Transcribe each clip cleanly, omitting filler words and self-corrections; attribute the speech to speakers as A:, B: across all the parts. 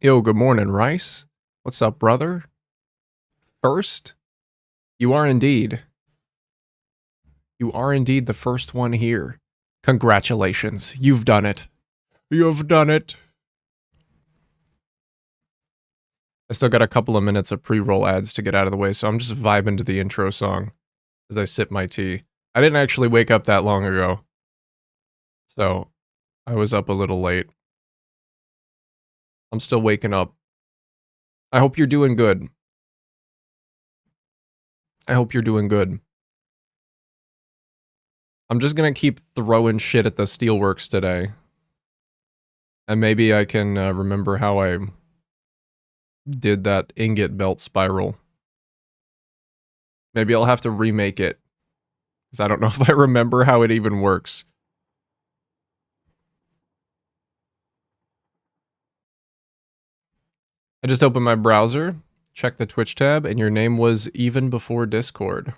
A: Yo, good morning, Rice. What's up, brother? First, you are indeed. You are indeed the first one here. Congratulations. You've done it. You've done it. I still got a couple of minutes of pre-roll ads to get out of the way, so I'm just vibing to the intro song as I sip my tea. I didn't actually wake up that long ago, so I was up a little late. I'm still waking up. I hope you're doing good. I hope you're doing good. I'm just gonna keep throwing shit at the Steelworks today. And maybe I can remember how I did that ingot belt spiral. Maybe I'll have to remake it, because I don't know if I remember how it even works. I just opened my browser, checked the Twitch tab, and your name was even before Discord.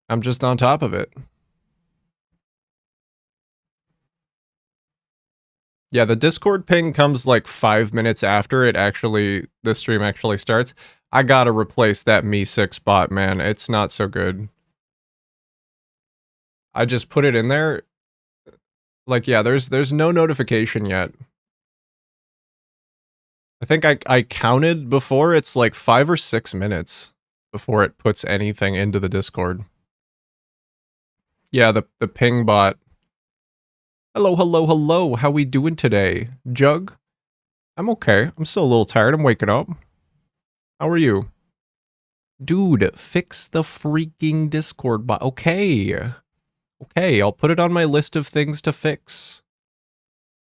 A: I'm just on top of it. Yeah, the Discord ping comes like 5 minutes after the stream actually starts. I gotta replace that Me6 bot, man. It's not so good. I just put it in there. Like, yeah, there's no notification yet. I think I counted before, it's like 5 or 6 minutes before it puts anything into the Discord. Yeah, the ping bot. Hello, hello, hello. How we doing today? Jug? I'm okay. I'm still a little tired. I'm waking up. How are you? Dude, fix the freaking Discord bot. Okay. Okay, I'll put it on my list of things to fix.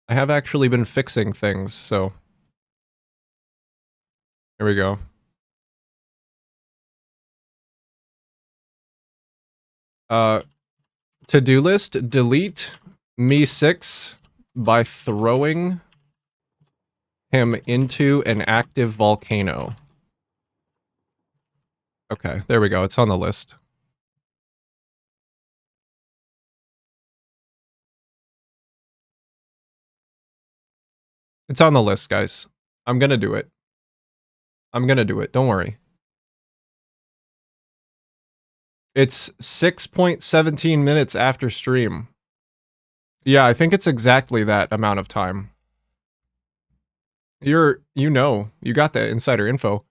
A: I have actually been fixing things, so. Here we go. To-do list, delete Me6 by throwing him into an active volcano. Okay, there we go. It's on the list. It's on the list, guys. I'm gonna do it. I'm gonna do it. Don't worry. It's 6.17 minutes after stream. Yeah, I think it's exactly that amount of time. You got the insider info.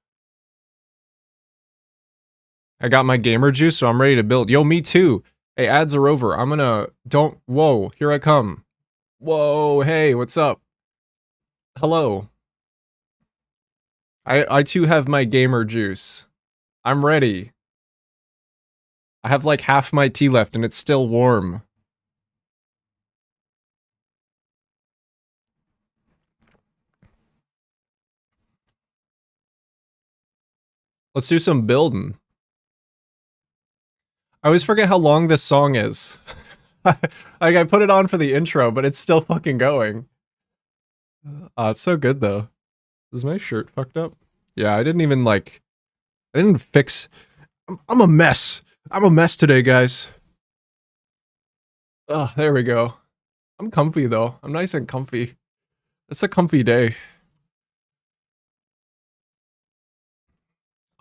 A: I got my gamer juice, so I'm ready to build. Yo, me too. Hey, ads are over. I'm gonna, whoa, here I come. Whoa, hey, what's up? Hello. I too have my gamer juice. I'm ready. I have like half my tea left and it's still warm. Let's do some building. I always forget how long this song is. Like, I put it on for the intro, but it's still fucking going. It's so good though. Is my shirt fucked up? Yeah, I didn't fix. I'm a mess. I'm a mess today, guys. Oh, there we go. I'm comfy though. I'm nice and comfy. It's a comfy day.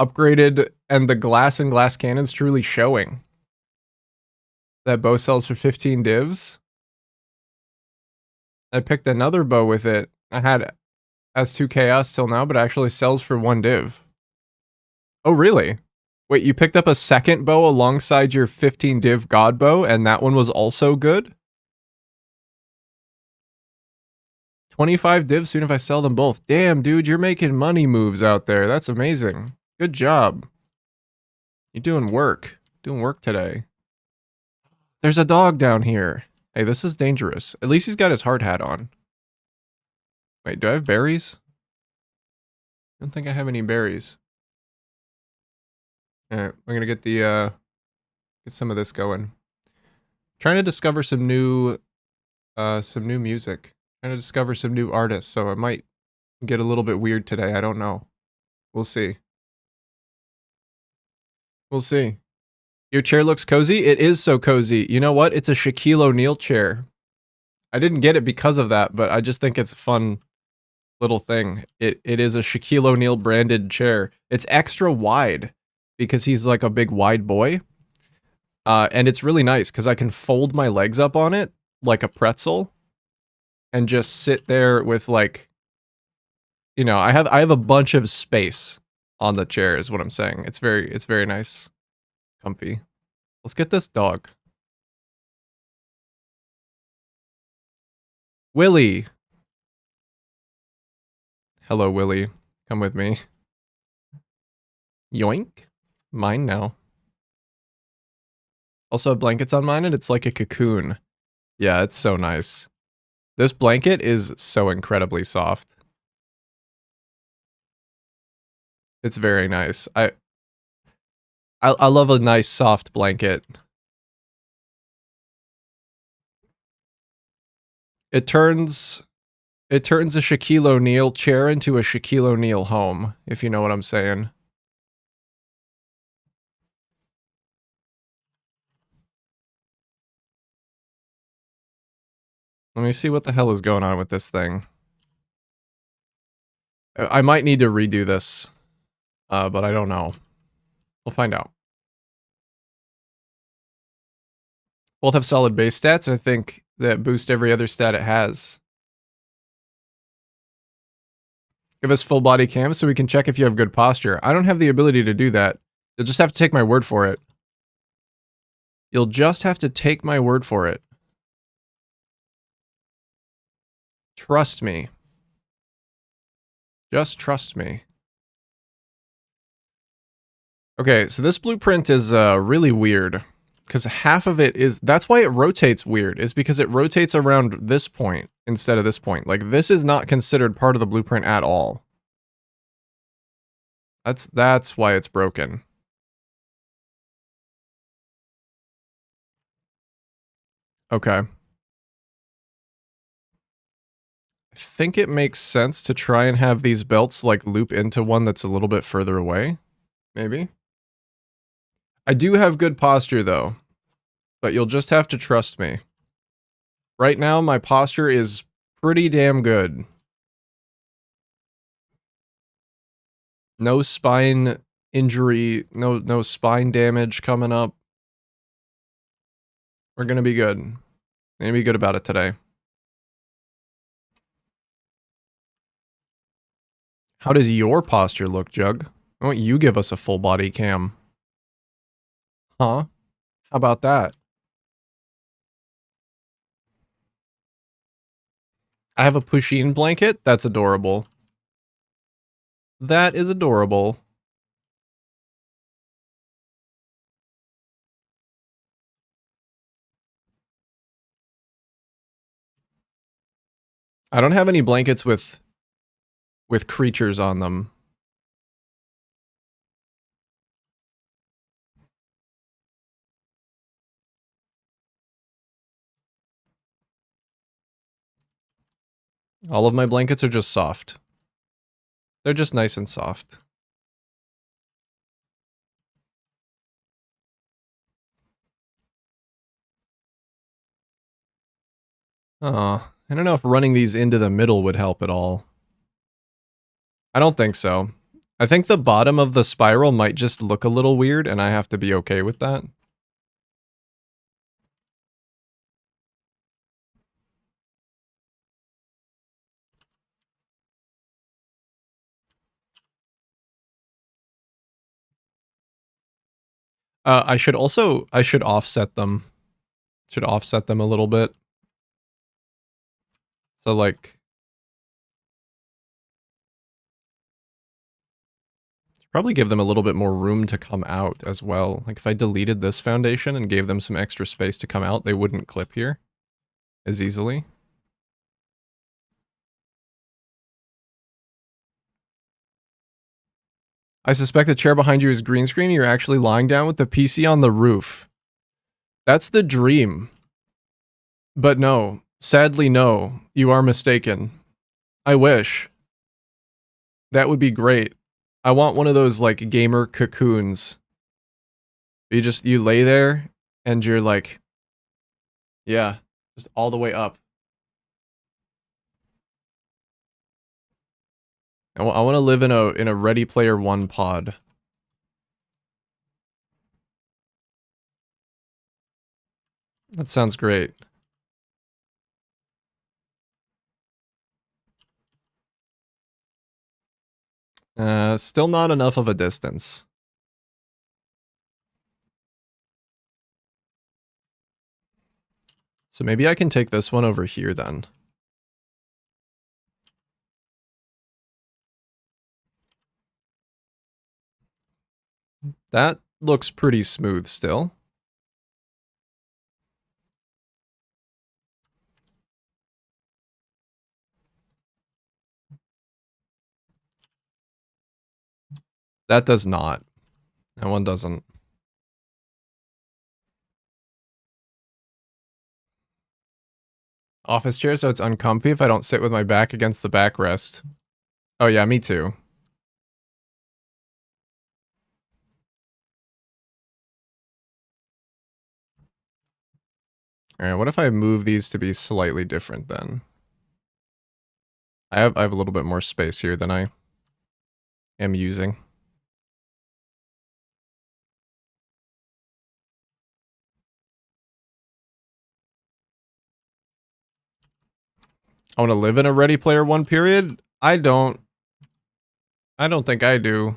A: Upgraded, and the glass and glass cannon's truly showing. That bow sells for 15 divs. I picked another bow with it. I had S2 Chaos till now, but it actually sells for 1 div. Oh, really? Wait, you picked up a second bow alongside your 15 div god bow, and that one was also good? 25 divs soon if I sell them both. Damn, dude, you're making money moves out there. That's amazing. Good job. You're doing work. Doing work today. There's a dog down here. Hey, this is dangerous. At least he's got his hard hat on. Wait, do I have berries? I don't think I have any berries. Alright, I'm gonna get get some of this going. Trying to discover some new music. Trying to discover some new artists, so it might get a little bit weird today. I don't know. We'll see. We'll see. Your chair looks cozy? It is so cozy. You know what? It's a Shaquille O'Neal chair. I didn't get it because of that, but I just think it's fun. little thing. It is a Shaquille O'Neal branded chair. It's extra wide because he's like a big wide boy. And it's really nice because I can fold my legs up on it like a pretzel and just sit there with like, you know, I have a bunch of space on the chair is what I'm saying. It's very nice. Comfy. Let's get this dog. Willie. Hello, Willie. Come with me. Yoink. Mine now. Also have blankets on mine and it's like a cocoon. Yeah, it's so nice. This blanket is so incredibly soft. It's very nice. I love a nice soft blanket. It turns a Shaquille O'Neal chair into a Shaquille O'Neal home, if you know what I'm saying. Let me see what the hell is going on with this thing. I might need to redo this, but I don't know. We'll find out. Both have solid base stats, and I think that boost every other stat it has. Give us full body cam so we can check if you have good posture. I don't have the ability to do that. You'll just have to take my word for it. You'll just have to take my word for it. Trust me. Just trust me. Okay, so this blueprint is really weird. Because half of it is... That's why it rotates weird, is because it rotates around this point instead of this point. Like, this is not considered part of the blueprint at all. That's why it's broken. Okay. I think it makes sense to try and have these belts, like, loop into one that's a little bit further away. Maybe. I do have good posture, though. But you'll just have to trust me. Right now, my posture is pretty damn good. No spine injury, no spine damage coming up. We're gonna be good. Gonna be good about it today. How does your posture look, Jug? Why don't you give us a full body cam? Huh? How about that? I have a Pusheen blanket. That's adorable. That is adorable. I don't have any blankets with creatures on them. All of my blankets are just soft. They're just nice and soft. Oh, I don't know if running these into the middle would help at all. I don't think so. I think the bottom of the spiral might just look a little weird, and I have to be okay with that. I should offset them. Should offset them a little bit. So like, probably give them a little bit more room to come out as well. Like if I deleted this foundation and gave them some extra space to come out, they wouldn't clip here as easily. I suspect the chair behind you is green screen and you're actually lying down with the PC on the roof. That's the dream. But no, sadly no, you are mistaken. I wish. That would be great. I want one of those like gamer cocoons. You lay there and you're like, yeah, just all the way up. I want to live in a Ready Player One pod. That sounds great. Still not enough of a distance. So maybe I can take this one over here then. That looks pretty smooth still. That does not. That one doesn't. Office chair, so it's uncomfy if I don't sit with my back against the backrest. Oh yeah, me too. Alright, what if I move these to be slightly different then? I have a little bit more space here than I am using. I want to live in a Ready Player One period? I don't think I do.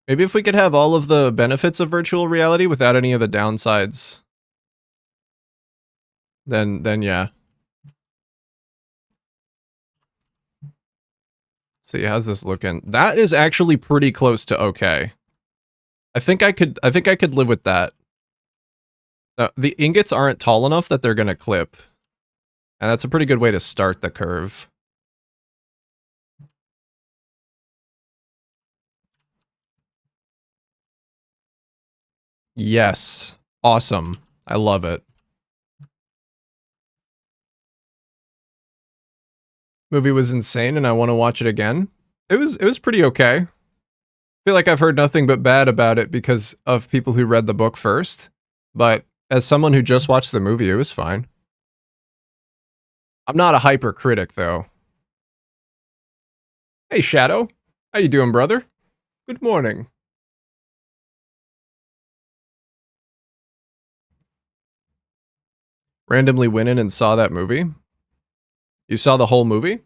A: Maybe if we could have all of the benefits of virtual reality without any of the downsides. Then yeah. See, how's this looking? That is actually pretty close to okay. I think I could live with that. The ingots aren't tall enough that they're gonna clip. And that's a pretty good way to start the curve. Yes. Awesome. I love it. Movie was insane and I want to watch it again. It was pretty okay. I feel like I've heard nothing but bad about it because of people who read the book first. But as someone who just watched the movie, it was fine. I'm not a hyper critic though. Hey Shadow. How you doing, brother? Good morning. Randomly went in and saw that movie? You saw the whole movie?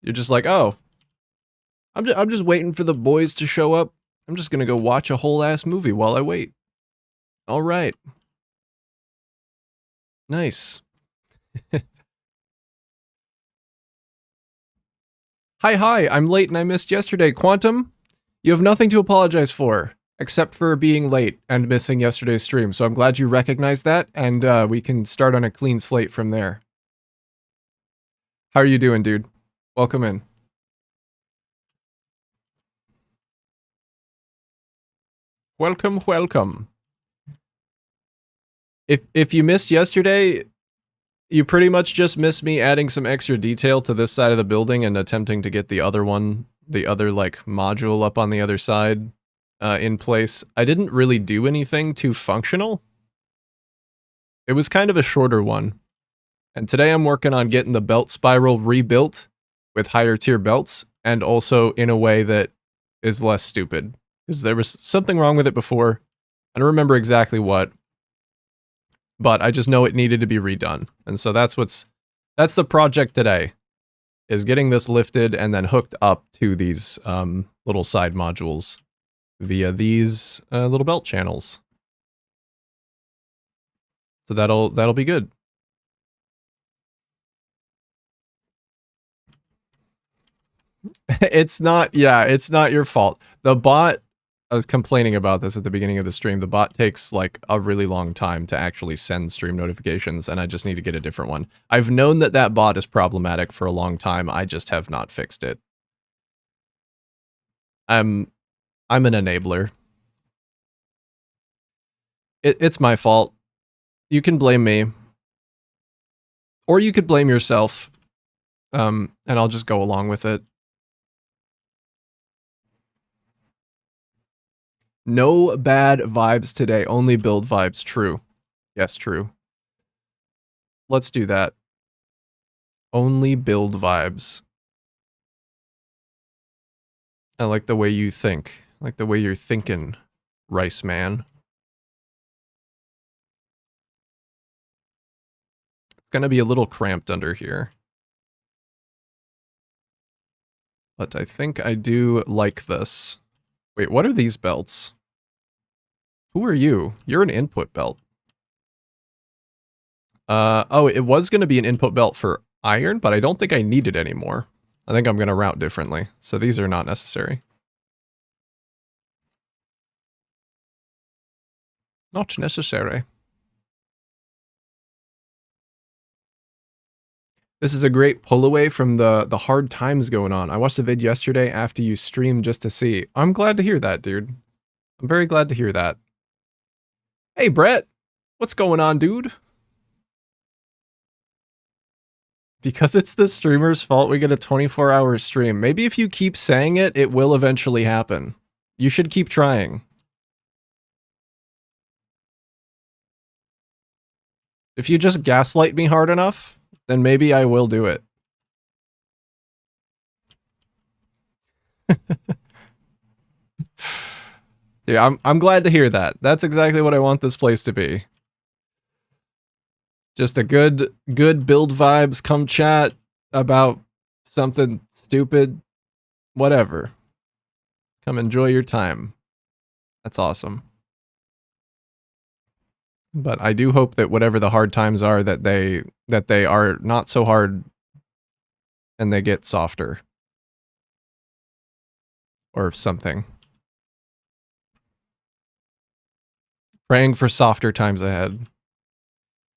A: You're just like, oh, I'm just waiting for the boys to show up. I'm just gonna go watch a whole ass movie while I wait. All right. Nice. Hi, I'm late and I missed yesterday. Quantum, you have nothing to apologize for, except for being late and missing yesterday's stream. So I'm glad you recognized that, and we can start on a clean slate from there. How are you doing, dude? Welcome in. Welcome. If you missed yesterday, you pretty much just missed me adding some extra detail to this side of the building and attempting to get the other like module up on the other side in place. I didn't really do anything too functional. It was kind of a shorter one. And today I'm working on getting the belt spiral rebuilt with higher tier belts and also in a way that is less stupid. Because there was something wrong with it before. I don't remember exactly what. But I just know it needed to be redone. And so that's the project today, is getting this lifted and then hooked up to these little side modules via these little belt channels. So that'll be good. It's not your fault. The bot, I was complaining about this at the beginning of the stream. The bot takes like a really long time to actually send stream notifications, and I just need to get a different one. I've known that bot is problematic for a long time. I just have not fixed it. I'm an enabler. It's my fault. You can blame me. Or you could blame yourself. And I'll just go along with it. No bad vibes today, only build vibes. True. Yes, true. Let's do that. Only build vibes. I like the way you think. I like the way you're thinking, Rice Man. It's gonna be a little cramped under here. But I think I do like this. Wait, what are these belts? Who are you? You're an input belt. Oh, it was gonna be an input belt for iron, but I don't think I need it anymore. I think I'm gonna route differently, so these are not necessary. Not necessary. This is a great pull away from the hard times going on. I watched the vid yesterday after you streamed just to see. I'm glad to hear that, dude. I'm very glad to hear that. Hey, Brett. What's going on, dude? Because it's the streamer's fault we get a 24-hour stream. Maybe if you keep saying it, it will eventually happen. You should keep trying. If you just gaslight me hard enough, then maybe I will do it. Yeah, I'm glad to hear that. That's exactly what I want this place to be. Just a good build vibes, come chat about something stupid, whatever. Come enjoy your time. That's awesome. But I do hope that whatever the hard times are, that they are not so hard and they get softer. Or something. Praying for softer times ahead.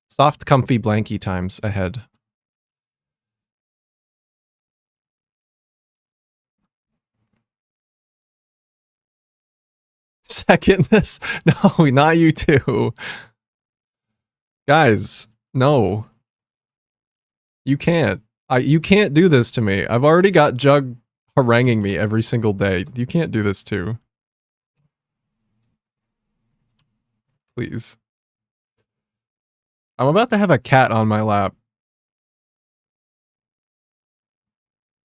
A: Soft, comfy, blanky times ahead. Second this? No, not you two. Guys, no. You can't. You can't do this to me. I've already got Jug haranguing me every single day. You can't do this too. Please. I'm about to have a cat on my lap.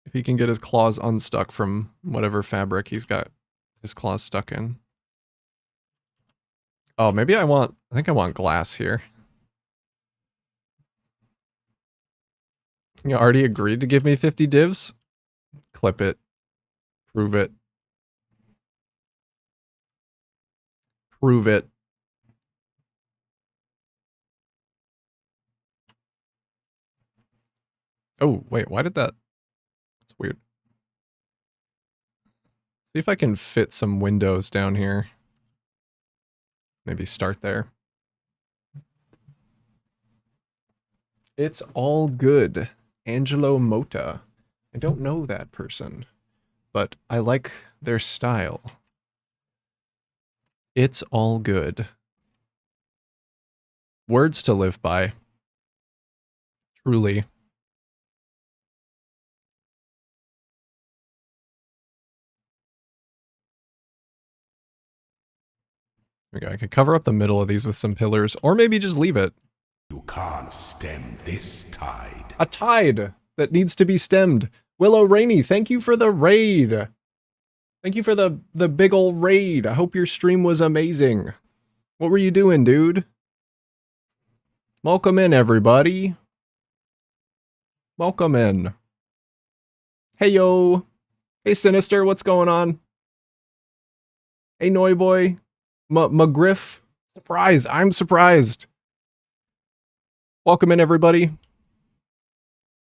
A: If he can get his claws unstuck from whatever fabric he's got his claws stuck in. Oh, maybe I think I want glass here. You already agreed to give me 50 divs? Clip it. Prove it. Prove it. Oh, wait, why did that? That's weird. See if I can fit some windows down here. Maybe start there. It's all good. Angelo Mota. I don't know that person, but I like their style. It's all good. Words to live by. Truly. Okay, I could cover up the middle of these with some pillars, or maybe just leave it.
B: You can't stem this tide.
A: A tide that needs to be stemmed. Willow Rainey, thank you for the raid. Thank you for the big ol' raid. I hope your stream was amazing. What were you doing, dude? Welcome in, everybody. Welcome in. Hey, yo. Hey, Sinister, what's going on? Hey, Noiboy. McGriff. Surprise, I'm surprised. Welcome in, everybody.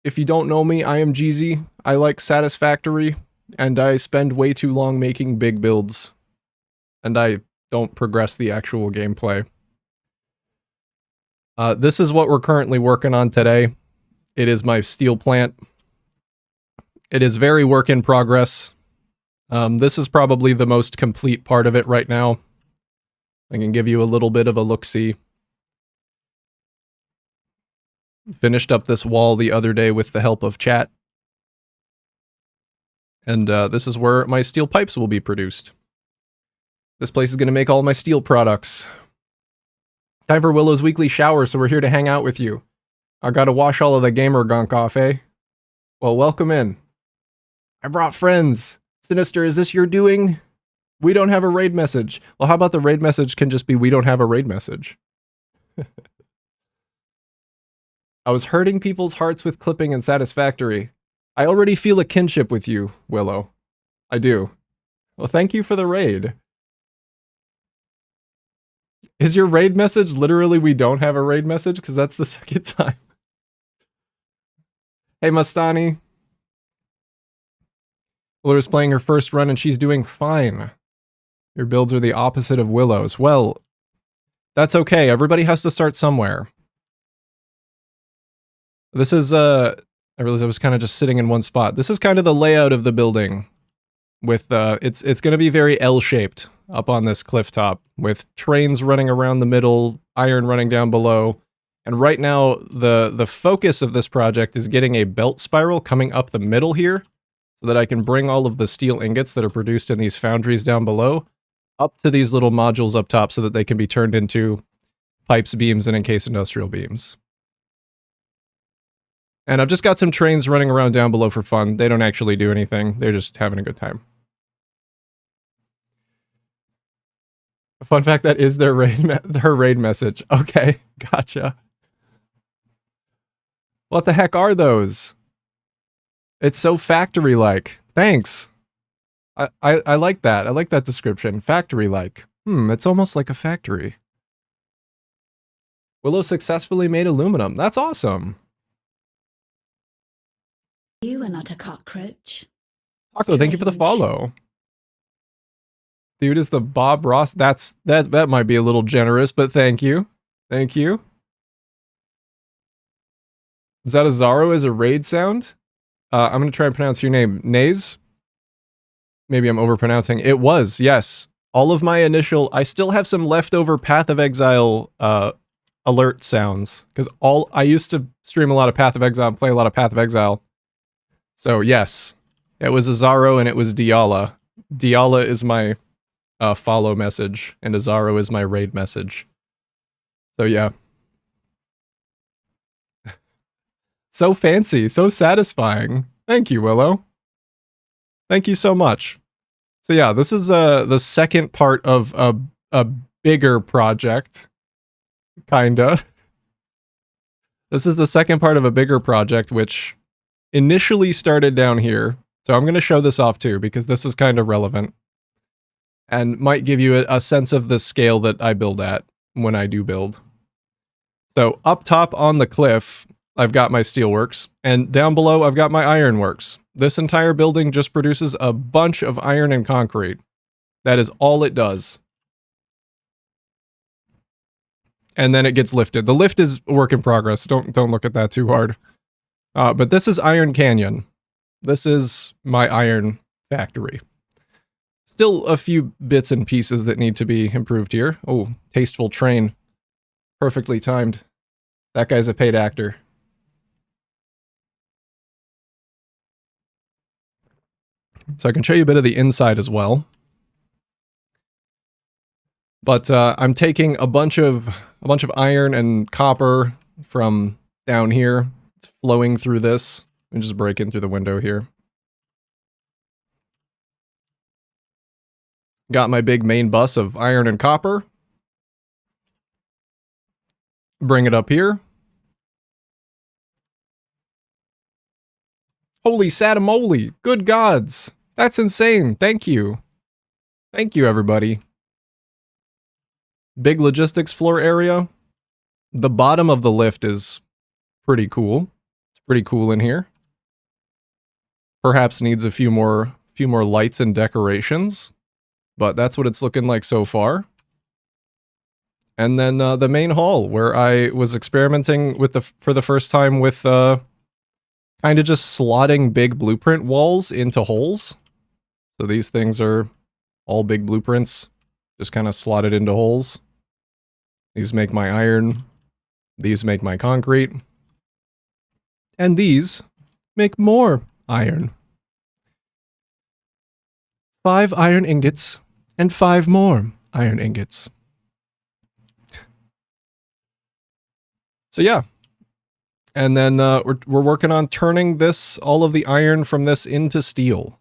A: If you don't know me, I am Jeezy. I like Satisfactory, and I spend way too long making big builds. And I don't progress the actual gameplay. This is what we're currently working on today. It is my steel plant. It is very work in progress. This is probably the most complete part of it right now. I can give you a little bit of a look-see. Finished up this wall the other day with the help of chat. And this is where my steel pipes will be produced. This place is going to make all my steel products. Time for Willow's weekly shower, so we're here to hang out with you. I gotta wash all of the gamer gunk off, eh? Well, welcome in. I brought friends. Sinister, is this your doing? We don't have a raid message. Well, how about the raid message can just be we don't have a raid message? I was hurting people's hearts with clipping and Satisfactory. I already feel a kinship with you, Willow. I do. Well, thank you for the raid. Is your raid message literally we don't have a raid message? Because that's the second time. Hey, Mastani. Willow's playing her first run and she's doing fine. Your builds are the opposite of Willow's. Well, that's okay. Everybody has to start somewhere. This is, I realized I was kind of just sitting in one spot. This is kind of the layout of the building. With, it's going to be very L-shaped up on this cliff top, with trains running around the middle, iron running down below. And right now, the focus of this project is getting a belt spiral coming up the middle here, so that I can bring all of the steel ingots that are produced in these foundries down below up to these little modules up top so that they can be turned into pipes, beams, and encased industrial beams. And I've just got some trains running around down below for fun. They don't actually do anything. They're just having a good time. A fun fact, that is their her raid message. Okay, gotcha. What the heck are those? It's so factory-like. Thanks. I like that. I like that description. Factory-like. It's almost like a factory. Willow successfully made aluminum. That's awesome.
C: You are not a cockroach.
A: Also, thank you for the follow. Dude is the Bob Ross. That might be a little generous, but thank you. Thank you. Is that a Zaro as a raid sound? I'm going to try and pronounce your name. Naze? Maybe I'm overpronouncing. It was, yes. All of my initial... I still have some leftover Path of Exile alert sounds. Because I used to stream a lot of Path of Exile and play a lot of Path of Exile. So, yes. It was Azaro and it was Diala. Diala is my follow message, and Azaro is my raid message. So, yeah. So fancy, so satisfying. Thank you, Willow. Thank you so much. So yeah, this is the second part of a bigger project. Kinda. This is the second part of a bigger project, which initially started down here. So I'm going to show this off too, because this is kind of relevant. And might give you a sense of the scale that I build at when I do build. So up top on the cliff, I've got my Steelworks, and down below I've got my Ironworks. This entire building just produces a bunch of iron and concrete. That is all it does. And then it gets lifted. The lift is a work in progress. Don't look at that too hard. But this is Iron Canyon. This is my iron factory. Still a few bits and pieces that need to be improved here. Oh, tasteful train. Perfectly timed. That guy's a paid actor. So I can show you a bit of the inside as well. But I'm taking a bunch of iron and copper from down here. It's flowing through this. And just break in through the window here. Got my big main bus of iron and copper. Bring it up here. Holy satamoli! Good gods! That's insane! Thank you! Thank you, everybody. Big logistics floor area. The bottom of the lift is pretty cool. It's pretty cool in here. Perhaps needs a few more lights and decorations, but that's what it's looking like so far. And then the main hall, where I was experimenting with for the first time with kind of just slotting big blueprint walls into holes. So these things are all big blueprints, just kind of slotted into holes. These make my iron. These make my concrete. And these make more iron. 5 iron ingots and 5 more iron ingots. So yeah. And then we're working on turning this, all of the iron from this into steel.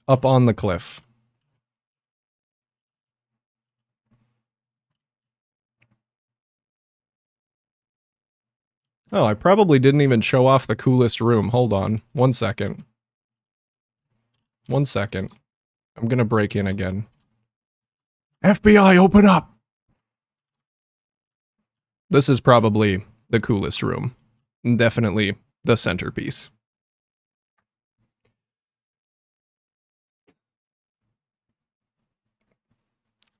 A: Up on the cliff. Oh, I probably didn't even show off the coolest room. Hold on. 1 second. 1 second. I'm gonna break in again. FBI, open up! This is probably the coolest room. Definitely the centerpiece.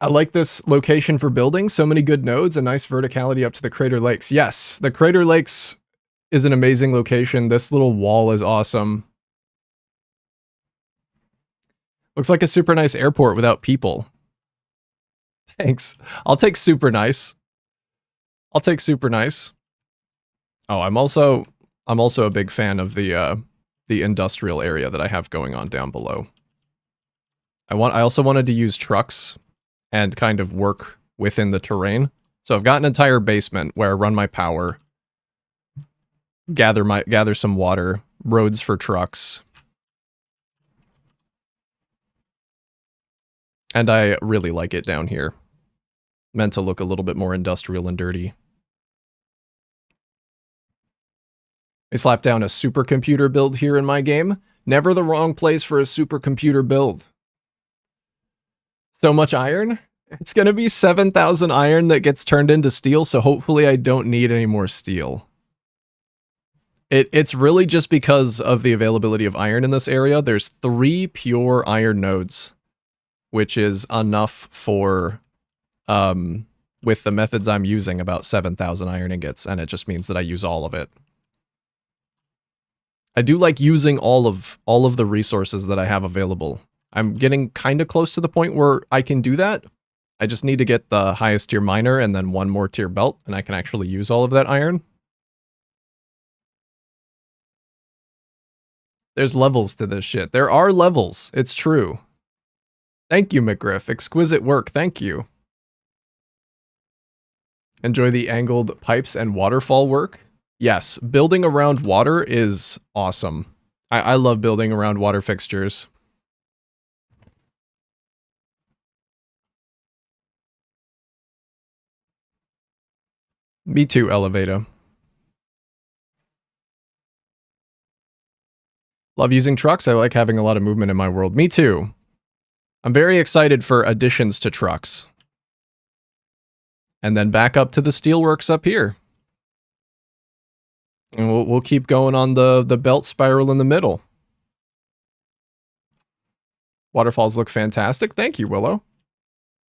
A: I like this location for building. So many good nodes, a nice verticality up to the Crater Lakes. Yes, the Crater Lakes is an amazing location. This little wall is awesome. Looks like a super nice airport without people. Thanks. I'll take super nice. I'll take super nice. Oh, I'm also a big fan of the industrial area that I have going on down below. I also wanted to use trucks and kind of work within the terrain. So I've got an entire basement where I run my power, gather some water, roads for trucks. And I really like it down here. Meant to look a little bit more industrial and dirty. I slapped down a supercomputer build here in my game. Never the wrong place for a supercomputer build. So much iron? It's gonna be 7,000 iron that gets turned into steel, so hopefully I don't need any more steel. It's really just because of the availability of iron in this area. There's 3 pure iron nodes, which is enough for, with the methods I'm using, about 7,000 iron ingots, and it just means that I use all of it. I do like using all of the resources that I have available. I'm getting kind of close to the point where I can do that. I just need to get the highest tier miner and then 1 more tier belt, and I can actually use all of that iron. There's levels to this shit. There are levels. It's true. Thank you, McGriff. Exquisite work. Thank you. Enjoy the angled pipes and waterfall work. Yes, building around water is awesome. I love building around water fixtures. Me too, Elevator. Love using trucks. I like having a lot of movement in my world. Me too. I'm very excited for additions to trucks. And then back up to the Steelworks up here. And we'll keep going on the belt spiral in the middle. Waterfalls look fantastic. Thank you, Willow.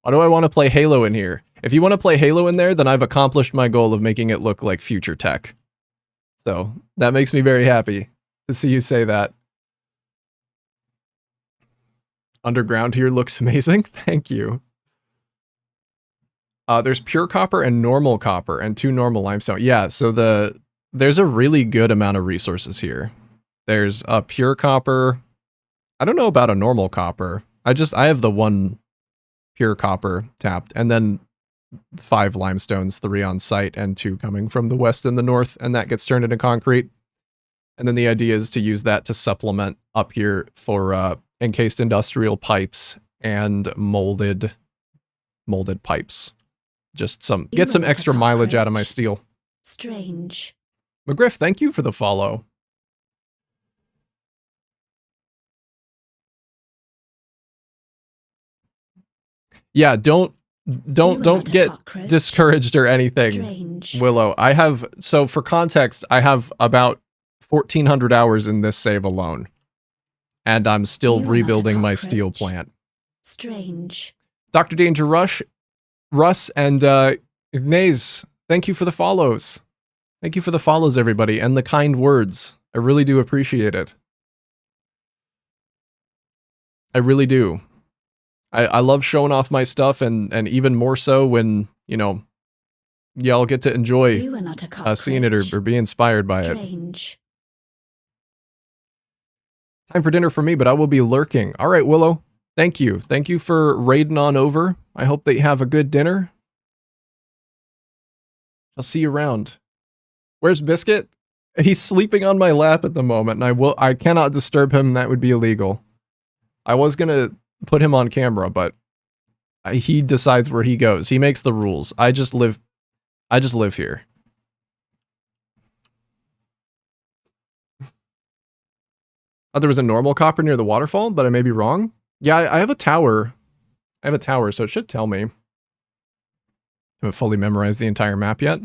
A: Why do I want to play Halo in here? If you want to play Halo in there, then I've accomplished my goal of making it look like future tech. So that makes me very happy to see you say that. Underground here looks amazing. Thank you. There's pure copper and normal copper and 2 normal limestone. Yeah, so there's a really good amount of resources here. There's a pure copper. I don't know about a normal copper. I have the 1 pure copper tapped, and then 5 limestones, 3 on site and 2 coming from the west and the north, and that gets turned into concrete. And then the idea is to use that to supplement up here for encased industrial pipes and molded pipes. Just get some extra mileage out of my steel.
C: Strange.
A: McGriff, thank you for the follow. Yeah, don't get discouraged or anything.
C: Strange.
A: Willow, so for context, I have about 1,400 hours in this save alone. And I'm still rebuilding my steel plant.
C: Strange.
A: Dr. Danger Russ, and Ignace, thank you for the follows. Thank you for the follows, everybody, and the kind words. I really do appreciate it. I really do. I love showing off my stuff, and even more so when, you know, y'all get to enjoy seeing it or be inspired by it. Time for dinner for me, but I will be lurking. All right, Willow. Thank you. Thank you for raiding on over. I hope that you have a good dinner. I'll see you around. Where's Biscuit? He's sleeping on my lap at the moment, and I cannot disturb him. That would be illegal. I was gonna put him on camera, but he decides where he goes. He makes the rules. I just live here. Oh, there was a normal copper near the waterfall, but I may be wrong. Yeah, I have a tower. I have a tower, so it should tell me. I haven't fully memorized the entire map yet.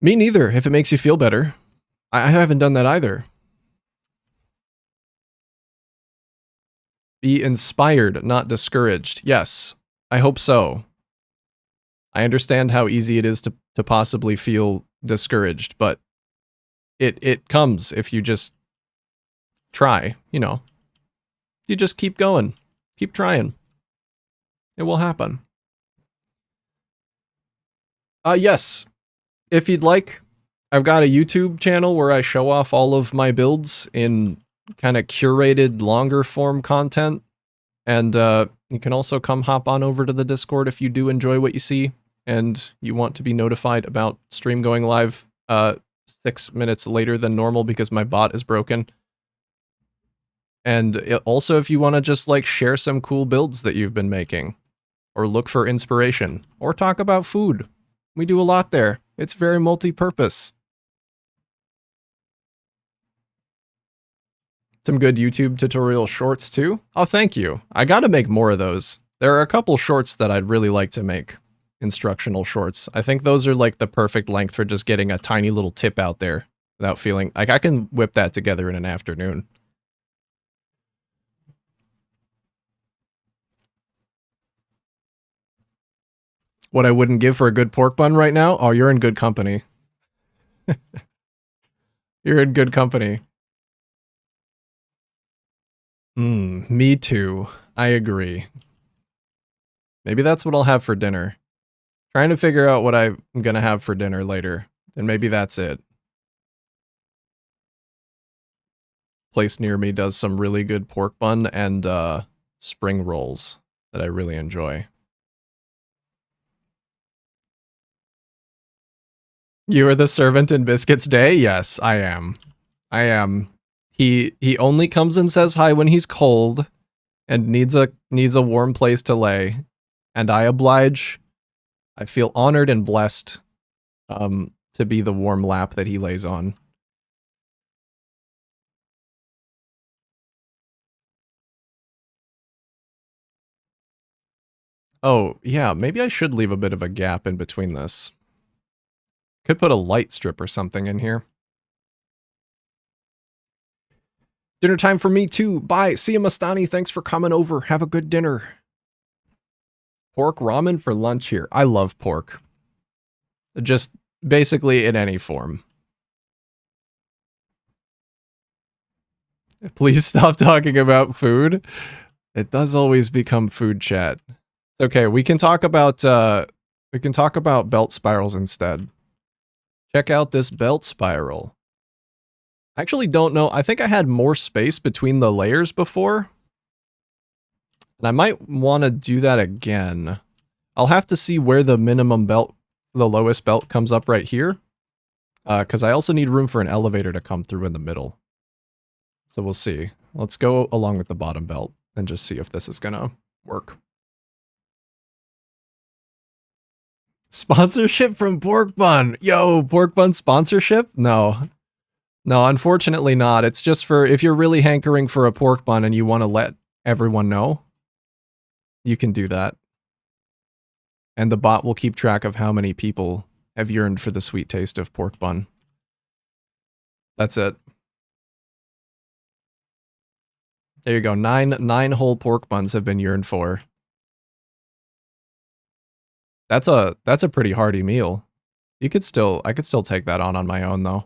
A: Me neither, if it makes you feel better. I haven't done that either. Be inspired, not discouraged. Yes, I hope so. I understand how easy it is to possibly feel discouraged, but it comes if you just try, you know. You just keep going. Keep trying. It will happen. Yes. If you'd like, I've got a YouTube channel where I show off all of my builds in kind of curated, longer form content. And you can also come hop on over to the Discord if you do enjoy what you see and you want to be notified about stream going live 6 minutes later than normal because my bot is broken. And also if you want to just like share some cool builds that you've been making or look for inspiration or talk about food. We do a lot there. It's very multi-purpose. Some good YouTube tutorial shorts too. Oh, thank you. I gotta make more of those. There are a couple shorts that I'd really like to make. Instructional shorts. I think those are like the perfect length for just getting a tiny little tip out there without feeling like I can whip that together in an afternoon. What I wouldn't give for a good pork bun right now? Oh, you're in good company. You're in good company. Me too. I agree. Maybe that's what I'll have for dinner. Trying to figure out what I'm gonna have for dinner later, and maybe that's it. Place near me does some really good pork bun and spring rolls that I really enjoy. You are the servant in Biscuit's day? Yes, I am. I am. He only comes and says hi when he's cold and needs a warm place to lay, and I oblige. I feel honored and blessed to be the warm lap that he lays on. Oh, yeah, maybe I should leave a bit of a gap in between this. Could put a light strip or something in here. Dinner time for me too. Bye. See you, Mastani. Thanks for coming over. Have a good dinner. Pork ramen for lunch here. I love pork. Just basically in any form. Please stop talking about food. It does always become food chat. It's okay. We can talk about belt spirals instead. Check out this belt spiral. I actually don't know. I think I had more space between the layers before. And I might want to do that again. I'll have to see where the minimum belt, the lowest belt comes up right here. Because I also need room for an elevator to come through in the middle. So we'll see. Let's go along with the bottom belt and just see if this is gonna work. Sponsorship from Pork Bun. Yo, Pork Bun sponsorship? No. No, unfortunately not. It's just for if you're really hankering for a pork bun and you want to let everyone know, you can do that. And the bot will keep track of how many people have yearned for the sweet taste of pork bun. That's it. There you go. Nine whole pork buns have been yearned for. That's a pretty hearty meal. I could still take that on my own though.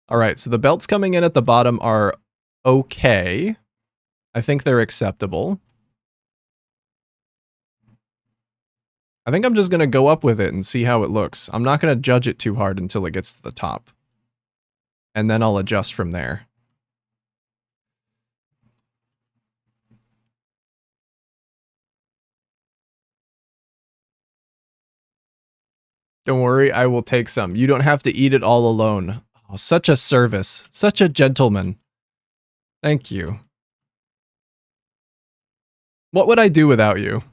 A: All right, so the belts coming in at the bottom are okay. I think they're acceptable. I think I'm just going to go up with it and see how it looks. I'm not going to judge it too hard until it gets to the top. And then I'll adjust from there. Don't worry, I will take some. You don't have to eat it all alone. Oh, such a service. Such a gentleman. Thank you. What would I do without you?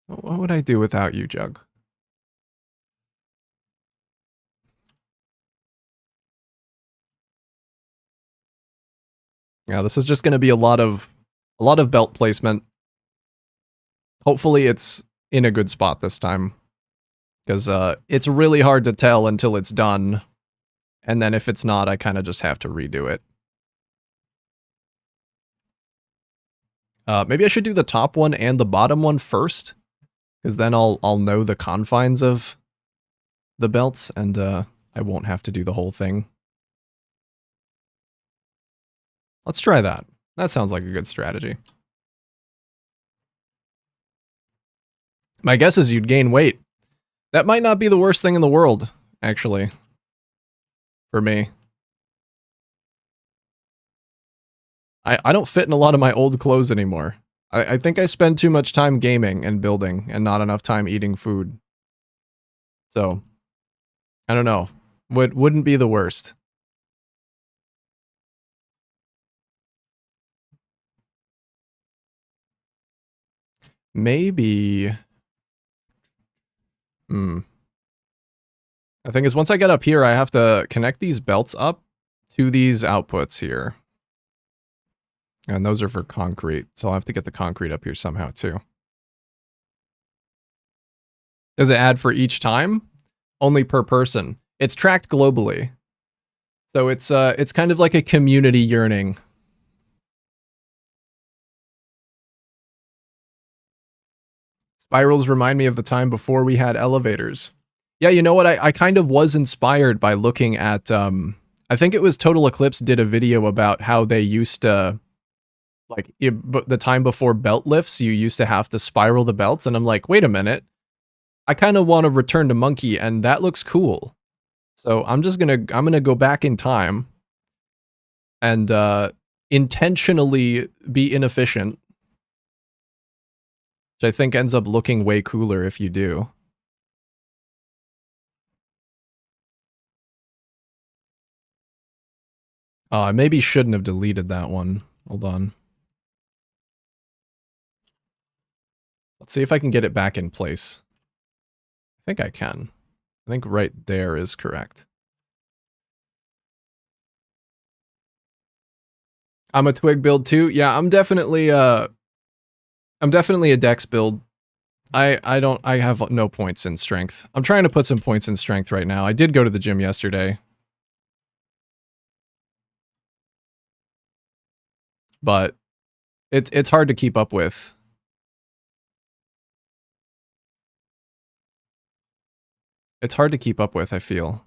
A: What would I do without you, Jug? Yeah, this is just going to be a lot of belt placement. Hopefully it's in a good spot this time. Because it's really hard to tell until it's done. And then if it's not, I kind of just have to redo it. Maybe I should do the top one and the bottom one first. Because then I'll know the confines of the belts and I won't have to do the whole thing. Let's try that. That sounds like a good strategy. My guess is you'd gain weight. That might not be the worst thing in the world, actually. For me. I don't fit in a lot of my old clothes anymore. I think I spend too much time gaming and building and not enough time eating food. So, I don't know. Wouldn't be the worst. Maybe... The thing is, once I get up here, I have to connect these belts up to these outputs here. And those are for concrete, so I'll have to get the concrete up here somehow, too. Does it add for each time? Only per person. It's tracked globally. So it's kind of like a community yearning. Spirals remind me of the time before we had elevators. Yeah, you know what? I kind of was inspired by looking at, I think it was Total Eclipse did a video about how they used to, like, the time before belt lifts, you used to have to spiral the belts, and I'm like, wait a minute. I kind of want to return to Monkey, and that looks cool. So I'm gonna go back in time and intentionally be inefficient, which I think ends up looking way cooler if you do. Oh, I maybe shouldn't have deleted that one. Hold on. Let's see if I can get it back in place. I think I can. I think right there is correct. I'm a twig build too. Yeah, I'm definitely a dex build. I have no points in strength. I'm trying to put some points in strength right now. I did go to the gym yesterday. But it's hard to keep up with. It's hard to keep up with, I feel.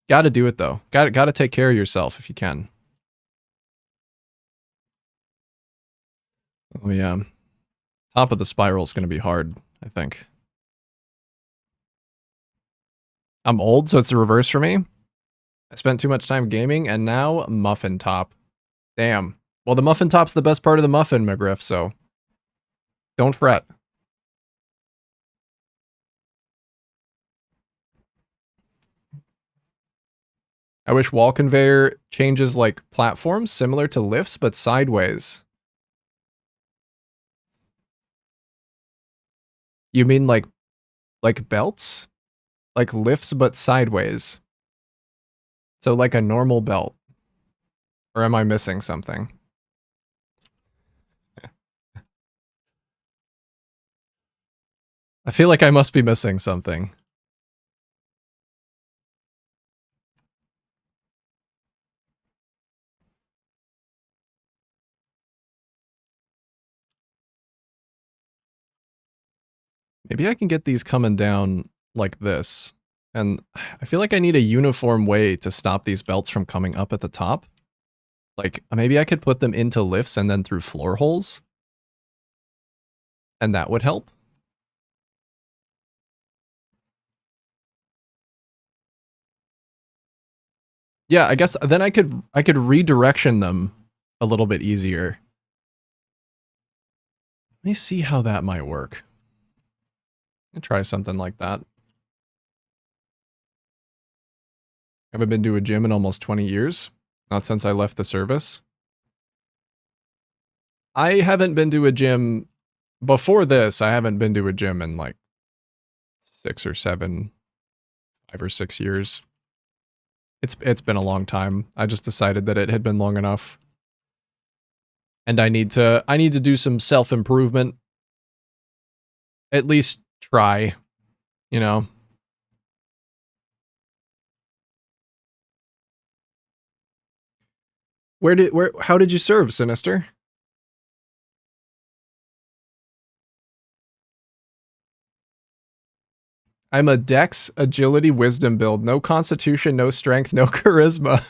A: Gotta do it though. Gotta take care of yourself if you can. Oh yeah. Top of the spiral is gonna be hard, I think. I'm old, so it's the reverse for me. I spent too much time gaming, and now muffin top. Damn. Well, the muffin top's the best part of the muffin, McGriff, so don't fret. I wish wall conveyor changes like platforms similar to lifts, but sideways. You mean like belts? Like lifts, but sideways. So like a normal belt. Or am I missing something? I feel like I must be missing something. Maybe I can get these coming down like this. And I feel like I need a uniform way to stop these belts from coming up at the top. Like, maybe I could put them into lifts and then through floor holes. And that would help. Yeah, I guess then I could redirection them a little bit easier. me see how that might work. I'll try something like that. Haven't been to a gym in almost 20 years. Not since I left the service. I haven't been to a gym before this. I haven't been to a gym in like 5 or 6 years. It's been a long time. I just decided that it had been long enough. And I need to do some self-improvement. At least try, you know. How did you serve, Sinister? I'm a Dex, Agility, Wisdom build. No Constitution, no Strength, no Charisma.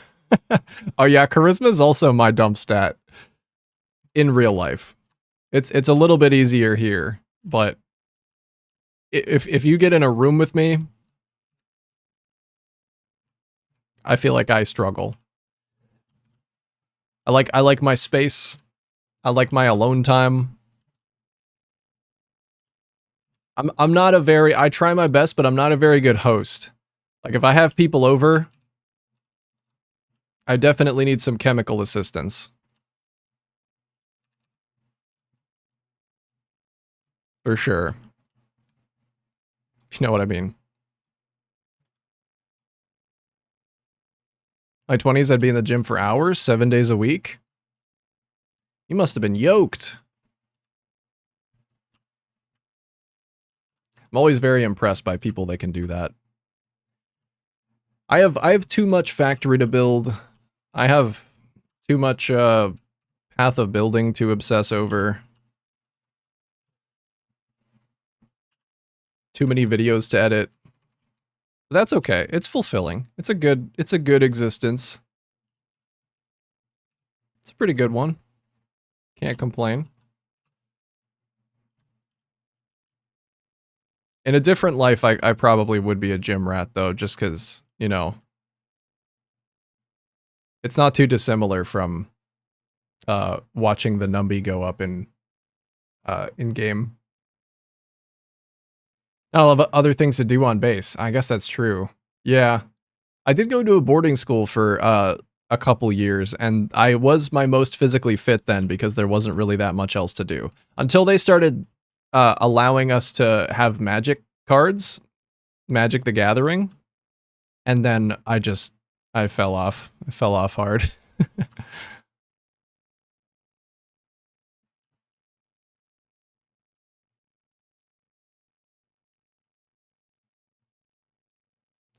A: Oh yeah, Charisma is also my dump stat. In real life. It's a little bit easier here, but if you get in a room with me, I feel like I struggle. I like my space. I like my alone time. I'm not a very, I try my best, but I'm not a very good host. Like if I have people over, I definitely need some chemical assistance. For sure. You know what I mean. My 20s, I'd be in the gym for hours, 7 days a week. You must have been yoked. I'm always very impressed by people that can do that. I have too much factory to build. I have too much path of building to obsess over. Too many videos to edit. But that's okay. It's fulfilling. It's a good existence. It's a pretty good one. Can't complain. In a different life, I probably would be a gym rat though, just because, you know, it's not too dissimilar from watching the numby go up in game. I'll have other things to do on base. I guess that's true. Yeah. I did go to a boarding school for a couple years, and I was my most physically fit then because there wasn't really that much else to do. Until they started allowing us to have magic cards, Magic the Gathering, and then I fell off. I fell off hard.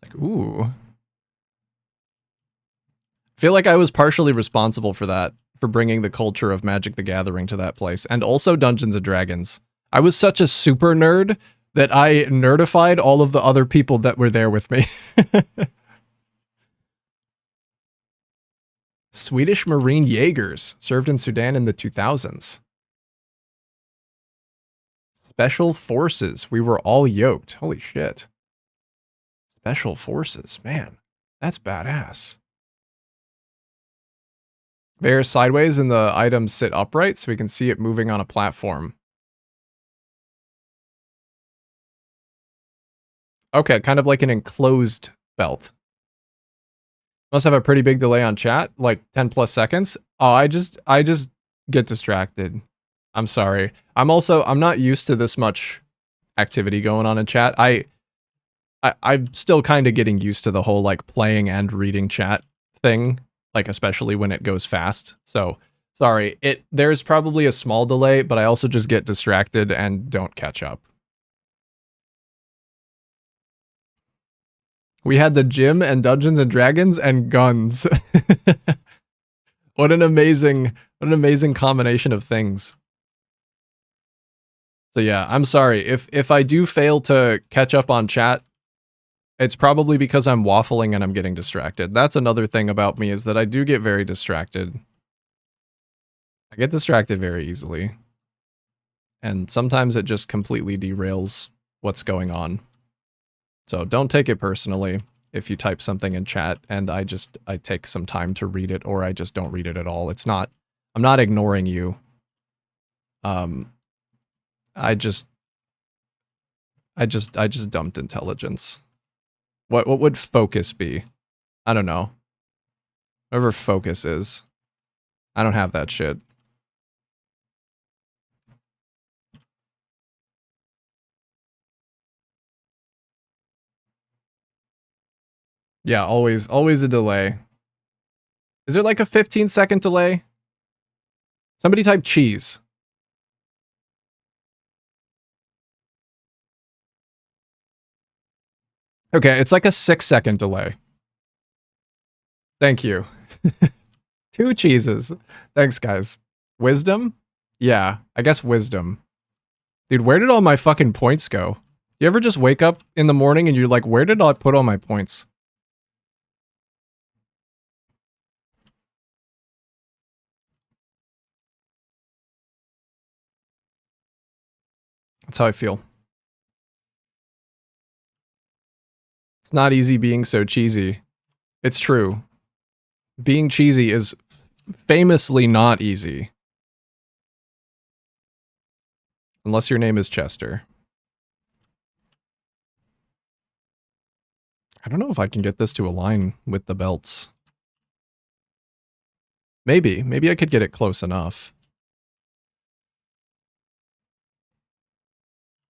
A: Like, ooh. I feel like I was partially responsible for that, for bringing the culture of Magic the Gathering to that place, and also Dungeons and Dragons. I was such a super nerd that I nerdified all of the other people that were there with me. Swedish Marine Jaegers served in Sudan in the 2000s. Special Forces. We were all yoked. Holy shit. Special Forces. Man, that's badass. Bear sideways and the items sit upright so we can see it moving on a platform. Okay, kind of like an enclosed belt. Must have a pretty big delay on chat, like 10 plus seconds. Oh, I just get distracted. I'm sorry. I'm not used to this much activity going on in chat. I'm still kind of getting used to the whole like playing and reading chat thing, like especially when it goes fast. So sorry, there's probably a small delay, but I also just get distracted and don't catch up. We had the gym and Dungeons and Dragons and guns. What an amazing combination of things. So yeah, I'm sorry. If I do fail to catch up on chat, it's probably because I'm waffling and I'm getting distracted. That's another thing about me, is that I do get very distracted. I get distracted very easily. And sometimes it just completely derails what's going on. So don't take it personally if you type something in chat and I take some time to read it, or I just don't read it at all. I'm not ignoring you. I just dumped intelligence. What would focus be? I don't know. Whatever focus is. I don't have that shit. Yeah, always a delay. Is there like a 15-second delay? Somebody type cheese. Okay, it's like a 6-second delay. Thank you. 2 cheeses. Thanks, guys. Wisdom? Yeah, I guess wisdom. Dude, where did all my fucking points go? You ever just wake up in the morning and you're like, where did I put all my points? That's how I feel. It's not easy being so cheesy. It's true. Being cheesy is famously not easy. Unless your name is Chester. I don't know if I can get this to align with the belts. Maybe I could get it close enough.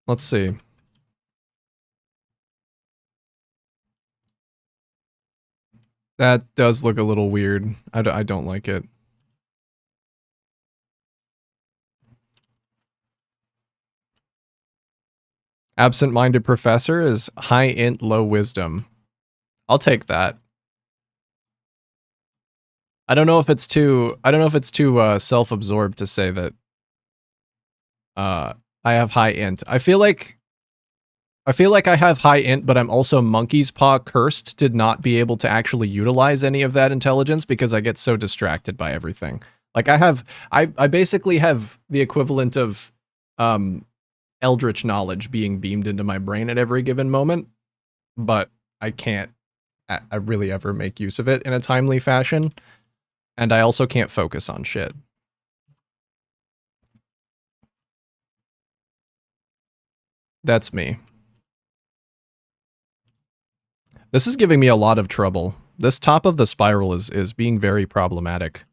A: Let's see. That does look a little weird. I don't like it. Absent-minded professor is high int, low wisdom. I'll take that. I don't know if it's too self-absorbed to say that I have high int. I feel like I have high int, but I'm also monkey's paw cursed to not be able to actually utilize any of that intelligence because I get so distracted by everything. Like I basically have the equivalent of eldritch knowledge being beamed into my brain at every given moment, but I can't I really ever make use of it in a timely fashion, and I also can't focus on shit. That's me. This is giving me a lot of trouble. This top of the spiral is being very problematic.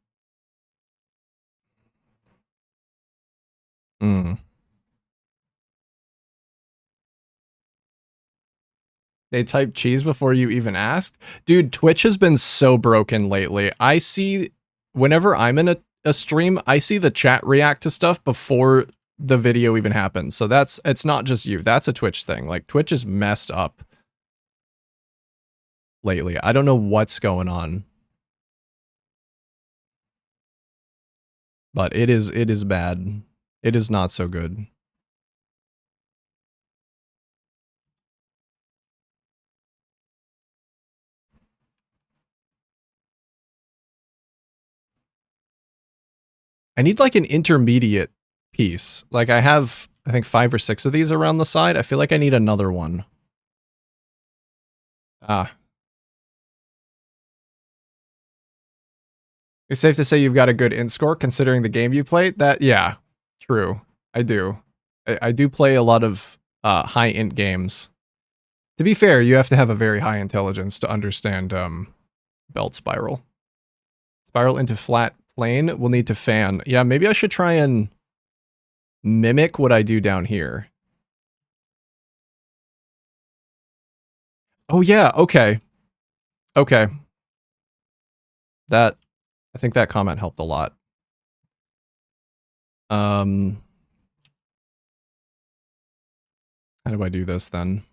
A: They typed cheese before you even asked? Dude, Twitch has been so broken lately. I see, whenever I'm in a stream, I see the chat react to stuff before the video even happens. So it's not just you. That's a Twitch thing. Like, Twitch is messed up lately. I don't know what's going on. But it is bad. It is not so good. I need like an intermediate piece. Like I have, I think 5 or 6 of these around the side. I feel like I need another one. Ah. It's safe to say you've got a good int score considering the game you played. That, yeah, true. I do. I do play a lot of high int games. To be fair, you have to have a very high intelligence to understand belt spiral. Spiral into flat plane. We'll need to fan. Yeah, maybe I should try and mimic what I do down here. Oh yeah, okay. Okay. I think that comment helped a lot. How do I do this then?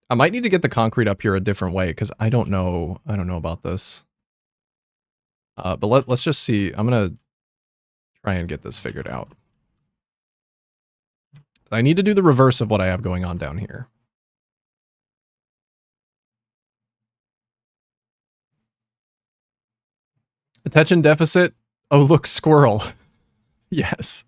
A: I might need to get the concrete up here a different way because I don't know about this. But let's just see. I'm gonna try and get this figured out. I need to do the reverse of what I have going on down here. Attention deficit. Oh, look, squirrel. Yes.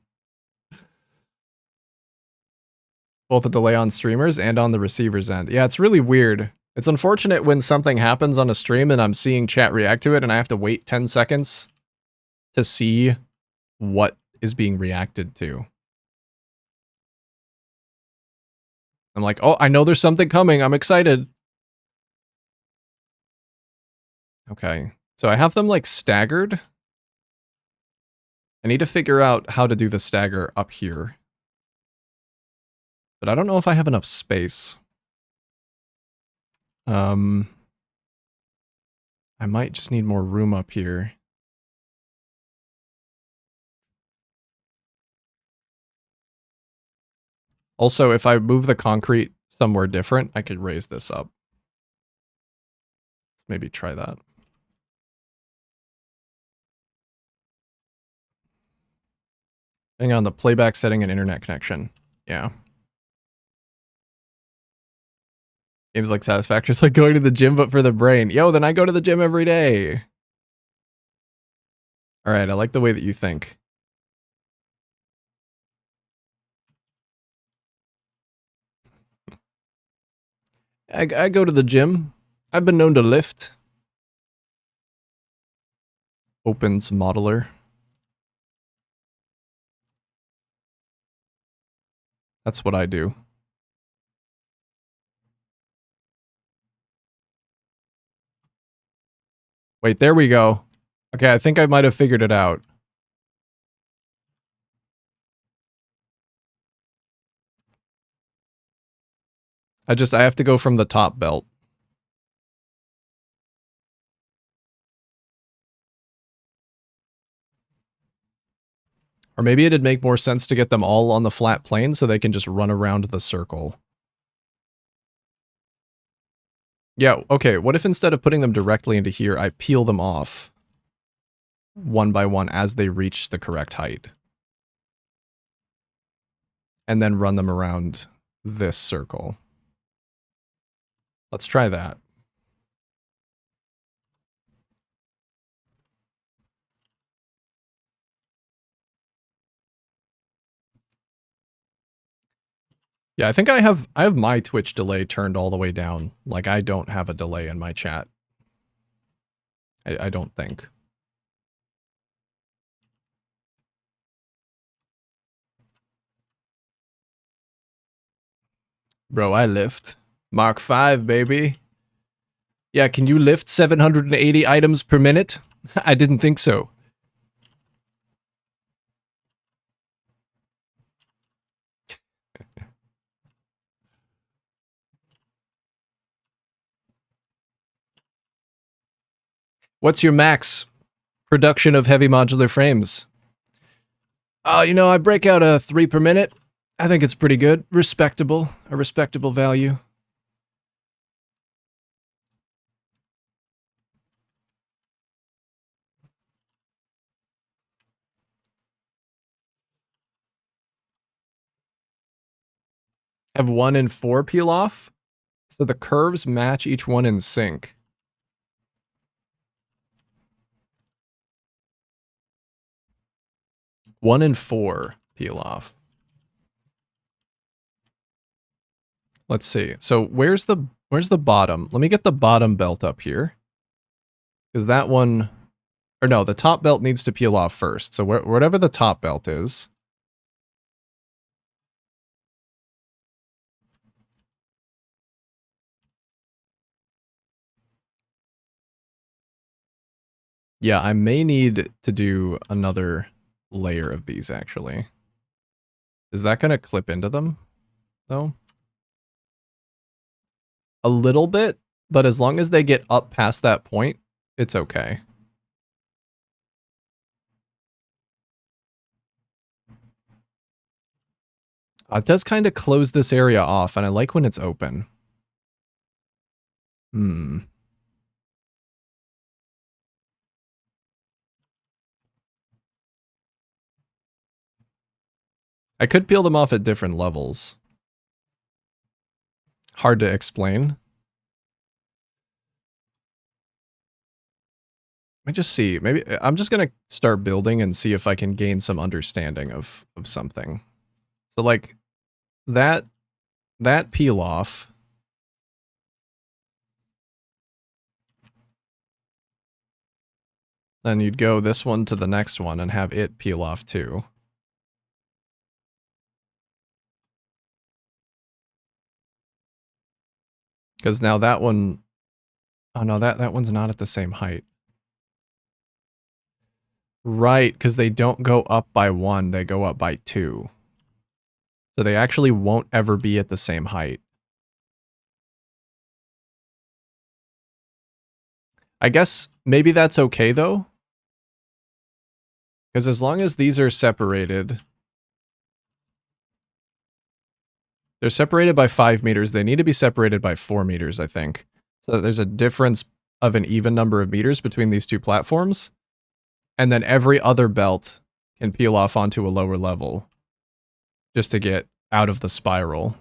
A: Both a delay on streamers and on the receiver's end. Yeah, it's really weird. It's unfortunate when something happens on a stream and I'm seeing chat react to it and I have to wait 10 seconds to see what is being reacted to. I'm like, oh, I know there's something coming. I'm excited. Okay. So I have them like staggered. I need to figure out how to do the stagger up here. But I don't know if I have enough space. I might just need more room up here. Also, if I move the concrete somewhere different, I could raise this up. Let's maybe try that. Hang on, the playback setting and internet connection. Yeah. Games like Satisfactory is like going to the gym, but for the brain. Yo, then I go to the gym every day. All right, I like the way that you think. I go to the gym. I've been known to lift. Opens modeler. That's what I do. Wait, there we go. Okay, I think I might have figured it out. I have to go from the top belt. Or maybe it'd make more sense to get them all on the flat plane so they can just run around the circle. Yeah, okay, what if instead of putting them directly into here, I peel them off one by one as they reach the correct height? And then run them around this circle. Let's try that. Yeah, I think I have my Twitch delay turned all the way down. Like, I don't have a delay in my chat. I don't think. Bro, I lift. Mark 5, baby. Yeah, can you lift 780 items per minute? I didn't think so. What's your max production of heavy modular frames? You know, I break out a 3 per minute. I think it's pretty good. Respectable. A respectable value. Have 1 and 4 peel off. So the curves match each one in sync. One and 4 peel off. Let's see. So where's the bottom? Let me get the bottom belt up here. Because that one, or no, the top belt needs to peel off first. So whatever the top belt is. Yeah, I may need to do another layer of these, actually. Is that going to clip into them, though? A little bit, but as long as they get up past that point, it's okay. It does kind of close this area off, and I like when it's open. I could peel them off at different levels. Hard to explain. Let me just see. Maybe I'm just gonna start building and see if I can gain some understanding of something. So like that peel off. Then you'd go this one to the next one and have it peel off too. Because now that one... Oh no, that one's not at the same height. Right, because they don't go up by 1, they go up by 2. So they actually won't ever be at the same height. I guess maybe that's okay though. Because as long as these are separated... They're separated by 5 meters. They need to be separated by 4 meters, I think. So there's a difference of an even number of meters between these two platforms. And then every other belt can peel off onto a lower level. Just to get out of the spiral.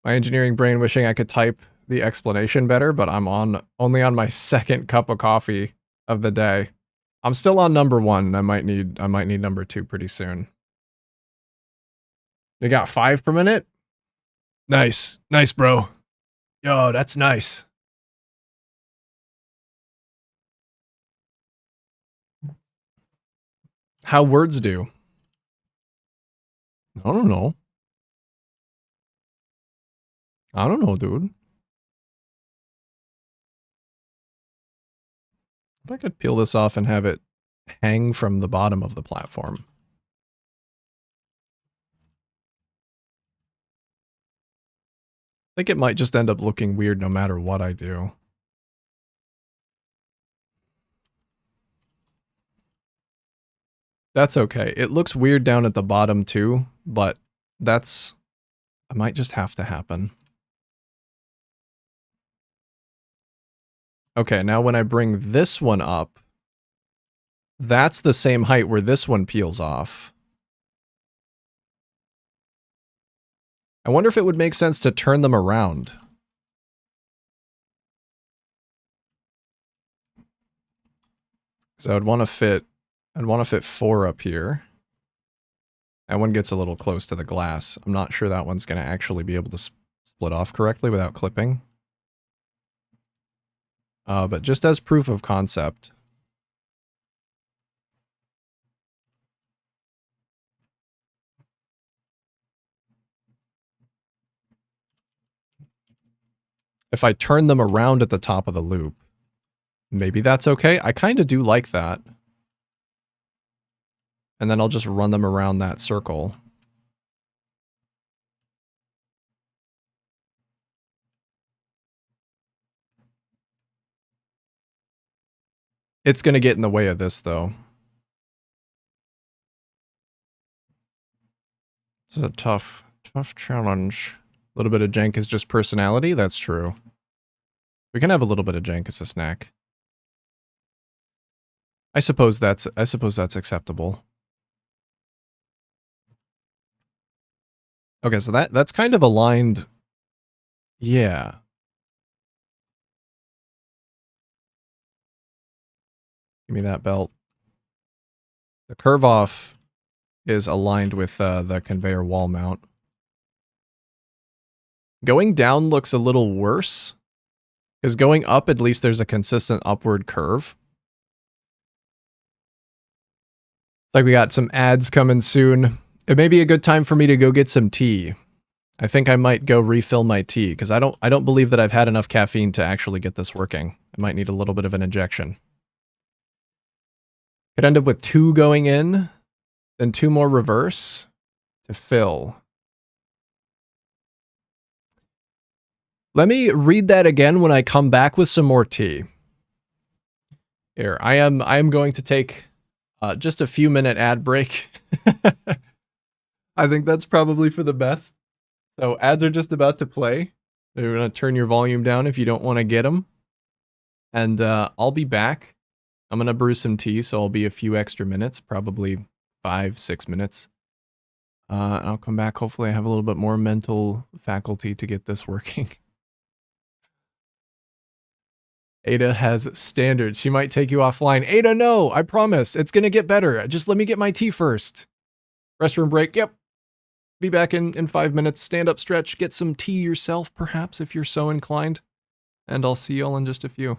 A: My engineering brain wishing I could type the explanation better, but I'm only on my second cup of coffee of the day. I'm still on number 1. I might need number 2 pretty soon. You got 5 per minute? Nice. Nice, bro. Yo, that's nice. How words do? I don't know. I don't know, dude. If I could peel this off and have it hang from the bottom of the platform. I think it might just end up looking weird no matter what I do. That's okay. It looks weird down at the bottom too, but that's... It might just have to happen. Okay, now when I bring this one up, that's the same height where this one peels off. I wonder if it would make sense to turn them around. So I'd want to fit 4 up here. That one gets a little close to the glass. I'm not sure that one's going to actually be able to split off correctly without clipping. But just as proof of concept. If I turn them around at the top of the loop, maybe that's okay. I kind of do like that. And then I'll just run them around that circle. It's going to get in the way of this, though. It's a tough challenge. A little bit of jank is just personality? That's true. We can have a little bit of jank as a snack. I suppose that's acceptable. Okay, so that's kind of aligned. Yeah. Give me that belt. The curve off is aligned with the conveyor wall mount. Going down looks a little worse, because going up, at least there's a consistent upward curve. Like we got some ads coming soon. It may be a good time for me to go get some tea. I think I might go refill my tea, because I don't believe that I've had enough caffeine to actually get this working. I might need a little bit of an injection. Could end up with 2 going in, then 2 more reverse to fill. Let me read that again when I come back with some more tea. Here, I am going to take just a few minute ad break. I think that's probably for the best. So ads are just about to play. They're going to turn your volume down if you don't want to get them. And I'll be back. I'm going to brew some tea, so I'll be a few extra minutes, probably 5-6 minutes. I'll come back. Hopefully I have a little bit more mental faculty to get this working. Ada has standards. She might take you offline. Ada, no, I promise. It's going to get better. Just let me get my tea first. Restroom break. Yep. Be back in 5 minutes. Stand up, stretch, get some tea yourself, perhaps, if you're so inclined. and I'll see y'all in just a few.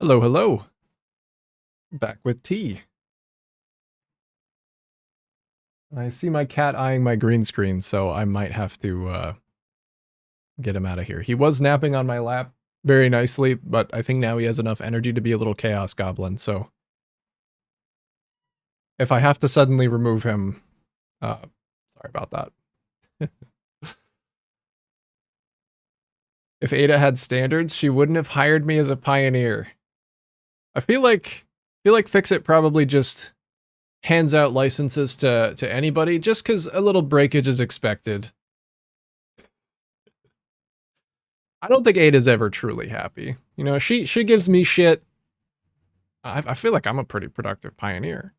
A: Hello, hello. Back with tea. I see my cat eyeing my green screen, so I might have to get him out of here. He was napping on my lap very nicely, but I think now he has enough energy to be a little chaos goblin, so if I have to suddenly remove him, sorry about that. If Ada had standards, she wouldn't have hired me as a pioneer. I feel like Fixit probably just hands out licenses to anybody just because a little breakage is expected. I don't think Ada's ever truly happy. You know, she gives me shit. I feel like I'm a pretty productive pioneer.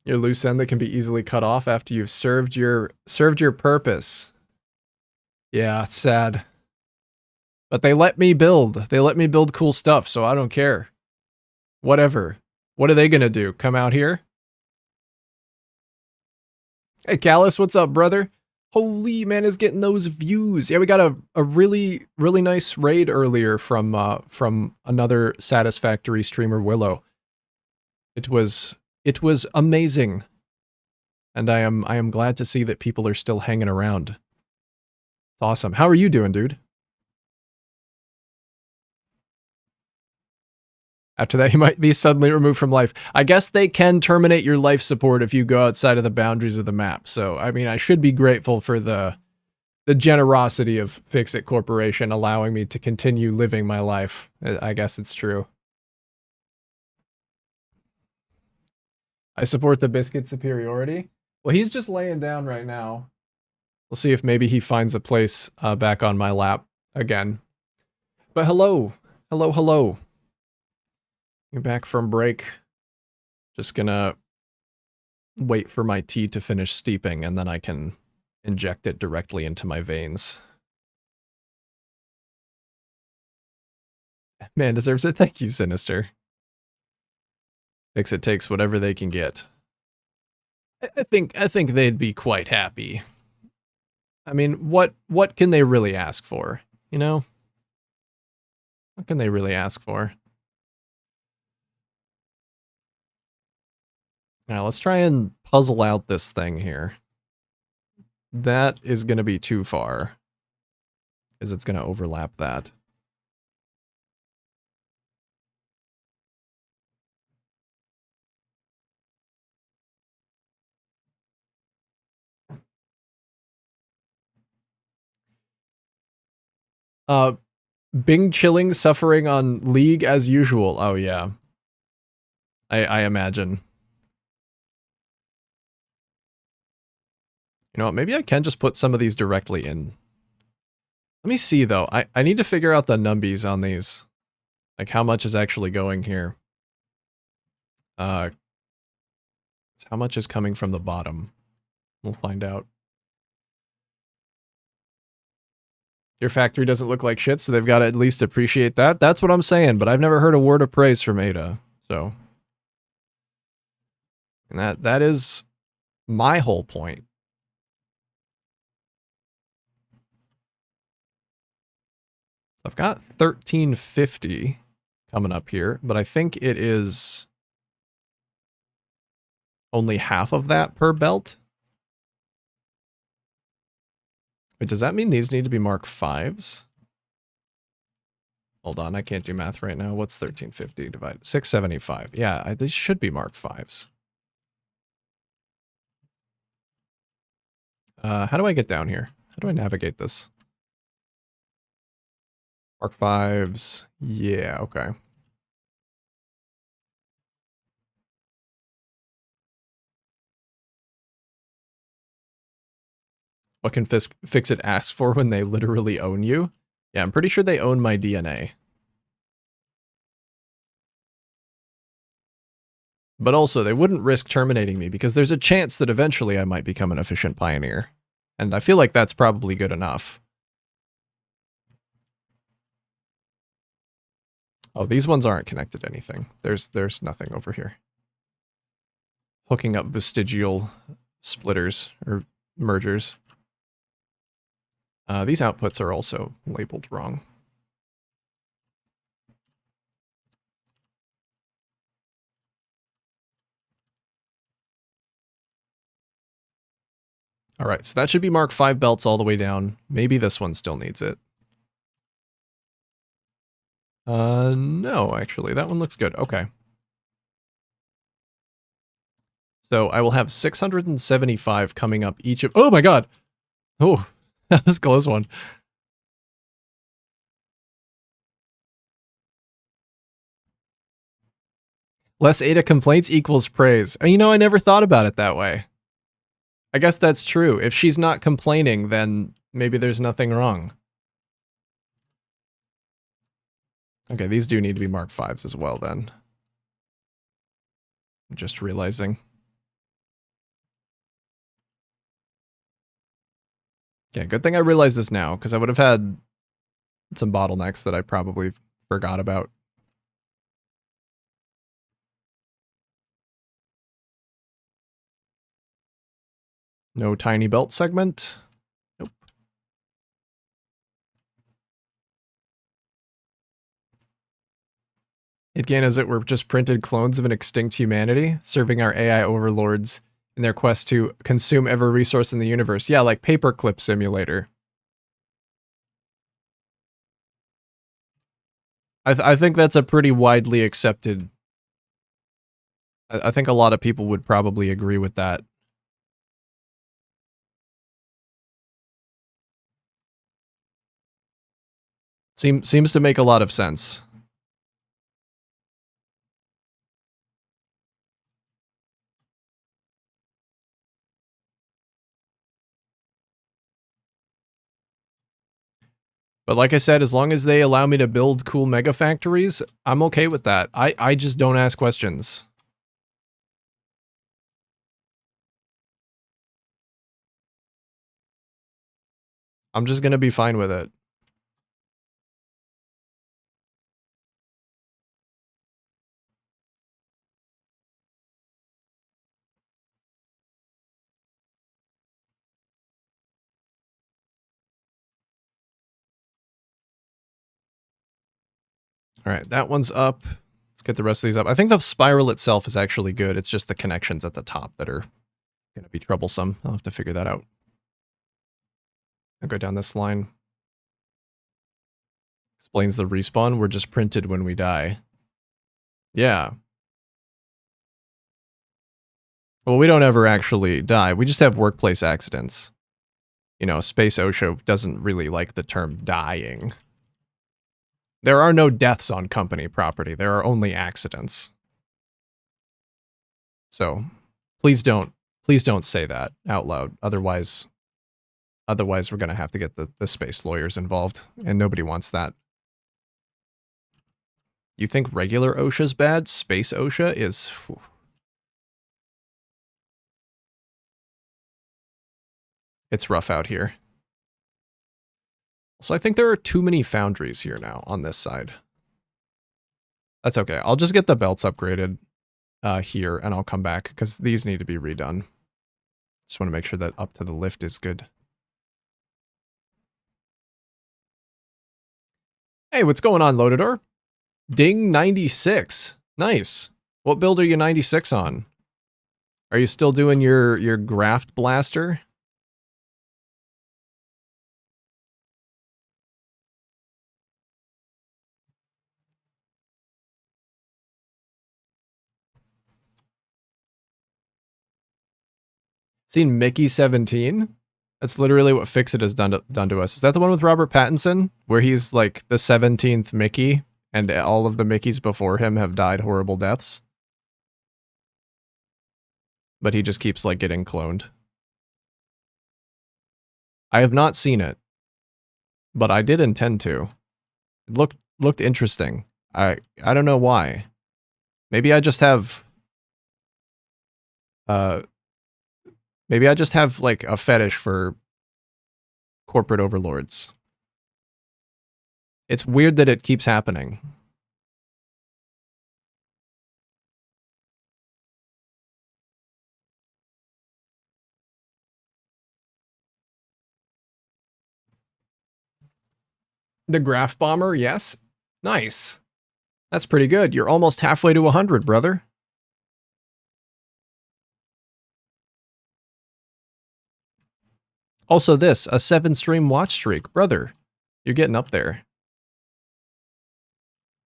A: Your loose end that can be easily cut off after you've served your purpose. Yeah, it's sad. But they let me build. They let me build cool stuff, so I don't care. Whatever. What are they gonna do? Come out here? Hey, Callus, what's up, brother? Holy man is getting those views. Yeah, we got a really nice raid earlier from another Satisfactory streamer, Willow. It was amazing. And I am glad to see that people are still hanging around. It's awesome. How are you doing, dude? After that, you might be suddenly removed from life. I guess they can terminate your life support if you go outside of the boundaries of the map. So, I mean, I should be grateful for the generosity of Fixit Corporation allowing me to continue living my life. I guess it's true. I support the biscuit superiority. Well, he's just laying down right now. We'll see if maybe he finds a place back on my lap again. But hello. Hello, hello. You're back from break. Just gonna wait for my tea to finish steeping and then I can inject it directly into my veins. Man deserves it. Thank you, Sinister. Fixit takes whatever they can get. I think they'd be quite happy. I mean, what can they really ask for? You know? What can they really ask for? Now, let's try and puzzle out this thing here. That is going to be too far, because it's going to overlap that. Bing chilling suffering on League as usual. Oh, yeah. I imagine. You know what, maybe I can just put some of these directly in. Let me see, though. I need to figure out the numbies on these. Like, how much is actually going here. How much is coming from the bottom? We'll find out. Your factory doesn't look like shit, so they've got to at least appreciate that. That's what I'm saying, but I've never heard a word of praise from Ada, so. And that is my whole point. I've got 1350 coming up here, but I think it is only half of that per belt. Wait, does that mean these need to be Mark 5s? Hold on, I can't do math right now. What's 1350 divided? 675. Yeah, these should be Mark 5s. How do I get down here? How do I navigate this? Mark 5s. Yeah, okay. What can Fixit ask for when they literally own you? Yeah, I'm pretty sure they own my DNA. But also, they wouldn't risk terminating me because there's a chance that eventually I might become an efficient pioneer. And I feel like that's probably good enough. Oh, these ones aren't connected to anything. There's nothing over here. Hooking up vestigial splitters or mergers. These outputs are also labeled wrong. All right, so that should be Mark 5 belts all the way down. Maybe this one still needs it. No, actually, that one looks good. Okay. So I will have 675 coming up each of... Oh my god! Oh, that was a close one. Less Ada complaints equals praise. You know, I never thought about it that way. I guess that's true. If she's not complaining, then maybe there's nothing wrong. Okay, these do need to be Mark 5s as well, then. I'm just realizing. Yeah, good thing I realized this now, because I would have had some bottlenecks that I probably forgot about. No tiny belt segment. Nope. Again, as it were just printed clones of an extinct humanity, serving our AI overlords in their quest to consume every resource in the universe. Yeah, like Paperclip Simulator. I think that's a pretty widely accepted... I think a lot of people would probably agree with that. Seems to make a lot of sense. But like I said, as long as they allow me to build cool mega factories, I'm okay with that. I just don't ask questions. I'm just gonna be fine with it. All right, that one's up. Let's get the rest of these up. I think the spiral itself is actually good. It's just the connections at the top that are going to be troublesome. I'll have to figure that out. I'll go down this line. Explains the respawn. We're just printed when we die. Yeah. Well, we don't ever actually die. We just have workplace accidents. You know, Space OSHA doesn't really like the term dying. There are no deaths on company property. There are only accidents. So, please don't say that out loud. Otherwise we're going to have to get the space lawyers involved, and nobody wants that. You think regular OSHA's bad? Space OSHA is... Whew. It's rough out here. So I think there are too many foundries here now on this side. That's okay. I'll just get the belts upgraded here, and I'll come back, because these need to be redone. Just want to make sure that up to the lift is good. Hey, what's going on, Loadador? Ding 96. Nice. What build are you 96 on? Are you still doing your graft blaster? Seen Mickey 17? That's literally what Fix It has done to us. Is that the one with Robert Pattinson? Where he's like the 17th Mickey, and all of the Mickeys before him have died horrible deaths? But he just keeps like getting cloned. I have not seen it, but I did intend to. It looked interesting. I don't know why. Maybe I just have maybe I just have like a fetish for corporate overlords. It's weird that it keeps happening. The Graph Bomber, yes. Nice. That's pretty good. You're almost halfway to 100, brother. Also this, a 7-stream watch streak. Brother, you're getting up there.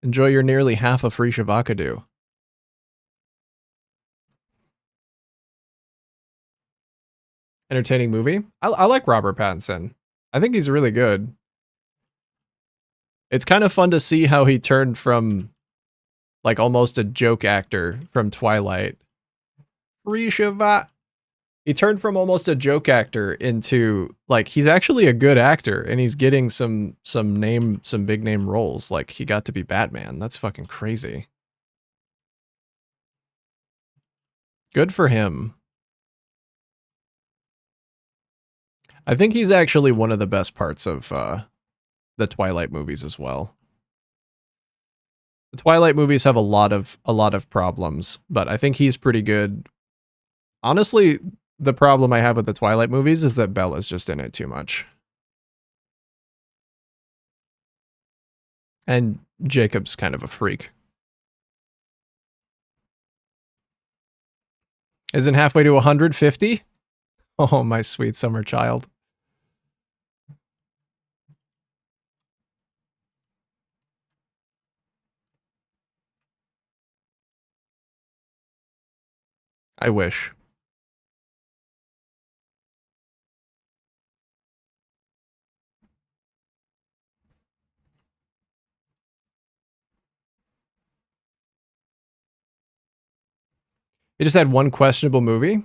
A: Enjoy your nearly half a free Shavakadu. Entertaining movie? I like Robert Pattinson. I think he's really good. It's kind of fun to see how he turned from like almost a joke actor from Twilight. Free Shavat. He turned from almost a joke actor into like he's actually a good actor and he's getting some big name roles. Like he got to be Batman. That's fucking crazy. Good for him. I think he's actually one of the best parts of the Twilight movies as well. The Twilight movies have a lot of problems, but I think he's pretty good. Honestly, the problem I have with the Twilight movies is that Bella's just in it too much. And Jacob's kind of a freak. Isn't halfway to 150? Oh, my sweet summer child. I wish. He just had one questionable movie.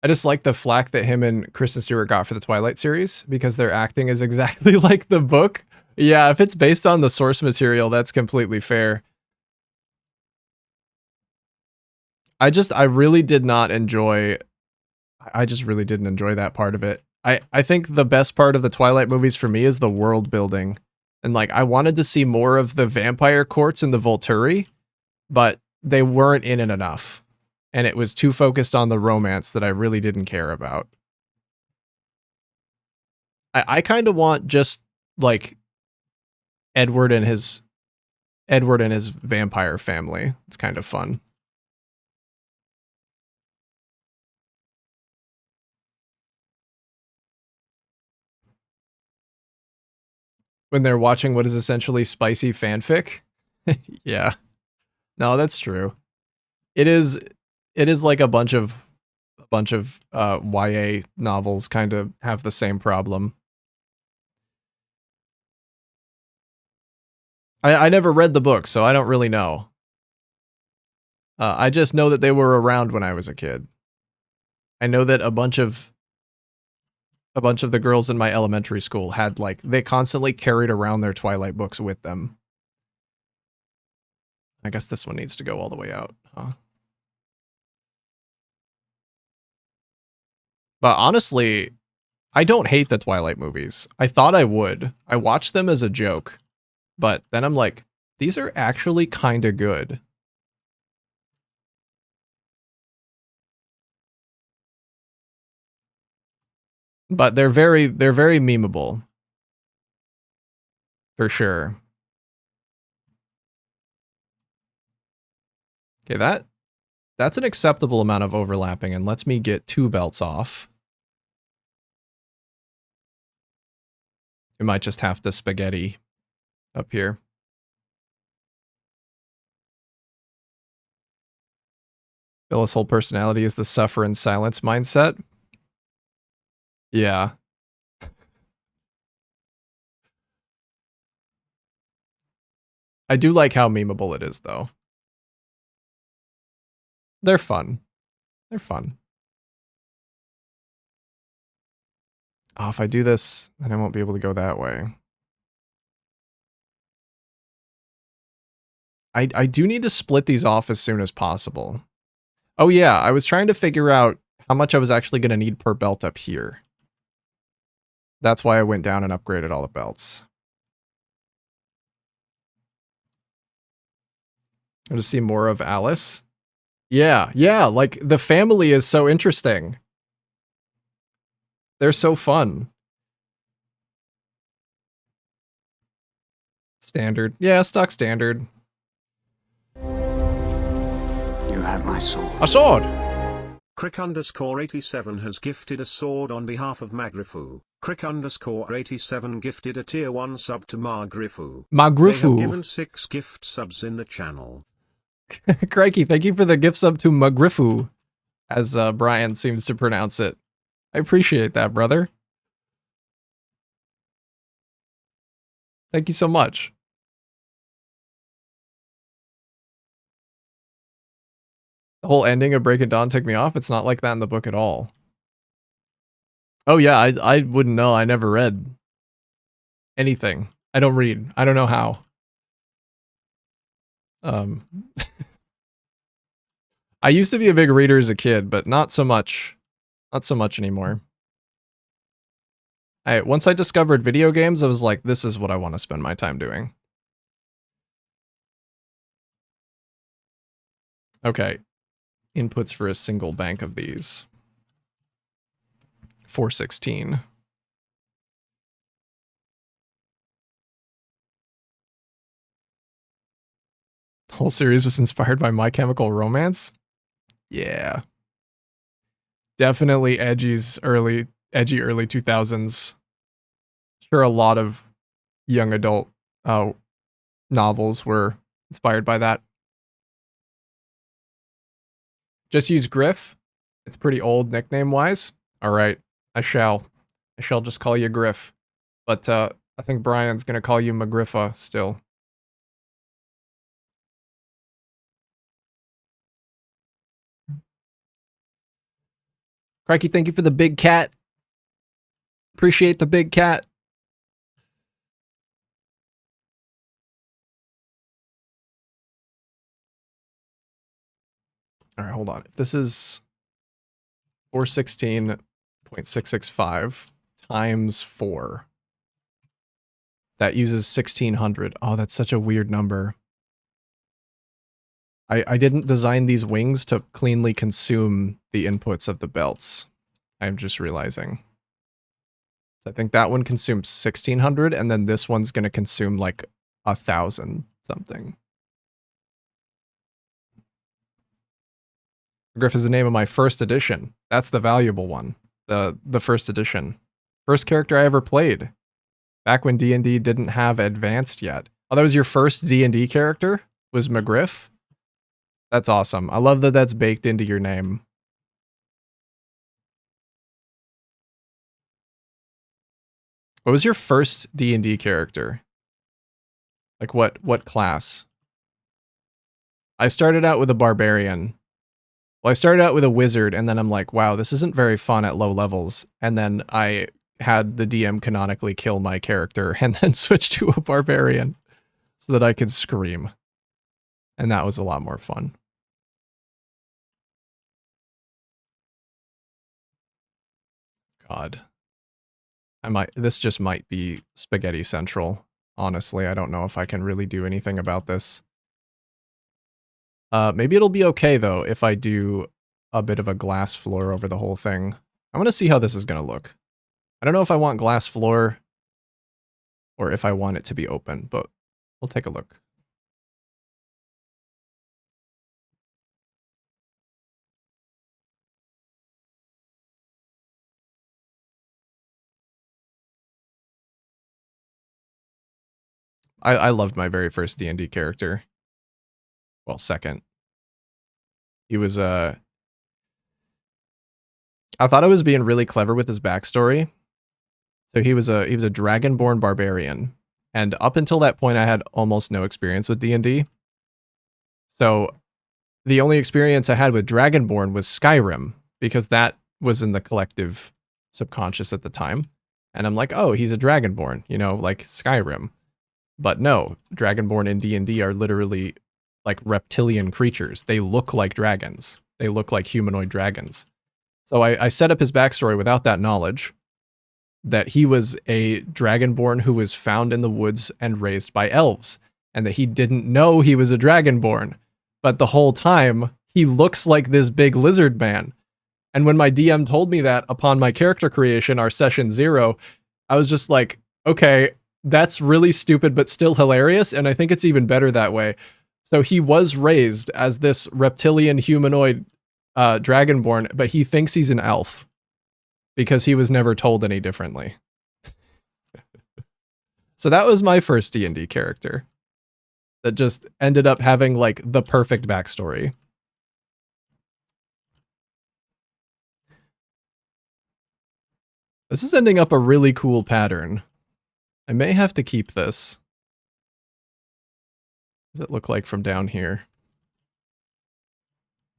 A: I just like the flack that him and Kristen Stewart got for the Twilight series because their acting is exactly like the book. Yeah, if it's based on the source material, that's completely fair. I really did not enjoy. I just really didn't enjoy that part of it. I think the best part of the Twilight movies for me is the world building. And like I wanted to see more of the vampire courts and the Volturi, but they weren't in it enough. And it was too focused on the romance that I really didn't care about. I kind of want just like Edward and his vampire family. It's kind of fun. When they're watching what is essentially spicy fanfic. Yeah. No, that's true. It is like a bunch of YA novels kind of have the same problem. I never read the book, so I don't really know. I just know that they were around when I was a kid. I know that a bunch of the girls in my elementary school had like they constantly carried around their Twilight books with them. I guess this one needs to go all the way out, huh? But honestly, I don't hate the Twilight movies. I thought I would. I watched them as a joke. But then I'm like, these are actually kind of good. But they're very memeable. For sure. Okay, that's an acceptable amount of overlapping and lets me get 2 belts off. We might just have to spaghetti up here. Bella's whole personality is the suffer in silence mindset. Yeah. I do like how memeable it is, though. They're fun. They're fun. Oh, if I do this, then I won't be able to go that way. I do need to split these off as soon as possible. Oh yeah, I was trying to figure out how much I was actually going to need per belt up here. That's why I went down and upgraded all the belts. I just see more of Alice. Yeah, like the family is so interesting. They're so fun. Standard. Yeah, stock standard.
D: You have my sword.
A: A sword!
D: Crick_87 has gifted a sword on behalf of Magrifu. Crick_87 gifted a tier 1 sub to Magrifu. They have
A: Magrifu.
D: given 6 gift subs in the channel.
A: Crikey, thank you for the gift sub to Magrifu, as Brian seems to pronounce it. I appreciate that, brother. Thank you so much. The whole ending of Break of Dawn took me off. It's not like that in the book at all. Oh yeah, I wouldn't know. I never read anything. I don't read. I don't know how. I used to be a big reader as a kid, but not so much. Not so much anymore. Once I discovered video games, I was like, this is what I want to spend my time doing. Okay. Inputs for a single bank of these. 416. The whole series was inspired by My Chemical Romance? Yeah. Definitely edgy early 2000s. Sure, a lot of young adult novels were inspired by that. Just use Griff. It's pretty old nickname-wise. All right, I shall just call you Griff. But I think Brian's gonna call you Magriffa still. Crikey, thank you for the big cat. Appreciate the big cat. All right, hold on. If this is 416.665 times 4, that uses 1600. Oh, that's such a weird number. I didn't design these wings to cleanly consume the inputs of the belts. I'm just realizing. So I think that one consumes 1600, and then this one's going to consume like 1000 something. Griff is the name of my first edition. That's the valuable one. The first edition. First character I ever played. Back when D&D didn't have advanced yet. Oh, that was your first D&D character? Was McGriff? That's awesome. I love that that's baked into your name. What was your first D&D character? Like what class? I started out with a barbarian. Well, I started out with a wizard, and then I'm like, wow, this isn't very fun at low levels. And then I had the DM canonically kill my character and then switch to a barbarian so that I could scream. And that was a lot more fun. God. This just might be Spaghetti Central. Honestly, I don't know if I can really do anything about this. Maybe it'll be okay, though, if I do a bit of a glass floor over the whole thing. I'm going to see how this is going to look. I don't know if I want glass floor or if I want it to be open, but we'll take a look. I loved my very first D&D character. Well, second. He was, I thought I was being really clever with his backstory. So he was a dragonborn barbarian. And up until that point, I had almost no experience with D&D. So the only experience I had with Dragonborn was Skyrim, because that was in the collective subconscious at the time. And I'm like, oh, he's a Dragonborn, you know, like Skyrim. But no, Dragonborn in D&D are literally like reptilian creatures. They look like dragons. They look like humanoid dragons. So I set up his backstory without that knowledge, that he was a Dragonborn who was found in the woods and raised by elves, and that he didn't know he was a Dragonborn. But the whole time, he looks like this big lizard man. And when my DM told me that upon my character creation, our session 0, I was just like, okay, that's really stupid, but still hilarious, and I think it's even better that way. So he was raised as this reptilian humanoid Dragonborn, but he thinks he's an elf because he was never told any differently. So that was my first D&D character that just ended up having like the perfect backstory. This is ending up a really cool pattern. I may have to keep this. What does it look like from down here?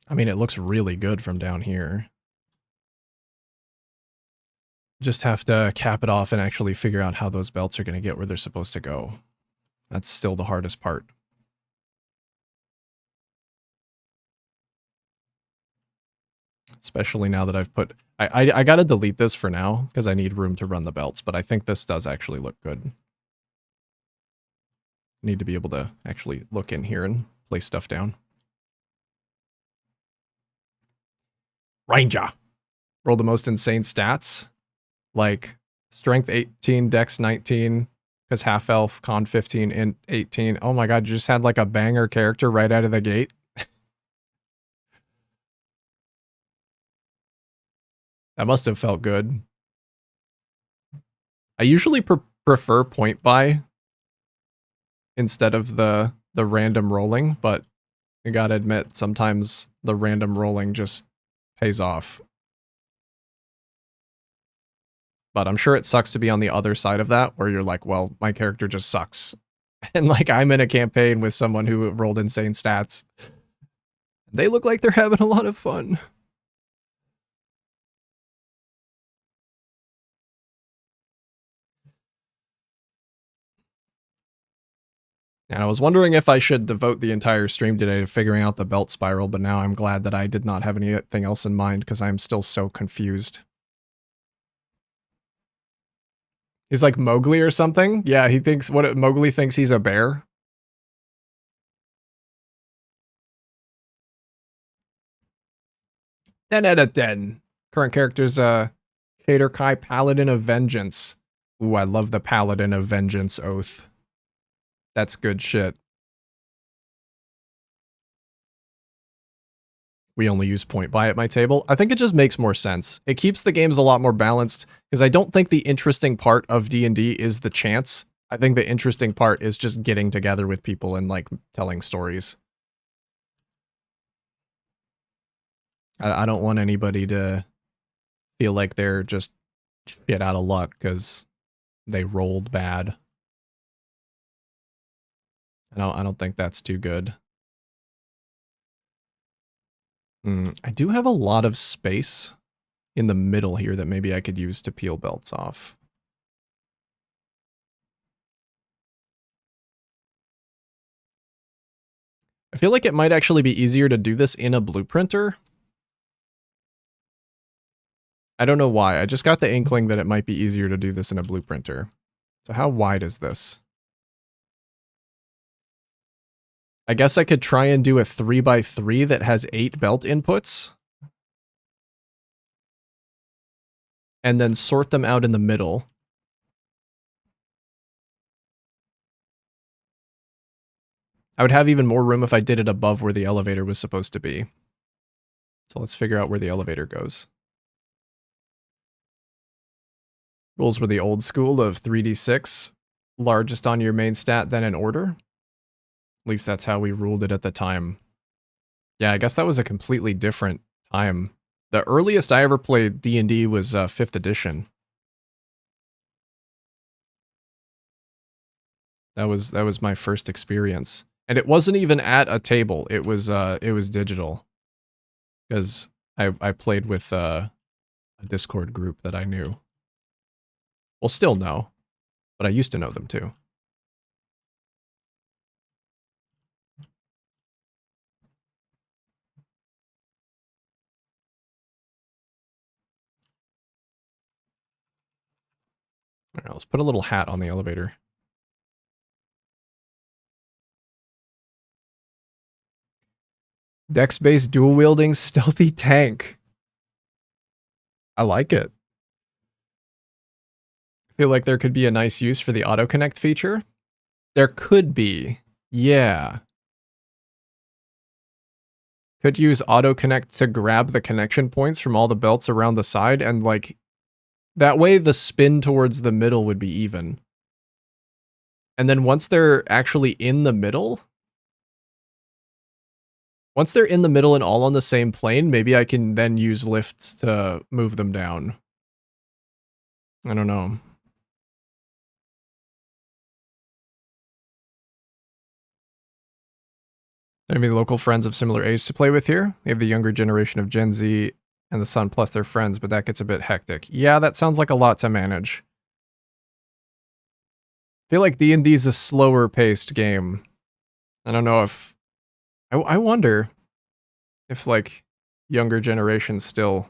A: I mean, it looks really good from down here. Just have to cap it off and actually figure out how those belts are going to get where they're supposed to go. That's still the hardest part. Especially now that I've put... I gotta delete this for now, because I need room to run the belts, but I think this does actually look good. Need to be able to actually look in here and place stuff down. Ranger! Roll the most insane stats. Like, strength 18, dex 19, because half elf, con 15, and 18. Oh my god, you just had like a banger character right out of the gate. That must have felt good. I usually prefer point buy instead of the random rolling, but I gotta admit, sometimes the random rolling just pays off. But I'm sure it sucks to be on the other side of that, where you're like, well, my character just sucks. And like, I'm in a campaign with someone who rolled insane stats. They look like they're having a lot of fun. And I was wondering if I should devote the entire stream today to figuring out the belt spiral, but now I'm glad that I did not have anything else in mind because I'm still so confused. He's like Mowgli or something? Yeah, he thinks, Mowgli thinks he's a bear? 10 out of 10. Current character's Shader Kai, Paladin of Vengeance. Ooh, I love the Paladin of Vengeance oath. That's good shit. We only use point buy at my table. I think it just makes more sense. It keeps the games a lot more balanced, because I don't think the interesting part of D&D is the chance. I think the interesting part is just getting together with people and, like, telling stories. I don't want anybody to feel like they're just shit out of luck because they rolled bad. I don't think that's too good. I do have a lot of space in the middle here that maybe I could use to peel belts off. I feel like it might actually be easier to do this in a blueprinter. I don't know why. I just got the inkling that it might be easier to do this in a blueprinter. So how wide is this? I guess I could try and do a 3x3 that has 8 belt inputs. And then sort them out in the middle. I would have even more room if I did it above where the elevator was supposed to be. So let's figure out where the elevator goes. Rules were the old school of 3d6. Largest on your main stat, then in order. At least that's how we ruled it at the time. Yeah, I guess that was a completely different time. The earliest I ever played D&D was 5th edition. That was my first experience. And it wasn't even at a table. It was digital. Because I played with a Discord group that I knew. Well, still know. But I used to know them too. All right, let's put a little hat on the elevator. Dex-based dual-wielding stealthy tank. I like it. I feel like there could be a nice use for the auto-connect feature. There could be. Yeah. Could use auto connect to grab the connection points from all the belts around the side, and like that way the spin towards the middle would be even. And then once they're actually in the middle, and all on the same plane, maybe I can then use lifts to move them down. I don't know. Any local friends of similar age to play with here? They have the younger generation of Gen Z and the son plus their friends, but that gets a bit hectic. Yeah, that sounds like a lot to manage. I feel like D&D is a slower paced game. I don't know if... I wonder if, like, younger generations still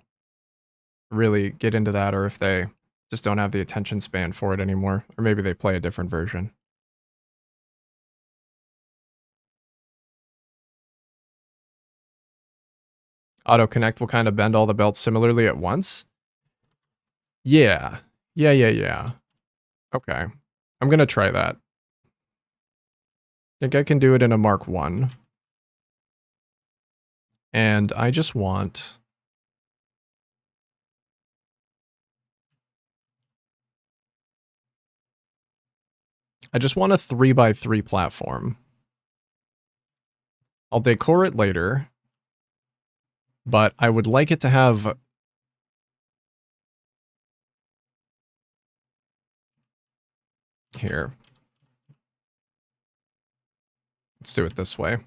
A: really get into that, or if they just don't have the attention span for it anymore. Or maybe they play a different version. Auto connect will kind of bend all the belts similarly at once. Yeah. Yeah. Okay. I'm gonna try that. I think I can do it in a Mark 1. And I just want... a 3x3 platform. I'll decor it later, but I would like it to have... Here. Let's do it this way.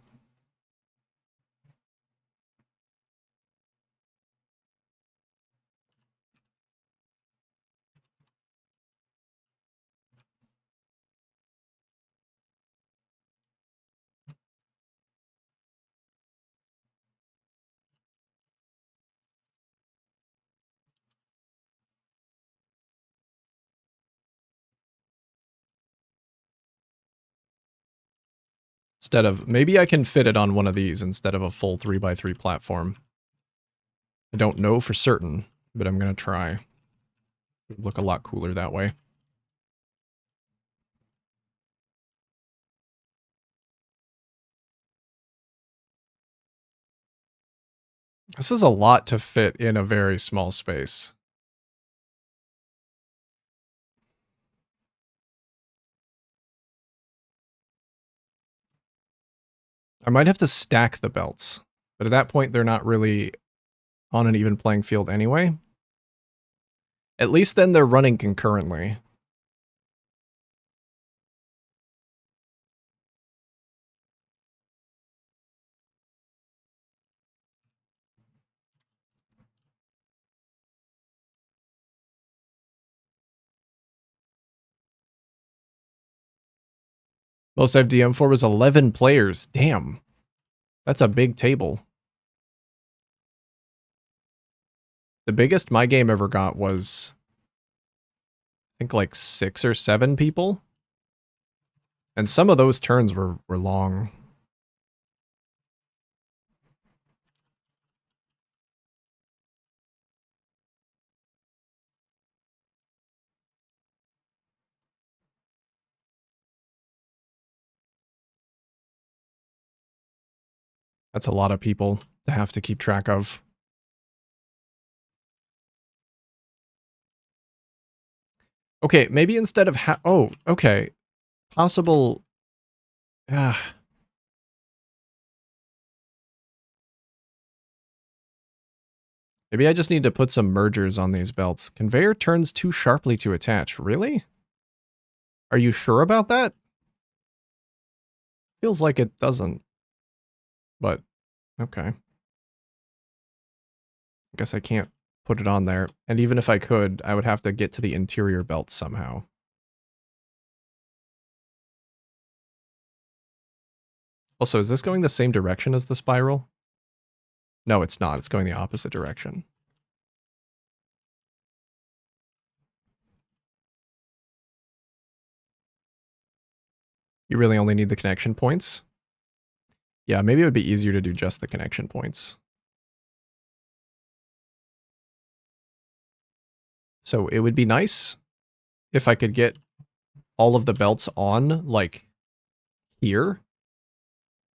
A: Instead of... maybe I can fit it on one of these instead of a full 3x3 platform. I don't know for certain, but I'm gonna try. It would look a lot cooler that way. This is a lot to fit in a very small space. I might have to stack the belts, but at that point they're not really on an even playing field anyway. At least then they're running concurrently. Most I've DM for was 11 players. Damn. That's a big table. The biggest my game ever got was, I think, like 6 or 7 people. And some of those turns were long. That's a lot of people to have to keep track of. Okay, maybe instead of oh, okay. Possible... Maybe I just need to put some mergers on these belts. Conveyor turns too sharply to attach. Really? Are you sure about that? Feels like it doesn't. But, okay. I guess I can't put it on there. And even if I could, I would have to get to the interior belt somehow. Also, is this going the same direction as the spiral? No, it's not. It's going the opposite direction. You really only need the connection points? Yeah, maybe it would be easier to do just the connection points. So it would be nice if I could get all of the belts on, like, here.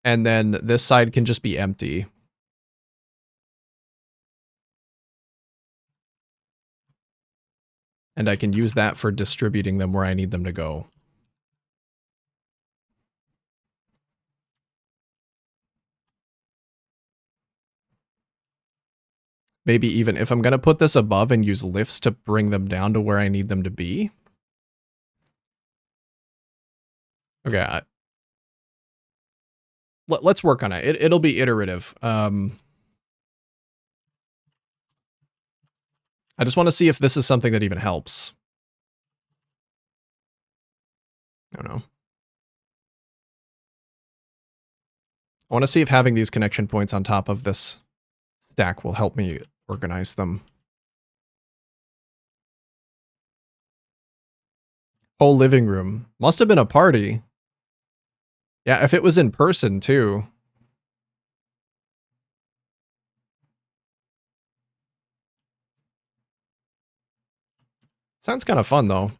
A: And then this side can just be empty. And I can use that for distributing them where I need them to go. Maybe even if I'm going to put this above and use lifts to bring them down to where I need them to be. Okay. Let's work on it. It'll be iterative. I just want to see if this is something that even helps. I don't know. I want to see if having these connection points on top of this stack will help me organize them. Whole living room. Must have been a party. Yeah, if it was in person too. Sounds kind of fun though.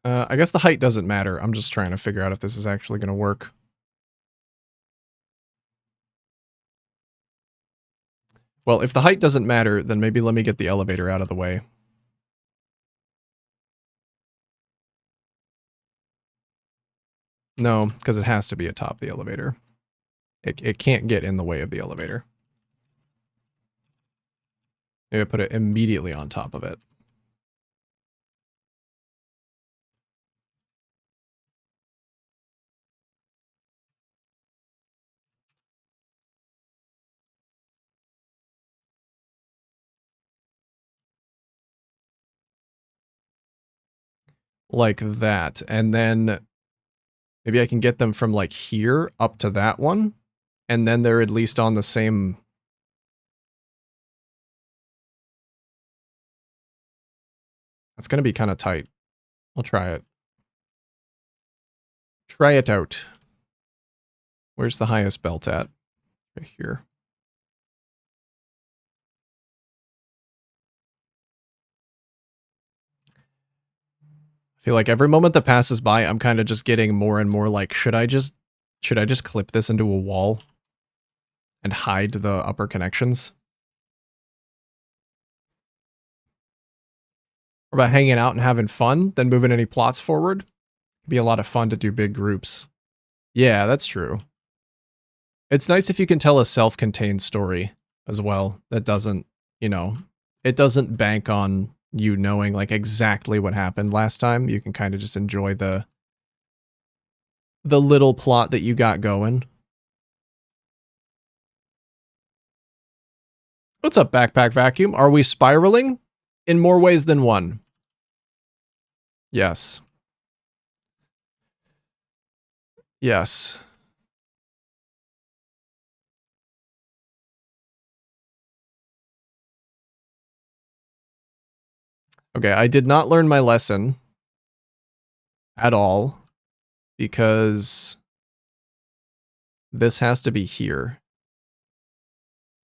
A: I guess the height doesn't matter. I'm just trying to figure out if this is actually going to work. Well, if the height doesn't matter, then maybe let me get the elevator out of the way. No, because it has to be atop the elevator. It can't get in the way of the elevator. Maybe I put it immediately on top of it. Like that. And then maybe I can get them from like here up to that one. And then they're at least on the same... That's going to be kind of tight. I'll try it. Try it out. Where's the highest belt at? Right here. I feel like every moment that passes by, I'm kind of just getting more and more like, should I just clip this into a wall and hide the upper connections? Or about hanging out and having fun, then moving any plots forward? It'd be a lot of fun to do big groups. Yeah, that's true. It's nice if you can tell a self-contained story as well that doesn't, you know, it doesn't bank on you knowing like exactly what happened last time. You can kind of just enjoy the little plot that you got going. What's up, Backpack Vacuum? Are we spiraling? In more ways than one. Yes. Yes. Okay, I did not learn my lesson at all because this has to be here.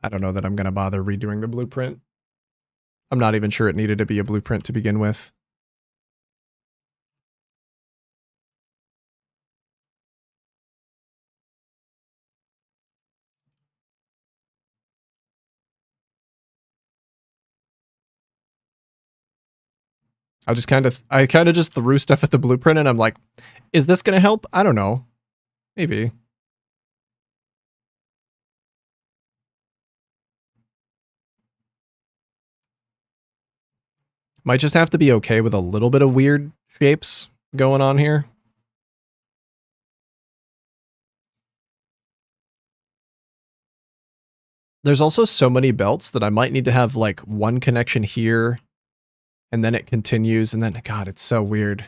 A: I don't know that I'm going to bother redoing the blueprint. I'm not even sure it needed to be a blueprint to begin with. I kind of just threw stuff at the blueprint and I'm like, is this going to help? I don't know. Maybe. Might just have to be okay with a little bit of weird shapes going on here. There's also so many belts that I might need to have like one connection here and then it continues and then, God, it's so weird.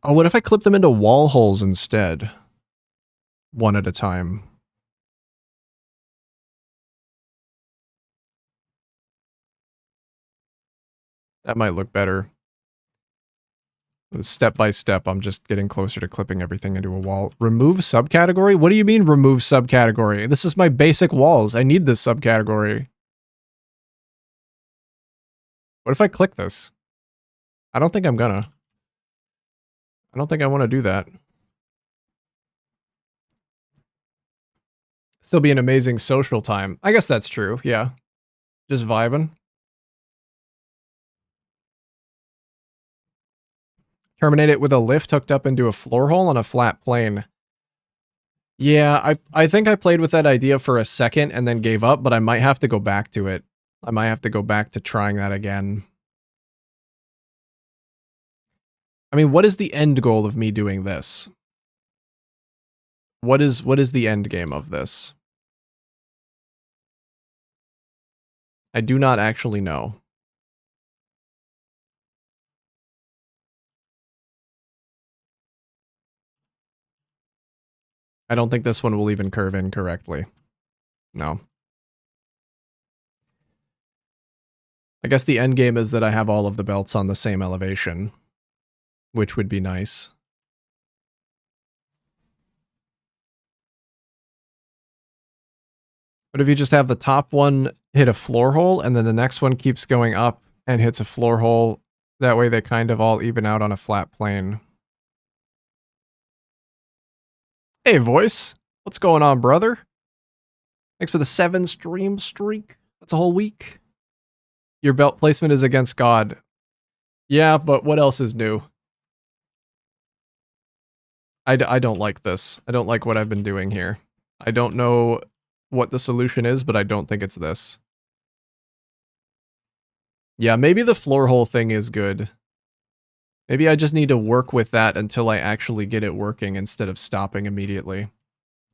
A: Oh, what if I clip them into wall holes instead? One at a time. That might look better. Step by step, I'm just getting closer to clipping everything into a wall. Remove subcategory? What do you mean remove subcategory? This is my basic walls. I need this subcategory. What if I click this? I don't think I'm gonna. I don't think I want to do that. Still be an amazing social time. I guess that's true, yeah. Just vibing. Terminate it with a lift hooked up into a floor hole on a flat plane. Yeah, I think I played with that idea for a second and then gave up, but I might have to go back to it. I might have to go back to trying that again. I mean, what is the end goal of me doing this? What is the end game of this? I do not actually know. I don't think this one will even curve in correctly. No. I guess the end game is that I have all of the belts on the same elevation, which would be nice. But if you just have the top one hit a floor hole and then the next one keeps going up and hits a floor hole, that way they kind of all even out on a flat plane. Hey, voice. What's going on, brother? Thanks for the 7 stream streak. That's a whole week. Your belt placement is against God. Yeah, but what else is new? I don't like this. I don't like what I've been doing here. I don't know what the solution is, but I don't think it's this. Yeah, maybe the floor hole thing is good. Maybe I just need to work with that until I actually get it working instead of stopping immediately.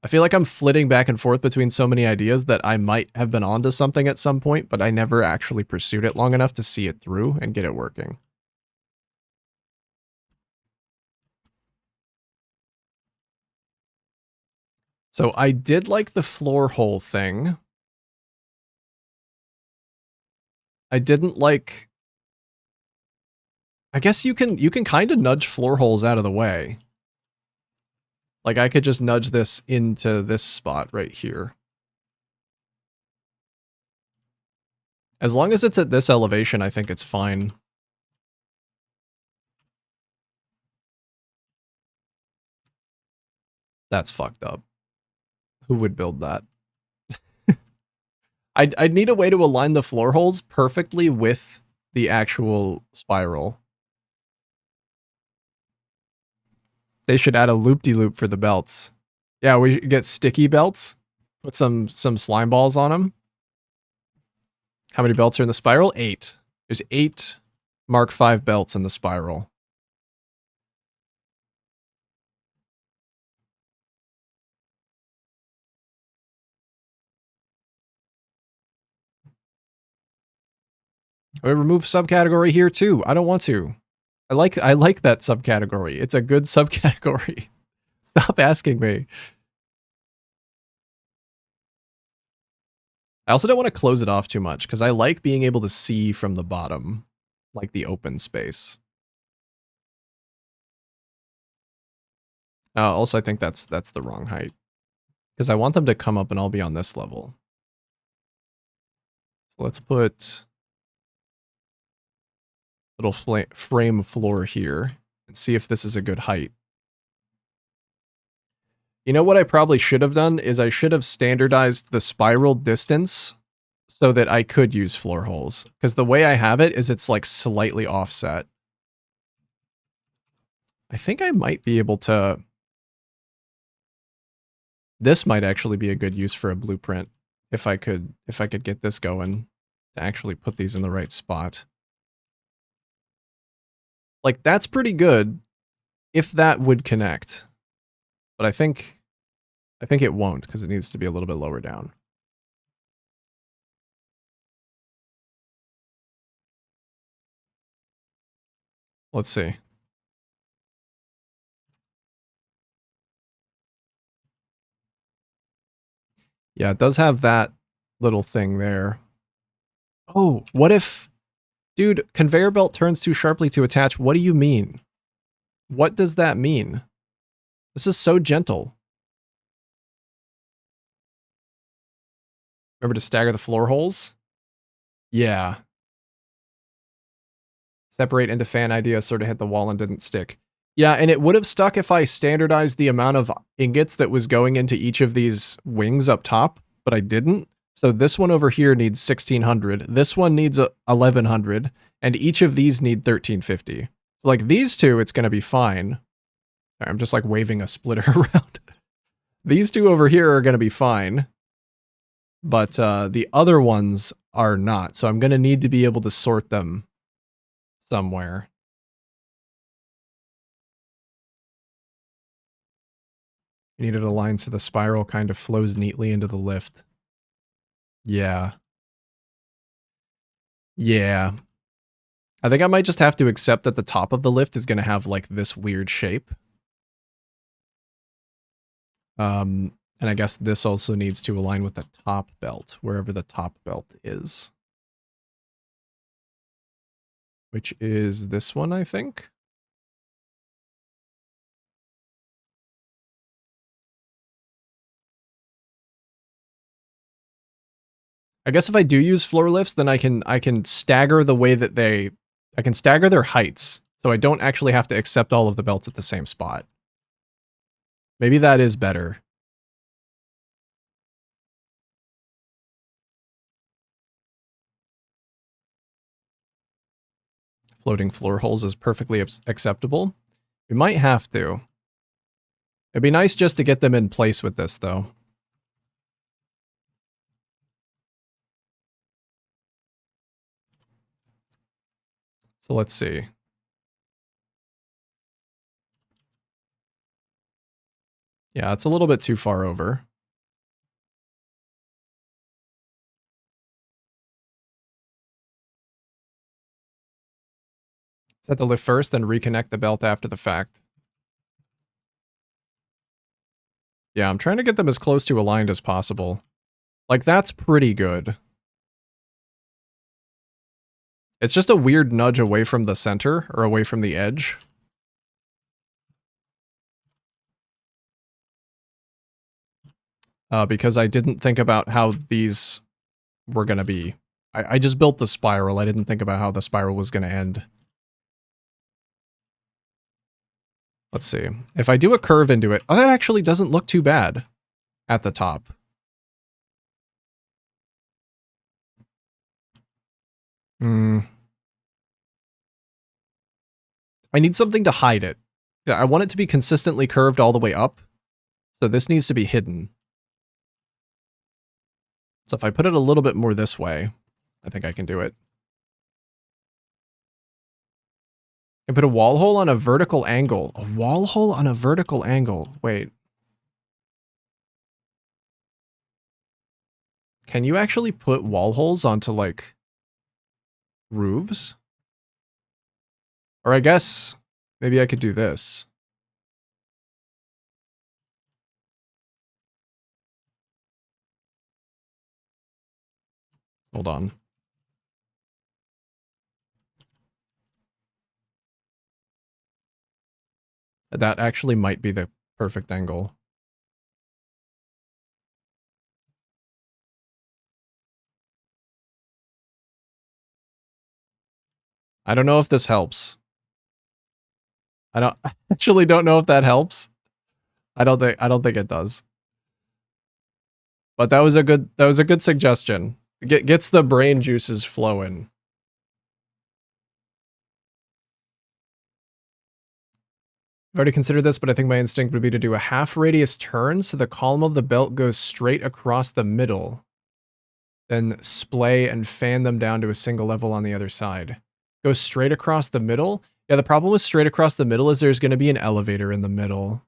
A: I feel like I'm flitting back and forth between so many ideas that I might have been onto something at some point, but I never actually pursued it long enough to see it through and get it working. So I did like the floor hole thing. I didn't like... I guess you can kind of nudge floor holes out of the way. Like I could just nudge this into this spot right here. As long as it's at this elevation, I think it's fine. That's fucked up. Who would build that? I'd need a way to align the floor holes perfectly with the actual spiral. They should add a loop-de-loop for the belts. Yeah, we should get sticky belts. Put some slime balls on them. How many belts are in the spiral? 8. There's 8 Mark V belts in the spiral. I remove subcategory here too. I don't want to. I like that subcategory. It's a good subcategory. Stop asking me. I also don't want to close it off too much because I like being able to see from the bottom, like the open space. Also, I think that's the wrong height because I want them to come up and I'll be on this level. So let's put little frame floor here and see if this is a good height. You know what I probably should have done is I should have standardized the spiral distance so that I could use floor holes. Because the way I have it is it's like slightly offset. I think I might be able to... This might actually be a good use for a blueprint if I could get this going to actually put these in the right spot. Like that's pretty good if that would connect. But I think it won't because it needs to be a little bit lower down. Let's see. Yeah, it does have that little thing there. Oh, what if... Dude, conveyor belt turns too sharply to attach. What do you mean? What does that mean? This is so gentle. Remember to stagger the floor holes? Yeah. Separate into fan idea sort of hit the wall and didn't stick. Yeah, and it would have stuck if I standardized the amount of ingots that was going into each of these wings up top, but I didn't. So this one over here needs 1600. This one needs 1100, and each of these need 1350. So like these two, it's going to be fine. I'm just like waving a splitter around. These two over here are going to be fine, but the other ones are not. So I'm going to need to be able to sort them somewhere. You need it aligned so the spiral kind of flows neatly into the lift. Yeah. Yeah. I think I might just have to accept that the top of the lift is going to have like this weird shape. And I guess this also needs to align with the top belt, wherever the top belt is. Which is this one, I think. I guess if I do use floor lifts, then I can stagger the way that I can stagger their heights, so I don't actually have to accept all of the belts at the same spot. Maybe that is better. Floating floor holes is perfectly acceptable. We might have to. It'd be nice just to get them in place with this, though. So let's see. Yeah, it's a little bit too far over. Set the lift first, then reconnect the belt after the fact. Yeah, I'm trying to get them as close to aligned as possible. Like, that's pretty good. It's just a weird nudge away from the center, or away from the edge. Because I didn't think about how these were going to be. I just built the spiral. I didn't think about how the spiral was going to end. Let's see. If I do a curve into it, oh, that actually doesn't look too bad at the top. I need something to hide it. Yeah, I want it to be consistently curved all the way up. So this needs to be hidden. So if I put it a little bit more this way, I think I can do it. I put a wall hole on a vertical angle. A wall hole on a vertical angle. Wait. Can you actually put wall holes onto, like, roofs? Or I guess maybe I could do this. Hold on. That actually might be the perfect angle. I don't know if this helps. I actually don't know if that helps. I don't think it does. But that was a good suggestion. Gets the brain juices flowing. I've already considered this, but I think my instinct would be to do a half radius turn so the column of the belt goes straight across the middle. Then splay and fan them down to a single level on the other side. Go straight across the middle? Yeah, the problem with straight across the middle is there's going to be an elevator in the middle.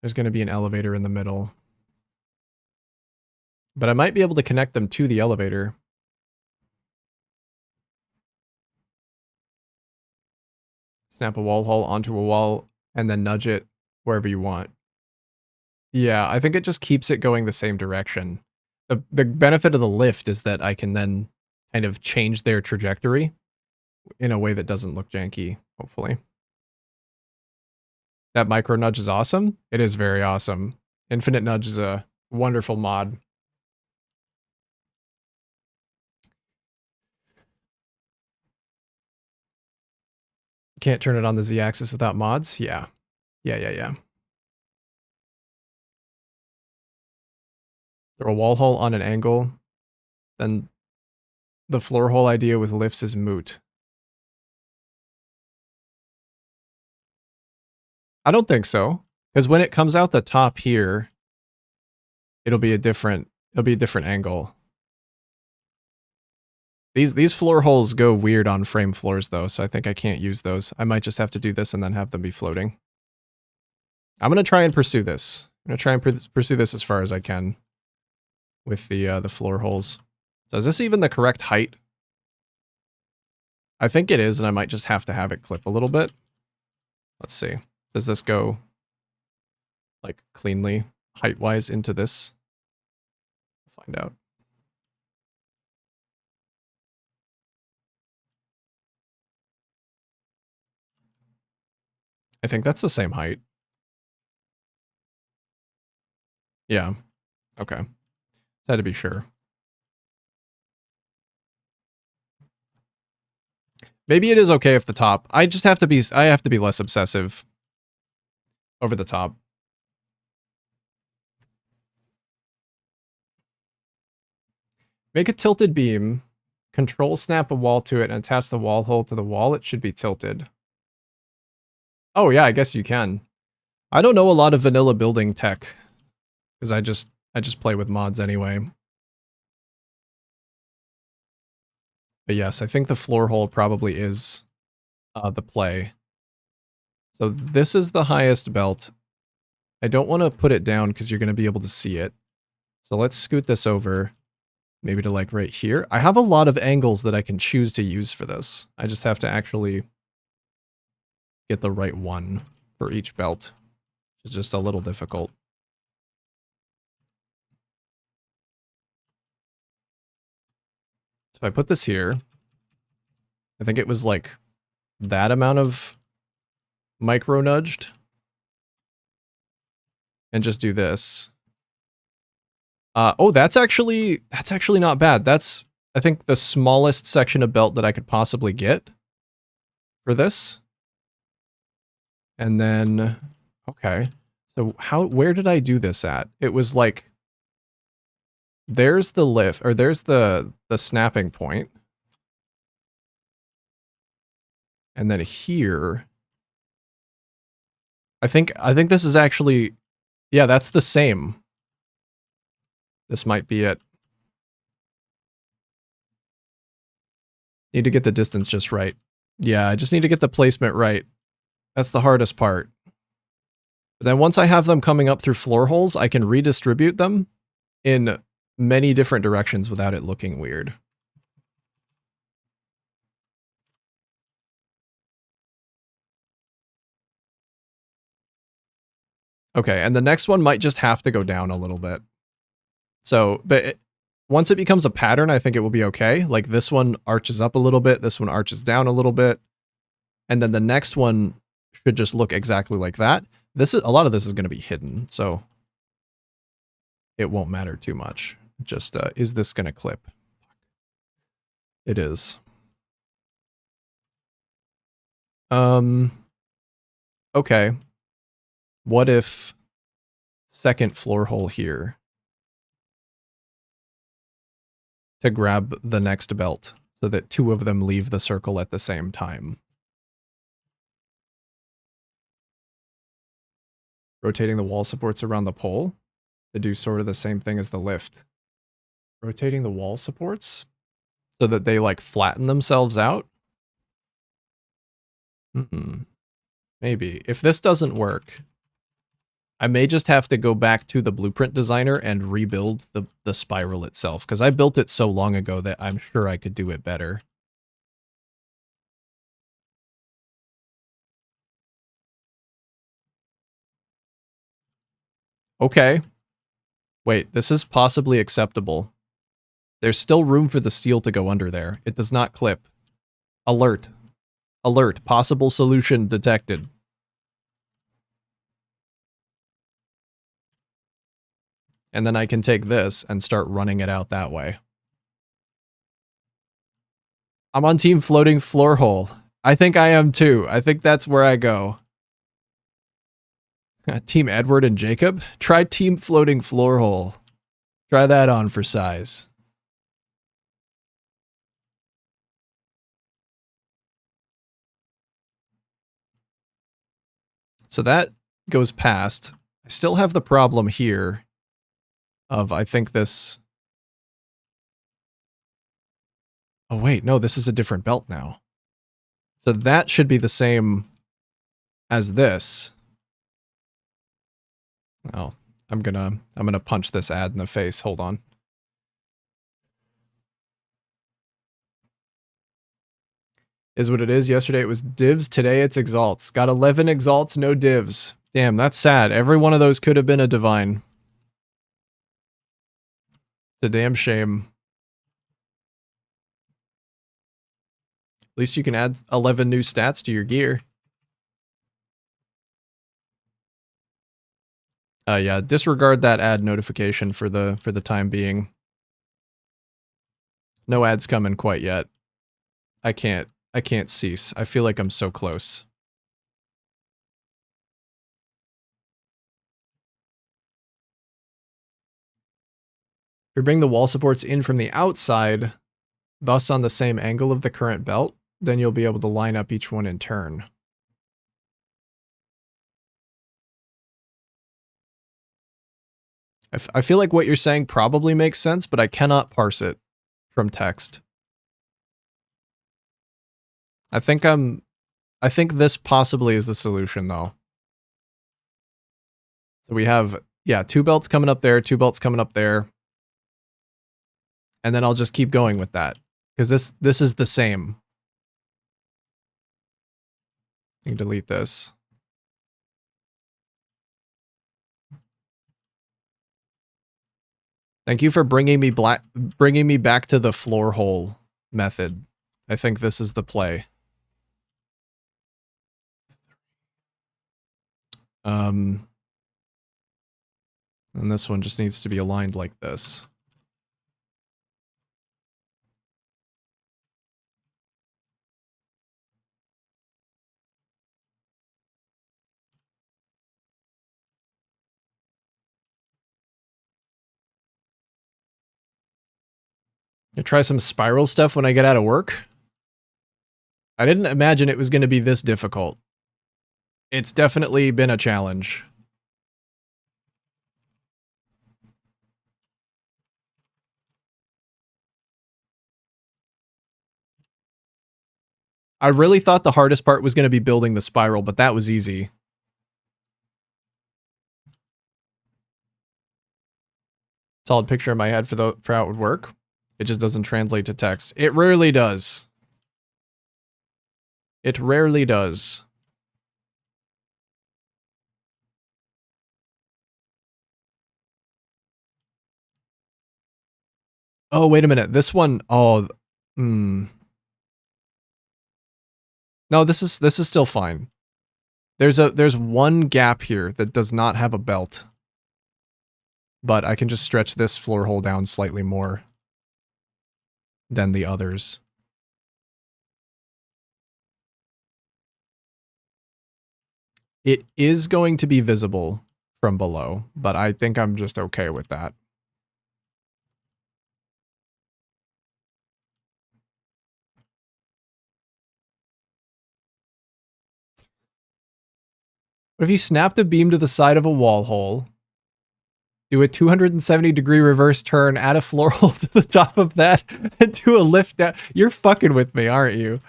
A: There's going to be an elevator in the middle. But I might be able to connect them to the elevator. Snap a wall hole onto a wall and then nudge it wherever you want. Yeah, I think it just keeps it going the same direction. The benefit of the lift is that I can then kind of change their trajectory in a way that doesn't look janky, hopefully. That micro nudge is awesome. It is very awesome. Infinite nudge is a wonderful mod. Can't turn it on the Z-axis without mods? Yeah. Yeah. Throw a wall hole on an angle, then the floor hole idea with lifts is moot. I don't think so, because when it comes out the top here, it'll be a different angle. These floor holes go weird on frame floors though, so I think I can't use those. I might just have to do this and then have them be floating. I'm gonna try and pursue this. I'm gonna try and pursue this as far as I can with the floor holes. So is this even the correct height? I think it is, and I might just have to have it clip a little bit. Let's see. Does this go like cleanly height-wise into this? We'll find out. I think that's the same height. Yeah. Okay. Had to be sure. Maybe it is okay if the top. I have to be less obsessive over the top. Make a tilted beam, control snap a wall to it, and attach the wall hole to the wall. It should be tilted. Oh yeah, I guess you can. I don't know a lot of vanilla building tech, because I just play with mods anyway. But yes, I think the floor hole probably is the play. So this is the highest belt. I don't want to put it down because you're going to be able to see it. So let's scoot this over, maybe to like right here. I have a lot of angles that I can choose to use for this. I just have to actually get the right one for each belt, which is just a little difficult. So if I put this here, I think it was like that amount of micro nudged, and just do this. Oh, that's actually not bad. That's, I think, the smallest section of belt that I could possibly get for this. And then, okay. So where did I do this at? It was like, there's the lift, or there's the snapping point. And then here, I think this is actually, yeah, that's the same. This might be it. Need to get the distance just right. Yeah, I just need to get the placement right. That's the hardest part. But then once I have them coming up through floor holes, I can redistribute them in many different directions without it looking weird. Okay, and the next one might just have to go down a little bit. So, but once it becomes a pattern, I think it will be okay. Like this one arches up a little bit, this one arches down a little bit, and then the next one should just look exactly like that. A lot of this is going to be hidden, so it won't matter too much. Just, is this going to clip? It is. Okay. What if second floor hole here to grab the next belt so that two of them leave the circle at the same time? Rotating the wall supports around the pole to do sort of the same thing as the lift. Rotating the wall supports so that they like flatten themselves out? Maybe. If this doesn't work, I may just have to go back to the blueprint designer and rebuild the spiral itself, because I built it so long ago that I'm sure I could do it better. Okay. Wait, this is possibly acceptable. There's still room for the steel to go under there. It does not clip. Alert. Alert, possible solution detected. And then I can take this and start running it out that way. I'm on team floating floor hole. I think I am too. I think that's where I go. Team Edward and Jacob? Try team floating floor hole. Try that on for size. So that goes past. I still have the problem here of, I think this... Oh wait, no, this is a different belt now. So that should be the same as this. Oh, I'm gonna punch this ad in the face. Hold on. Is what it is. Yesterday it was divs, today it's exalts. Got 11 exalts, no divs. Damn, that's sad. Every one of those could have been a divine. It's a damn shame. At least you can add 11 new stats to your gear. Yeah, disregard that ad notification for the time being. No ads coming quite yet. I can't cease. I feel like I'm so close. If you bring the wall supports in from the outside, thus on the same angle of the current belt, then you'll be able to line up each one in turn. I feel like what you're saying probably makes sense, but I cannot parse it from text. I think this possibly is the solution though. So we have, yeah, 2 belts coming up there, 2 belts coming up there. And then I'll just keep going with that. Because this is the same. You can delete this. Thank you for bringing me back to the floor hole method. I think this is the play. And this one just needs to be aligned like this. I'll try some spiral stuff when I get out of work. I didn't imagine it was going to be this difficult. It's definitely been a challenge. I really thought the hardest part was going to be building the spiral, but that was easy. Solid picture in my head for how it would work. It just doesn't translate to text. It rarely does. It rarely does. Oh, wait a minute. This one, oh, No, this is still fine. There's one gap here that does not have a belt. But I can just stretch this floor hole down slightly more than the others. It is going to be visible from below, but I think I'm just okay with that. What if you snap the beam to the side of a wall hole, do a 270-degree reverse turn, add a floor hole to the top of that, and do a lift down? You're fucking with me, aren't you?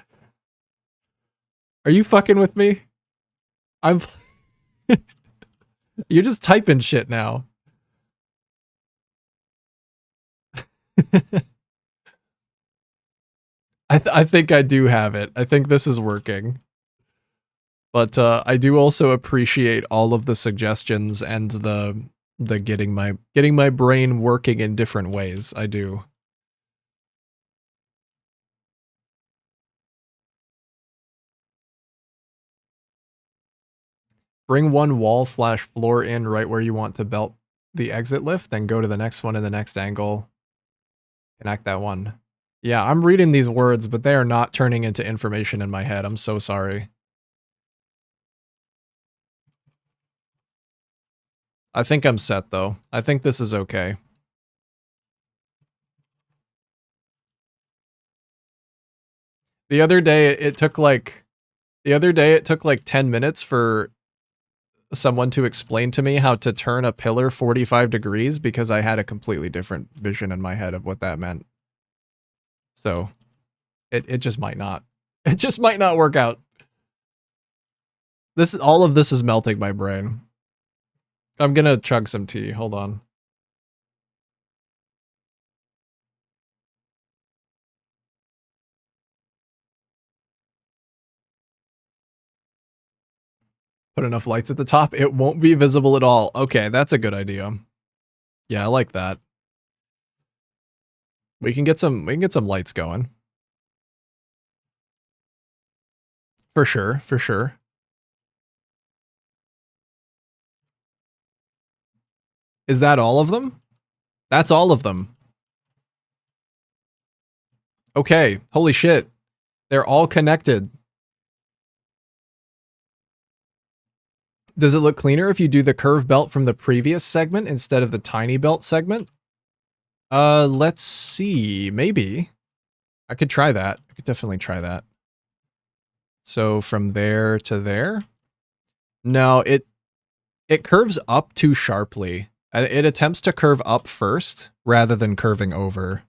A: Are you fucking with me? I'm... You're just typing shit now. I think I do have it. I think this is working. But I do also appreciate all of the suggestions and the getting my brain working in different ways. I do. Bring one wall slash floor in right where you want to belt the exit lift, then go to the next one in the next angle. Connect that one. Yeah, I'm reading these words, but they are not turning into information in my head. I'm so sorry. I think I'm set, though. I think this is okay. The other day, it took like 10 minutes for someone to explain to me how to turn a pillar 45 degrees because I had a completely different vision in my head of what that meant. So, it just might not. It just might not work out. All of this is melting my brain. I'm gonna chug some tea. Hold on. Put enough lights at the top, it won't be visible at all. Okay, that's a good idea. Yeah, I like that. We can get some lights going. For sure, for sure. Is that all of them? That's all of them. Okay, holy shit. They're all connected. Does it look cleaner if you do the curve belt from the previous segment instead of the tiny belt segment? Let's see. Maybe. I could try that. I could definitely try that. So from there to there? No, it curves up too sharply. It attempts to curve up first rather than curving over.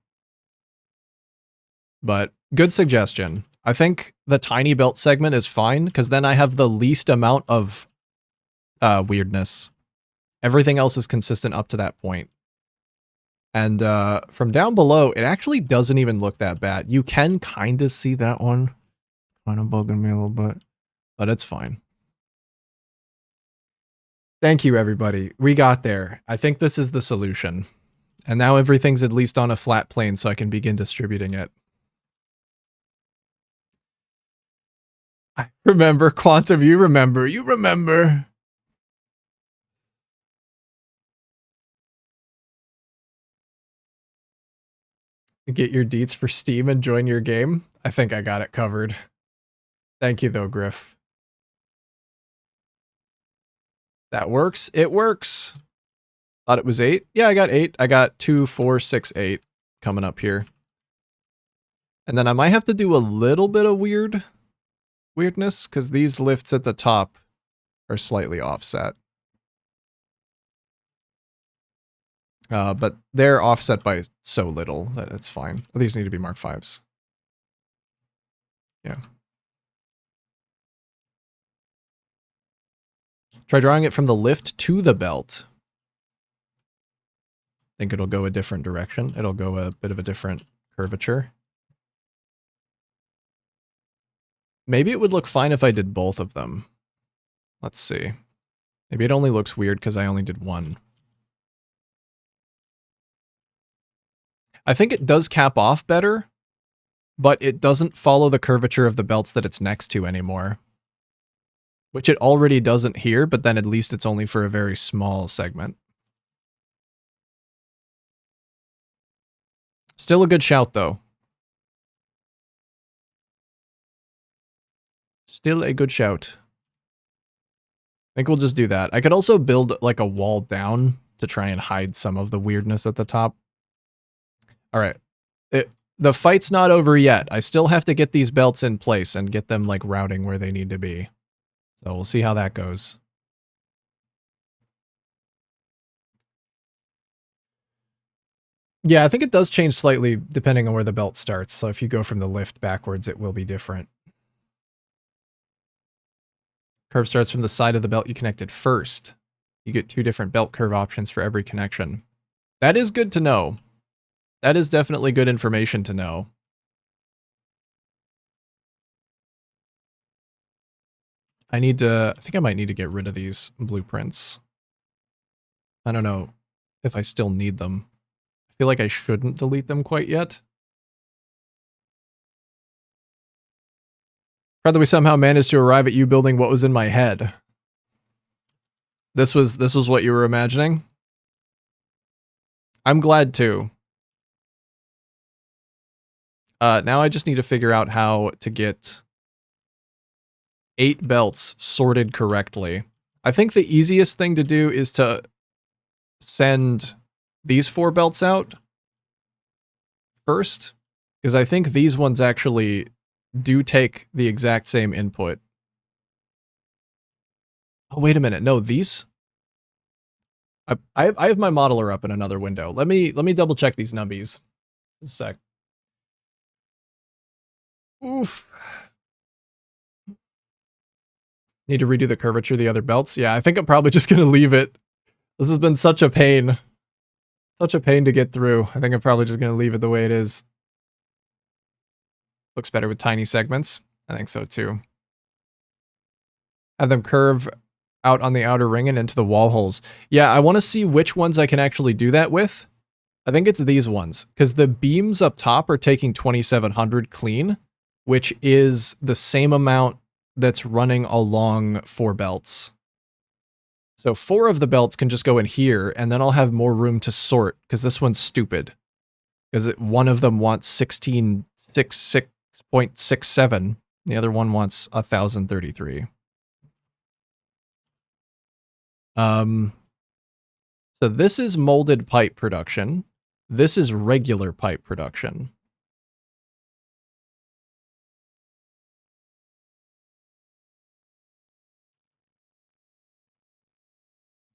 A: But good suggestion. I think the tiny belt segment is fine because then I have the least amount of weirdness. Everything else is consistent up to that point. And from down below, it actually doesn't even look that bad. You can kind of see that one. Kind of bugging me a little bit, but it's fine. Thank you, everybody. We got there. I think this is the solution. And now everything's at least on a flat plane so I can begin distributing it. I remember, Quantum, you remember. You remember. Get your deets for Steam and join your game. I think I got it covered. Thank you, though, Griff. That works. It works. Thought it was 8. Yeah, I got 8. I got 2, 4, 6, 8 coming up here. And then I might have to do a little bit of weirdness because these lifts at the top are slightly offset. But they're offset by so little that it's fine. These need to be Mark 5s. Yeah. Try drawing it from the lift to the belt. Think it'll go a different direction. It'll go a bit of a different curvature. Maybe it would look fine if I did both of them. Let's see. Maybe it only looks weird because I only did one. I think it does cap off better, but it doesn't follow the curvature of the belts that it's next to anymore. Which it already doesn't here, but then at least it's only for a very small segment. Still a good shout, though. Still a good shout. I think we'll just do that. I could also build like a wall down to try and hide some of the weirdness at the top. All right. The fight's not over yet. I still have to get these belts in place and get them like routing where they need to be. So we'll see how that goes. Yeah, I think it does change slightly depending on where the belt starts. So if you go from the lift backwards, it will be different. Curve starts from the side of the belt you connected first. You get 2 different belt curve options for every connection. That is good to know. That is definitely good information to know. I think I might need to get rid of these blueprints. I don't know if I still need them. I feel like I shouldn't delete them quite yet. Proud that we somehow managed to arrive at you building what was in my head. This was what you were imagining? I'm glad too. Now I just need to figure out how to get 8 belts sorted correctly. I think the easiest thing to do is to send these 4 belts out first, because I think these ones actually do take the exact same input. Oh, wait a minute. No, these... I have my modeler up in another window. Let me double check these numbies. Just a sec. Oof. Need to redo the curvature of the other belts? Yeah, I think I'm probably just going to leave it. This has been such a pain. Such a pain to get through. I think I'm probably just going to leave it the way it is. Looks better with tiny segments. I think so too. Have them curve out on the outer ring and into the wall holes. Yeah, I want to see which ones I can actually do that with. I think it's these ones, because the beams up top are taking 2700 clean, which is the same amount that's running along 4 belts. So 4 of the belts can just go in here, and then I'll have more room to sort, because this one's stupid. Because one of them wants 1666.67, the other one wants 1033. So this is molded pipe production. This is regular pipe production.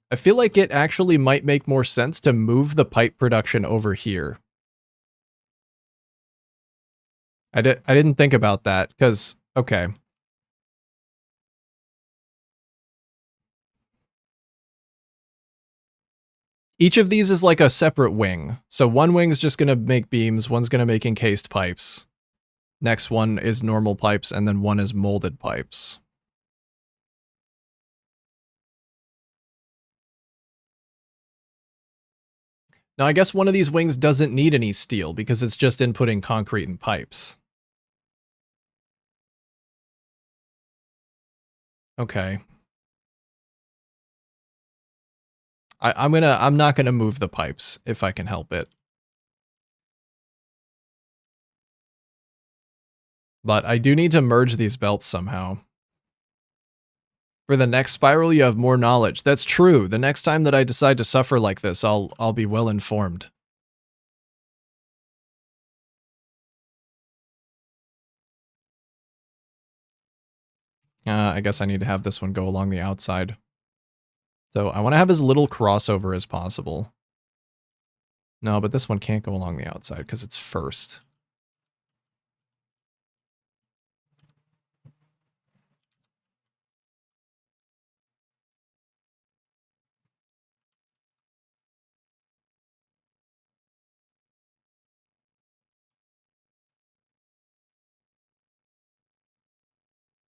A: I feel like it actually might make more sense to move the pipe production over here. I didn't think about that, because, okay. Each of these is like a separate wing. So one wing's just going to make beams, one's going to make encased pipes. Next one is normal pipes, and then one is molded pipes. Now, I guess one of these wings doesn't need any steel because it's just inputting concrete and pipes. Okay. I'm not gonna move the pipes if I can help it. But I do need to merge these belts somehow. For the next spiral, you have more knowledge. That's true. The next time that I decide to suffer like this, I'll be well informed. I guess I need to have this one go along the outside. So I want to have as little crossover as possible. No, but this one can't go along the outside because it's first.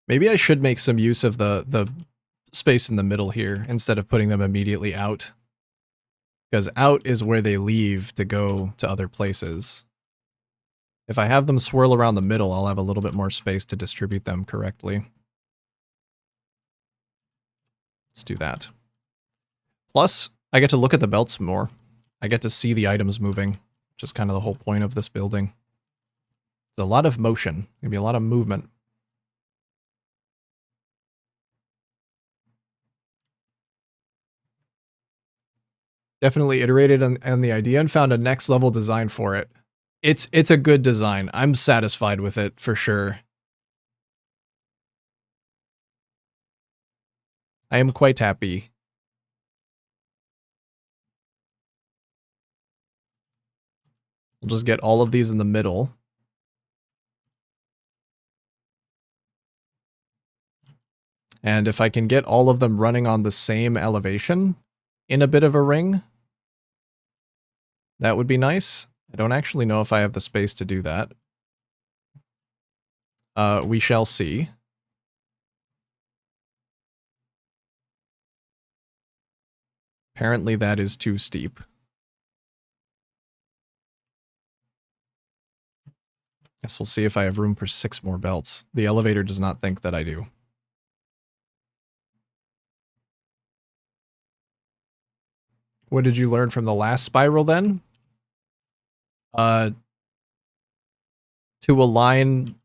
A: Maybe I should make some use of the space in the middle here instead of putting them immediately out. Because out is where they leave to go to other places. If I have them swirl around the middle, I'll have a little bit more space to distribute them correctly. Let's do that. Plus, I get to look at the belts more. I get to see the items moving, which is kind of the whole point of this building. There's a lot of motion. Gonna be a lot of movement. Definitely iterated on the idea and found a next level design for it. It's a good design. I'm satisfied with it for sure. I am quite happy. We'll just get all of these in the middle. And if I can get all of them running on the same elevation in a bit of a ring, that would be nice. I don't actually know if I have the space to do that. We shall see. Apparently that is too steep. Guess we'll see if I have room for 6 more belts. The elevator does not think that I do. What did you learn from the last spiral then? To align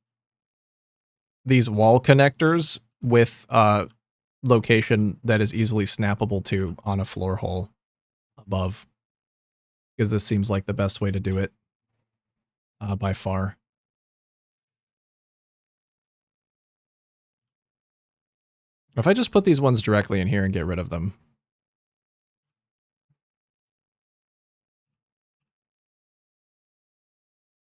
A: these wall connectors with location that is easily snappable to on a floor hole above. Because this seems like the best way to do it by far. If I just put these ones directly in here and get rid of them.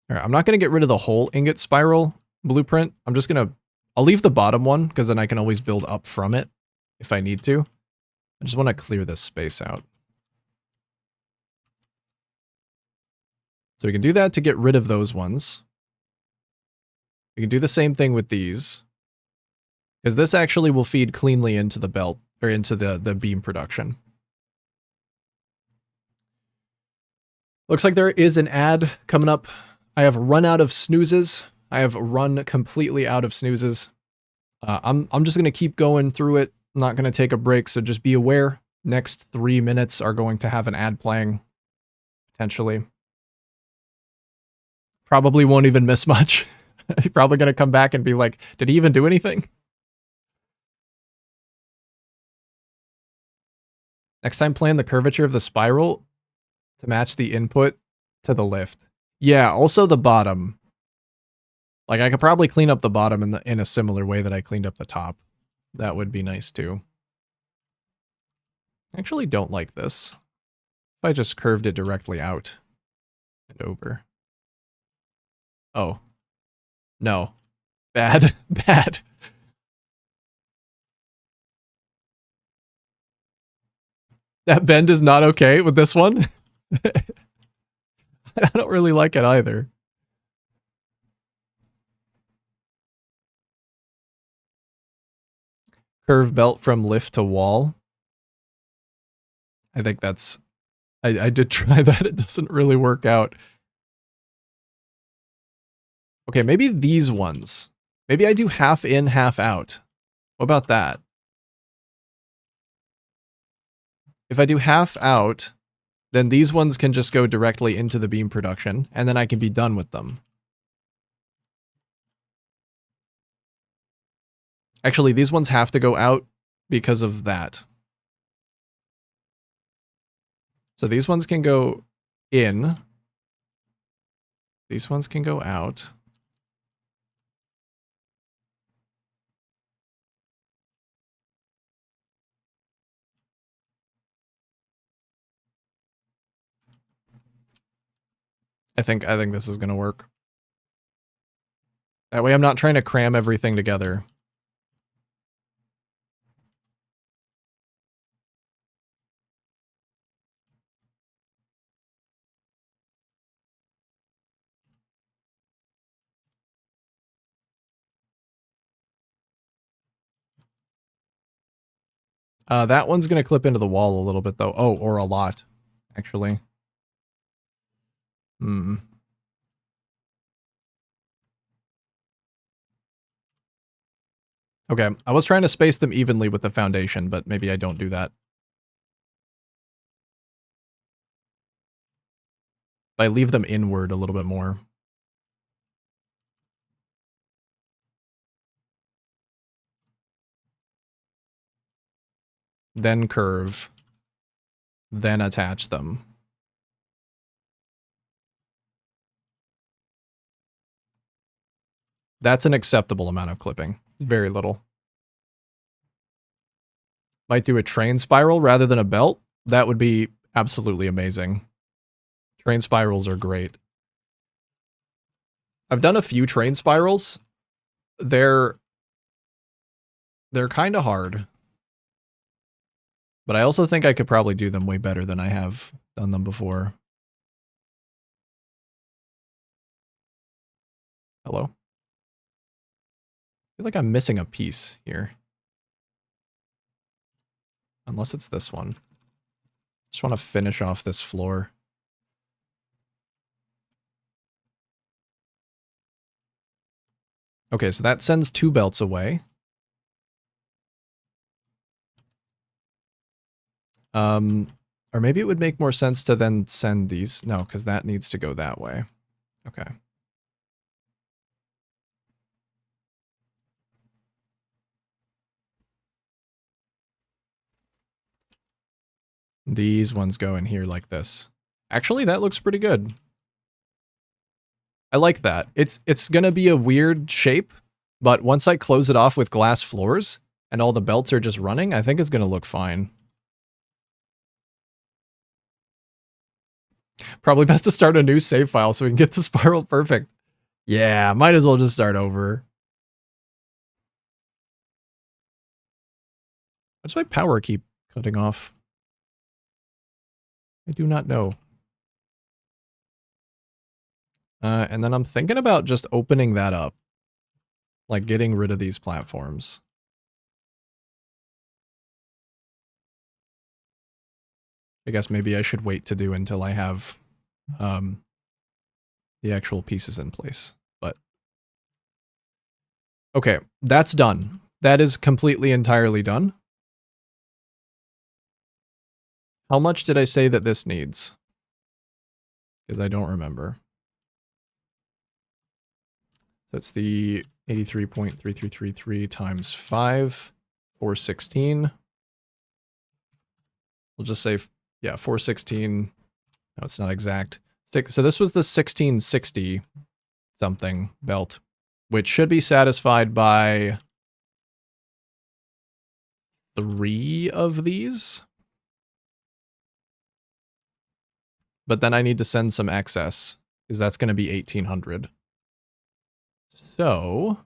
A: All right, I'm not going to get rid of the whole ingot spiral blueprint. I'm just going to, I'll leave the bottom one because then I can always build up from it if I need to. I just want to clear this space out. So we can do that to get rid of those ones. We can do the same thing with these. Because this actually will feed cleanly into the belt, or into the beam production. Looks like there is an ad coming up. I have run out of snoozes. I have run completely out of snoozes. I'm just going to keep going through it. I'm not going to take a break, so just be aware. Next 3 minutes are going to have an ad playing, potentially. Probably won't even miss much. You're probably going to come back and be like, did he even do anything? Next time, plan the curvature of the spiral to match the input to the lift. Yeah, also the bottom. Like, I could probably clean up the bottom in a similar way that I cleaned up the top. That would be nice, too. I actually don't like this. If I just curved it directly out and over. Oh. No. Bad. Bad. That bend is not okay with this one. I don't really like it either. Curve belt from lift to wall. I think that's... I did try that. It doesn't really work out. Okay, maybe these ones. Maybe I do half in, half out. What about that? If I do half out, then these ones can just go directly into the beam production, and then I can be done with them. Actually, these ones have to go out because of that. So these ones can go in. These ones can go out. I think this is gonna work. That way I'm not trying to cram everything together. That one's gonna clip into the wall a little bit though. Oh, or a lot, actually. Hmm. Okay, I was trying to space them evenly with the foundation, but maybe I don't do that. I leave them inward a little bit more. Then curve. Then attach them. That's an acceptable amount of clipping. It's very little. Might do a train spiral rather than a belt. That would be absolutely amazing. Train spirals are great. I've done a few train spirals. They're kind of hard. But I also think I could probably do them way better than I have done them before. Hello? I feel like I'm missing a piece here. Unless it's this one. Just want to finish off this floor. Okay, so that sends 2 belts away. Or maybe it would make more sense to then send these. No, because that needs to go that way. Okay. These ones go in here like this. Actually, that looks pretty good. I like that. It's gonna be a weird shape, but once I close it off with glass floors and all the belts are just running, I think it's gonna look fine. Probably best to start a new save file so we can get the spiral perfect. Yeah, might as well just start over. Why does my power keep cutting off? I do not know. And then I'm thinking about just opening that up. Like getting rid of these platforms. I guess maybe I should wait to do until I have the actual pieces in place. But okay, that's done. That is completely entirely done. How much did I say that this needs? Because I don't remember. That's the 83.3333 times 5, 416. We'll just say, yeah, 416. No, it's not exact. So this was the 1660 something belt, which should be satisfied by 3 of these. But then I need to send some excess, because that's going to be 1800. So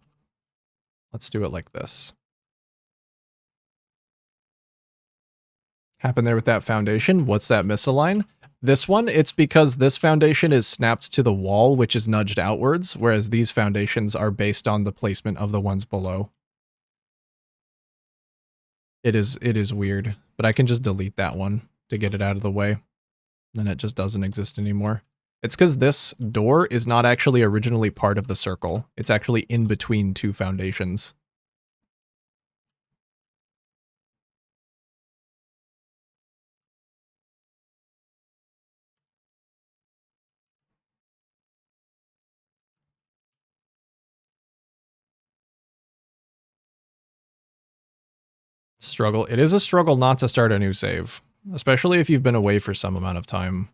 A: let's do it like this. Happened there with that foundation. What's that misalign? This one, it's because this foundation is snapped to the wall, which is nudged outwards, whereas these foundations are based on the placement of the ones below. It is weird, but I can just delete that one to get it out of the way. Then it just doesn't exist anymore. It's because this door is not actually originally part of the circle. It's actually in between 2 foundations. Struggle. It is a struggle not to start a new save, especially if you've been away for some amount of time.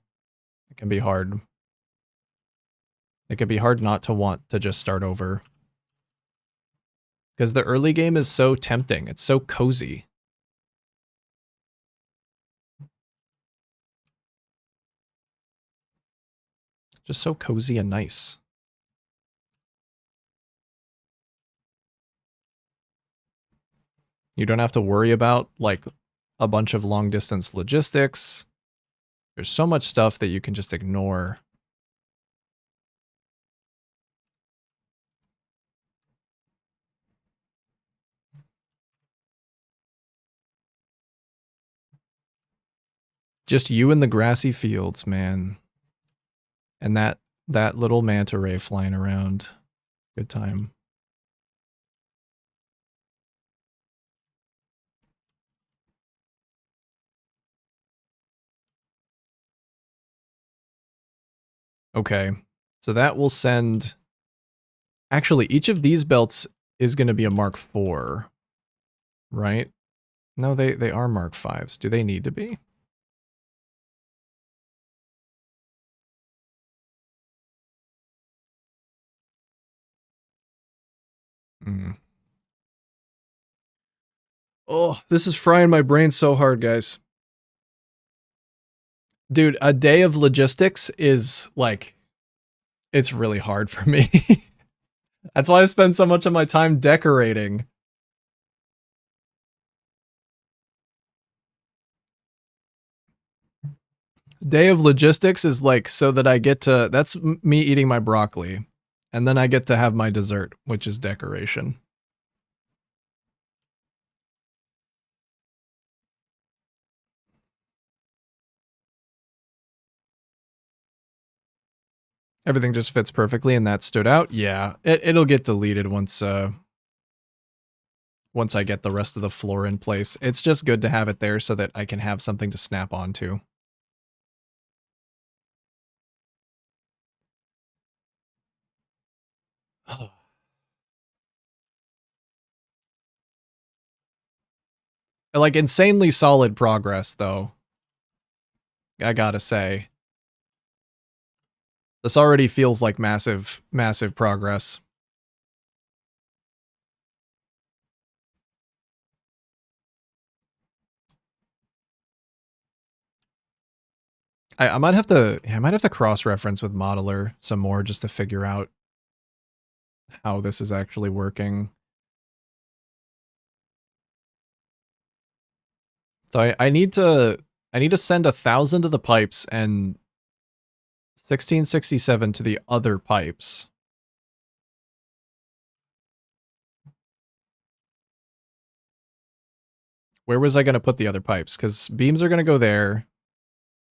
A: It can be hard. It can be hard not to want to just start over. Because the early game is so tempting. It's so cozy. Just so cozy and nice. You don't have to worry about, like, a bunch of long-distance logistics. There's so much stuff that you can just ignore. Just you in the grassy fields, man. And that little manta ray flying around. Good time. Okay, so that will send... Actually, each of these belts is going to be a Mark IV, right? No, they are Mark Vs. Do they need to be? Oh, this is frying my brain so hard, guys. Dude, a day of logistics is, like, it's really hard for me. That's why I spend so much of my time decorating. Day of logistics is, like, so that I get to... That's me eating my broccoli. And then I get to have my dessert, which is decoration. Everything just fits perfectly and that stood out. Yeah, it'll get deleted once once I get the rest of the floor in place. It's just good to have it there so that I can have something to snap onto. Like, insanely solid progress, though. I gotta say. This already feels like massive, massive progress. I might have to cross-reference with Modeler some more just to figure out how this is actually working. So I need to send 1,000 to the pipes and 1667 to the other pipes. Where was I going to put the other pipes? Because beams are going to go there.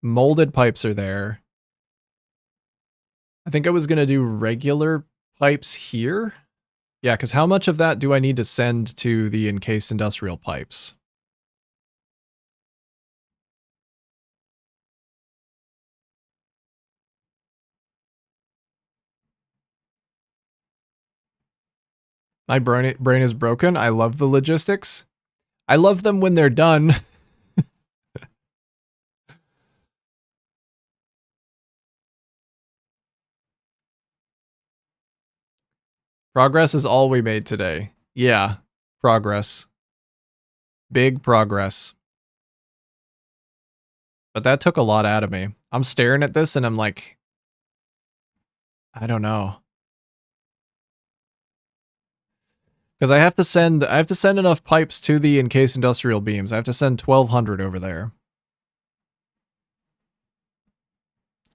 A: Molded pipes are there. I think I was going to do regular pipes here. Yeah, because how much of that do I need to send to the encased industrial pipes? My brain is broken. I love the logistics. I love them when they're done. Progress is all we made today. Yeah, progress. Big progress. But that took a lot out of me. I'm staring at this and I'm like, I don't know. Because I have to send enough pipes to the encased industrial beams. I have to send 1,200 over there.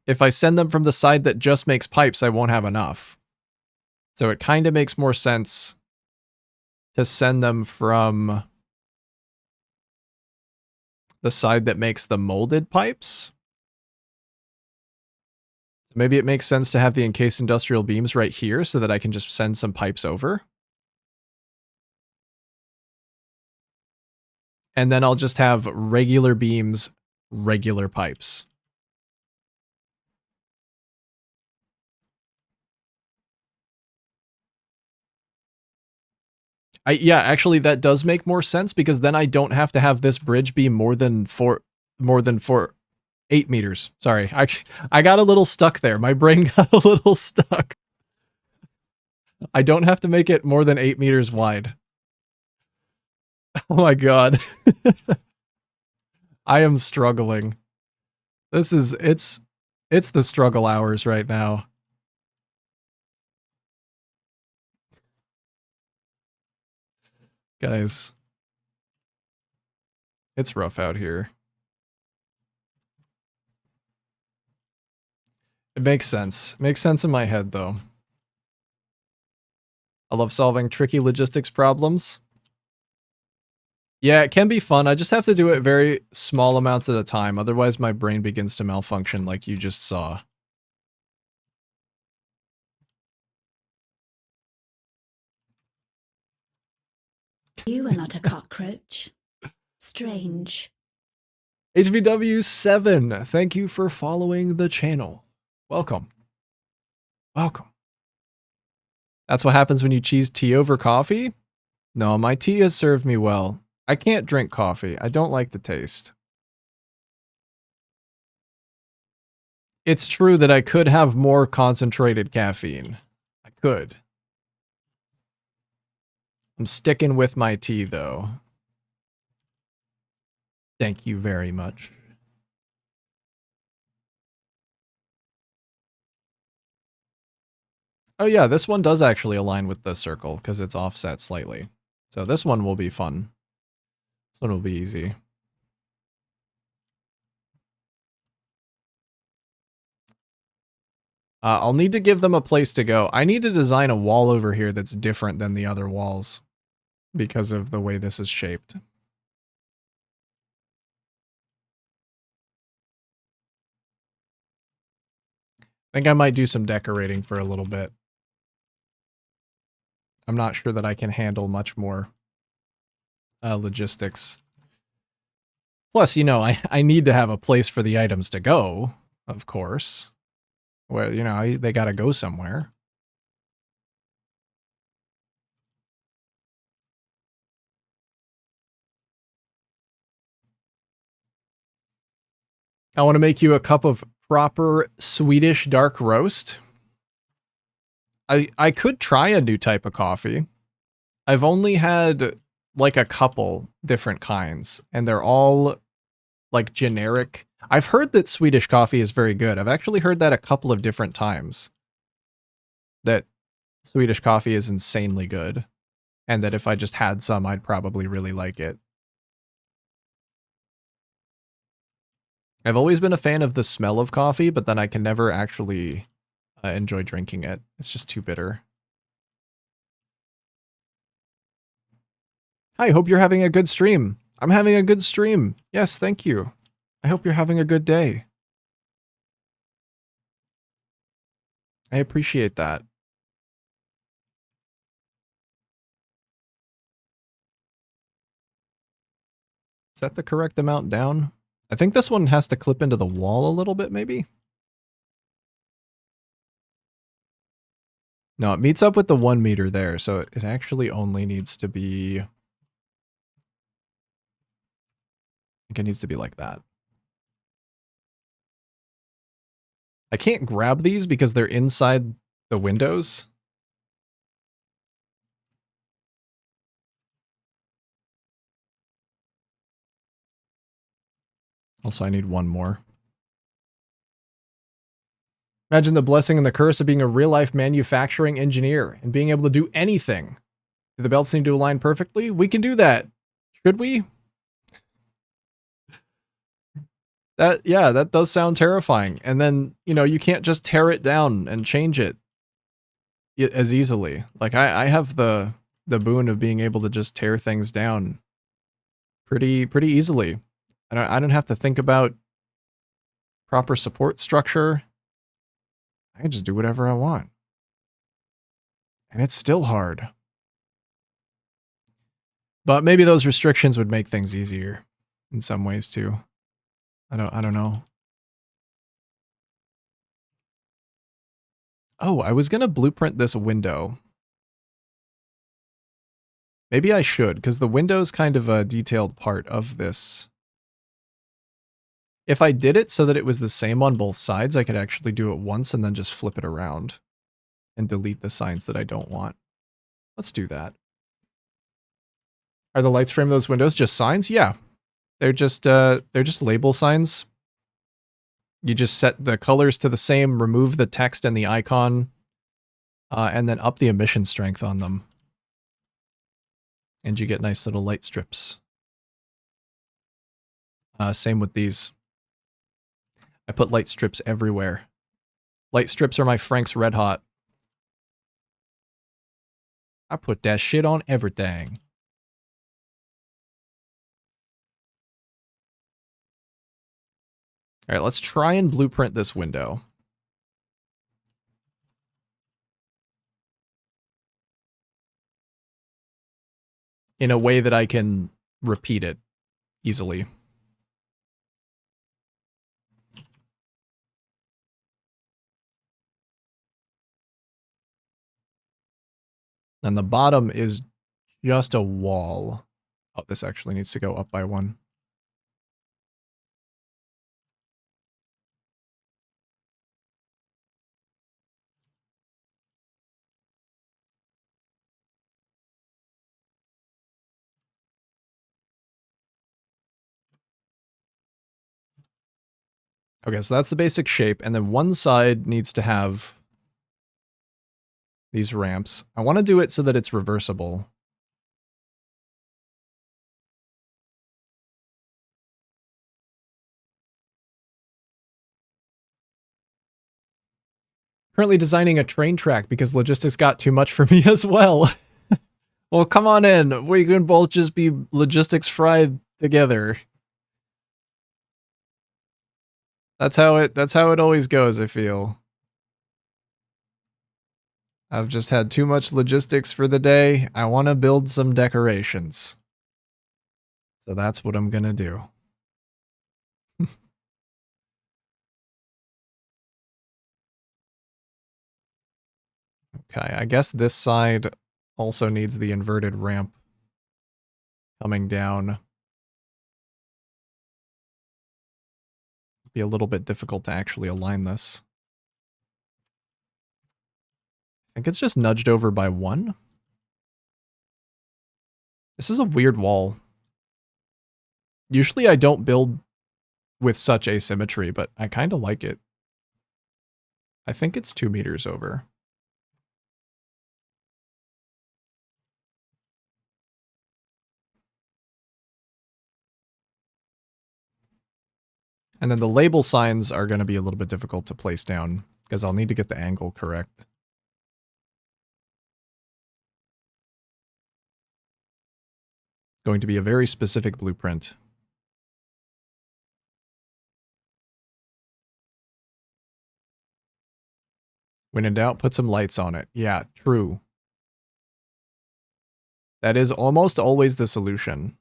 A: If I send them from the side that just makes pipes, I won't have enough. So it kind of makes more sense to send them from the side that makes the molded pipes. Maybe it makes sense to have the encased industrial beams right here so that I can just send some pipes over. And then I'll just have regular beams, regular pipes. Yeah, actually that does make more sense because then I don't have to have this bridge be more than 8 meters. Sorry, I got a little stuck there. My brain got a little stuck. I don't have to make it more than 8 meters wide. Oh my god. I am struggling. It's the struggle hours right now. Guys, it's rough out here. It makes sense. Makes sense in my head, though. I love solving tricky logistics problems. Yeah, it can be fun. I just have to do it very small amounts at a time. Otherwise, my brain begins to malfunction like you just saw.
C: You are not a cockroach. Strange.
A: HVW7, thank you for following the channel. Welcome. Welcome. That's what happens when you choose tea over coffee? No, my tea has served me well. I can't drink coffee. I don't like the taste. It's true that I could have more concentrated caffeine. I could. I'm sticking with my tea, though. Thank you very much. Oh yeah, this one does actually align with the circle because it's offset slightly. So this one will be fun. This one will be easy. I'll need to give them a place to go. I need to design a wall over here that's different than the other walls because of the way this is shaped. I think I might do some decorating for a little bit. I'm not sure that I can handle much more logistics. Plus, you know, I need to have a place for the items to go, of course. Well, you know, they gotta go somewhere. I want to make you a cup of proper Swedish dark roast. I could try a new type of coffee. I've only had like a couple different kinds, and they're all like generic. I've heard that Swedish coffee is very good. I've actually heard that a couple of different times. That Swedish coffee is insanely good, and that if I just had some, I'd probably really like it. I've always been a fan of the smell of coffee, but then I can never actually enjoy drinking it. It's just too bitter. Hi, hope you're having a good stream. I'm having a good stream. Yes, thank you. I hope you're having a good day. I appreciate that. Is that the correct amount down? I think this one has to clip into the wall a little bit, maybe? No, it meets up with the 1 meter there, so it actually only needs to be... I think it needs to be like that. I can't grab these because they're inside the windows. Also, I need one more. Imagine the blessing and the curse of being a real-life manufacturing engineer and being able to do anything. Do the belts need to align perfectly? We can do that. Should we? Yeah, that does sound terrifying. And then, you know, you can't just tear it down and change it as easily. Like, I have the boon of being able to just tear things down pretty easily. I don't have to think about proper support structure. I can just do whatever I want. And it's still hard. But maybe those restrictions would make things easier in some ways too. I don't know. Oh, I was gonna blueprint this window. Maybe I should, because the window's kind of a detailed part of this. If I did it so that it was the same on both sides, I could actually do it once and then just flip it around and delete the signs that I don't want. Let's do that. Are the lights frame of those windows just signs? Yeah. They're just label signs. You just set the colors to the same, remove the text and the icon, and then up the emission strength on them. And you get nice little light strips. Same with these. I put light strips everywhere. Light strips are my Frank's Red Hot. I put that shit on everything. All right, let's try and blueprint this window. In a way that I can repeat it easily. And the bottom is just a wall. Oh, this actually needs to go up by one. Okay, so that's the basic shape, and then one side needs to have these ramps. I want to do it so that it's reversible. Currently designing a train track because logistics got too much for me as well. Well, come on in. We can both just be logistics fried together. That's how it always goes, I feel. I've just had too much logistics for the day. I want to build some decorations. So that's what I'm gonna do. Okay, I guess this side also needs the inverted ramp coming down. be a little bit difficult to actually align this. I think it's just nudged over by 1. This is a weird wall. Usually I don't build with such asymmetry, but I kind of like it. I think it's 2 meters over. And then the label signs are going to be a little bit difficult to place down because I'll need to get the angle correct. Going to be a very specific blueprint. When in doubt, put some lights on it. Yeah, true. That is almost always the solution.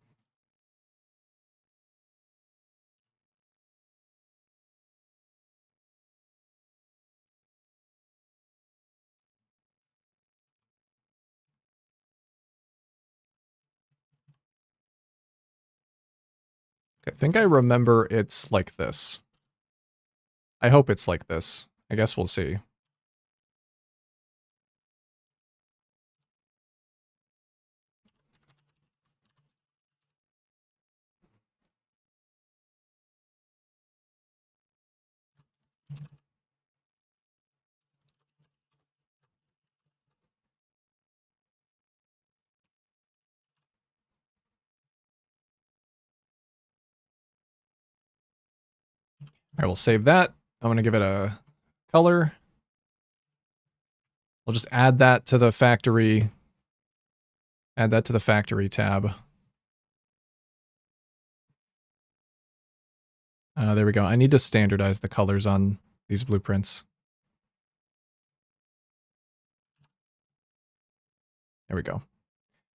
A: I think I remember it's like this. I hope it's like this. I guess we'll see. I will save that. I'm going to give it a color. We'll just add that to the factory. Add that to the factory tab. There we go. I need to standardize the colors on these blueprints. There we go.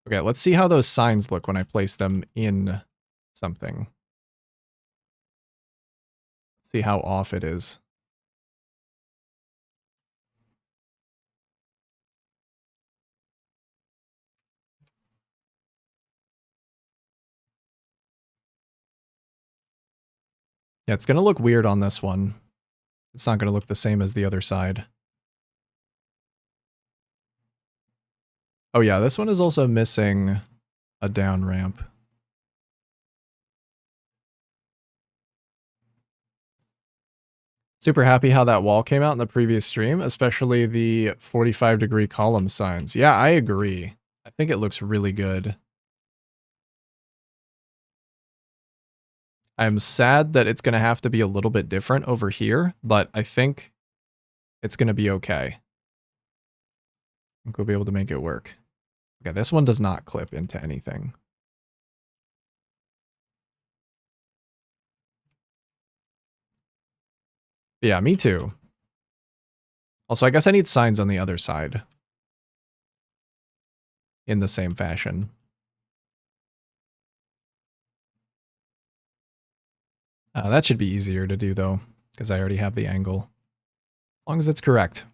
A: Okay, let's see how those signs look when I place them in something. See how off it is. Yeah, it's going to look weird on this one. It's not going to look the same as the other side. Oh yeah, this one is also missing a down ramp. Super happy how that wall came out in the previous stream, especially the 45-degree column signs. Yeah, I agree. I think it looks really good. I'm sad that it's going to have to be a little bit different over here, but I think it's going to be okay. I think we'll be able to make it work. Okay, this one does not clip into anything. Yeah, me too. Also, I guess I need signs on the other side. In the same fashion. That should be easier to do though, because I already have the angle. As long as it's correct.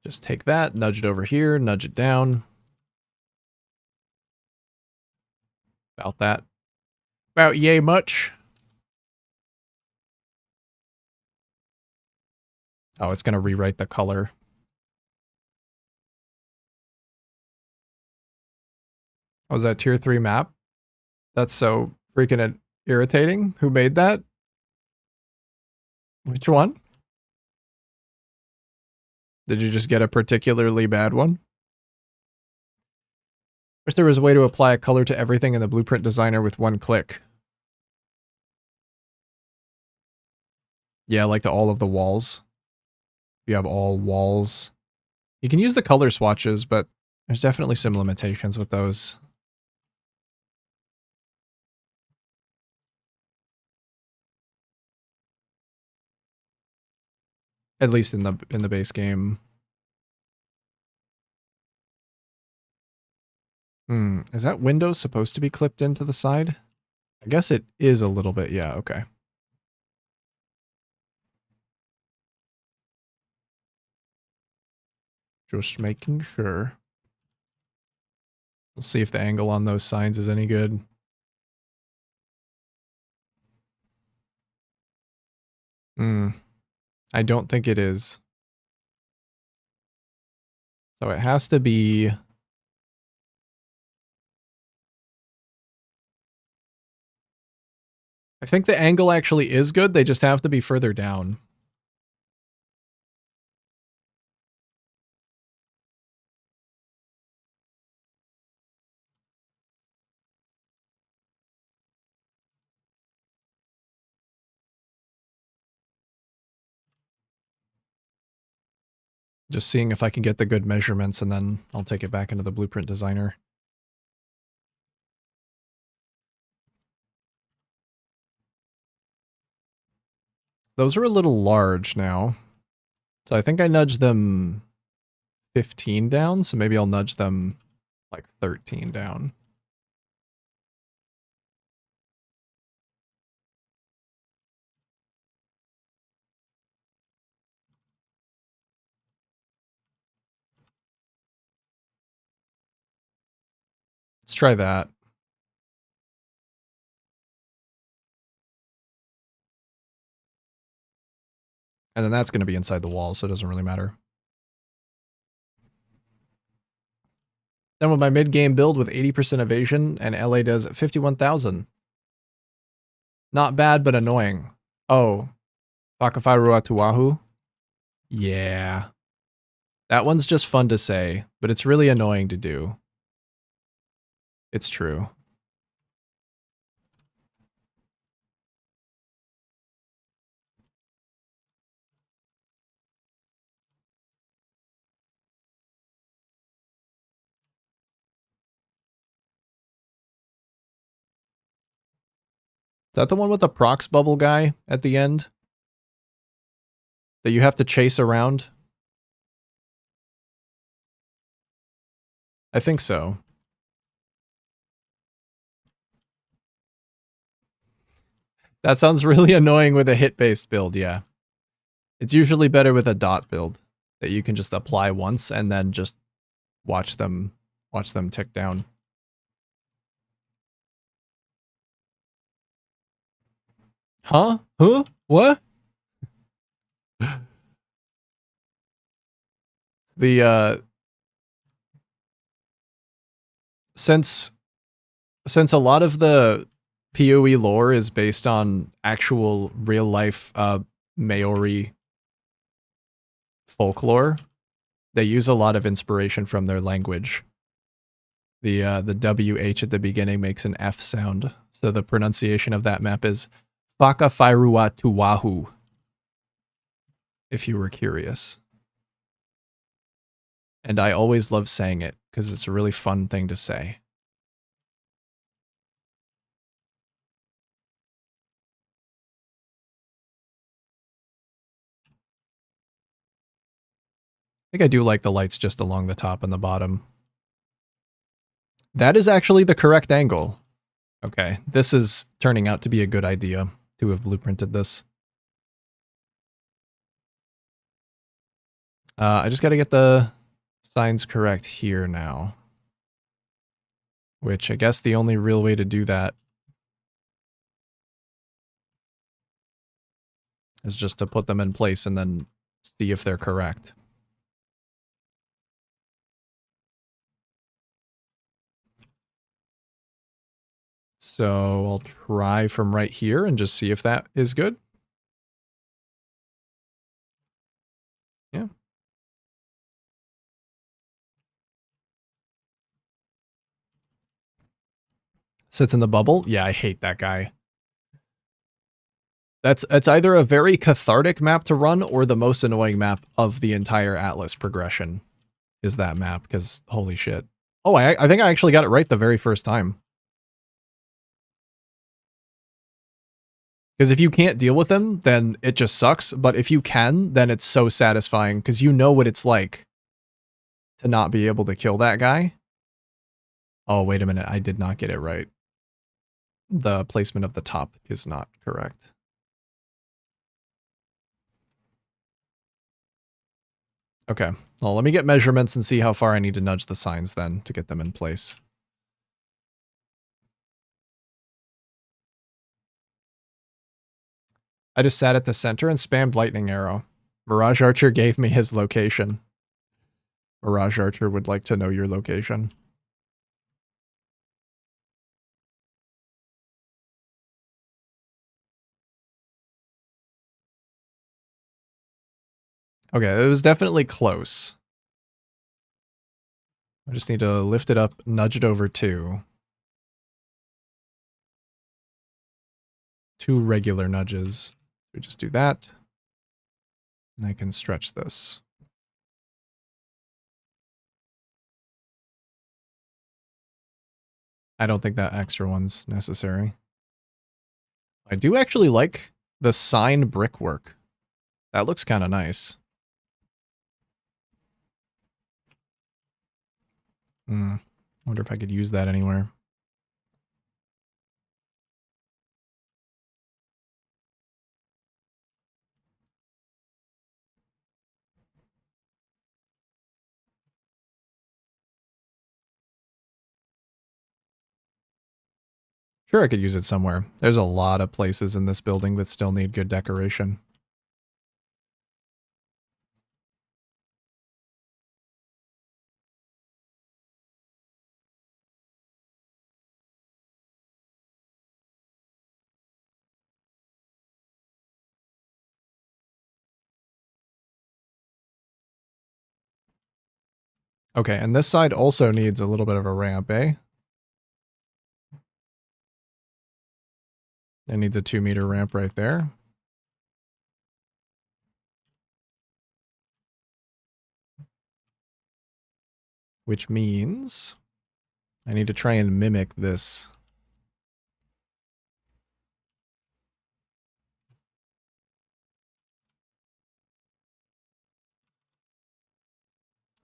A: Just take that, nudge it over here, nudge it down. About that. About yay much. Oh, it's going to rewrite the color. Oh, was that tier 3 map? That's so freaking irritating. Who made that? Which one? Did you just get a particularly bad one? Wish there was a way to apply a color to everything in the Blueprint Designer with one click. Yeah, like to all of the walls. You have all walls. You can use the color swatches, but there's definitely some limitations with those. At least in the base game. Is that window supposed to be clipped into the side? I guess it is a little bit, yeah, okay. Just making sure. We'll see if the angle on those signs is any good. I don't think it is. So it has to be... I think the angle actually is good, they just have to be further down. Just seeing if I can get the good measurements, and then I'll take it back into the blueprint designer. Those are a little large now. So I think I nudged them 15 down, so maybe I'll nudge them like 13 down. Let's try that. And then that's going to be inside the wall, so it doesn't really matter. Then with my mid-game build with 80% evasion, and LA does 51,000. Not bad, but annoying. Oh. Whakawhairoa Tuahu? Yeah. That one's just fun to say, but it's really annoying to do. It's true. Is that the one with the prox bubble guy at the end? That you have to chase around? I think so. That sounds really annoying with a hit-based build, yeah. It's usually better with a dot build that you can just apply once and then just watch them tick down. Huh? Huh? What? The since a lot of the PoE lore is based on actual real life Maori folklore, they use a lot of inspiration from their language. The WH at the beginning makes an F sound, so the pronunciation of that map is Whakawhairoa Tuahu, if you were curious. And I always love saying it, because it's a really fun thing to say. I think I do like the lights just along the top and the bottom. That is actually the correct angle. Okay, this is turning out to be a good idea to have blueprinted this. I just got to get the signs correct here now. Which I guess the only real way to do that is just to put them in place and then see if they're correct. So I'll try from right here and just see if that is good. Yeah. Sits in the bubble? Yeah, I hate that guy. It's either a very cathartic map to run or the most annoying map of the entire Atlas progression is that map, because holy shit. Oh, I think I actually got it right the very first time. Because if you can't deal with them, then it just sucks. But if you can, then it's so satisfying because you know what it's like to not be able to kill that guy. Oh, wait a minute. I did not get it right. The placement of the top is not correct. Okay. Well, let me get measurements and see how far I need to nudge the signs then to get them in place. I just sat at the center and spammed lightning arrow. Mirage Archer gave me his location. Mirage Archer would like to know your location. Okay, it was definitely close. I just need to lift it up, nudge it over 2. 2 regular nudges. We just do that. And I can stretch this. I don't think that extra one's necessary. I do actually like the sign brickwork. That looks kind of nice. Wonder if I could use that anywhere. Sure, I could use it somewhere. There's a lot of places in this building that still need good decoration. Okay, and this side also needs a little bit of a ramp, eh? It needs a 2-meter ramp right there. Which means I need to try and mimic this.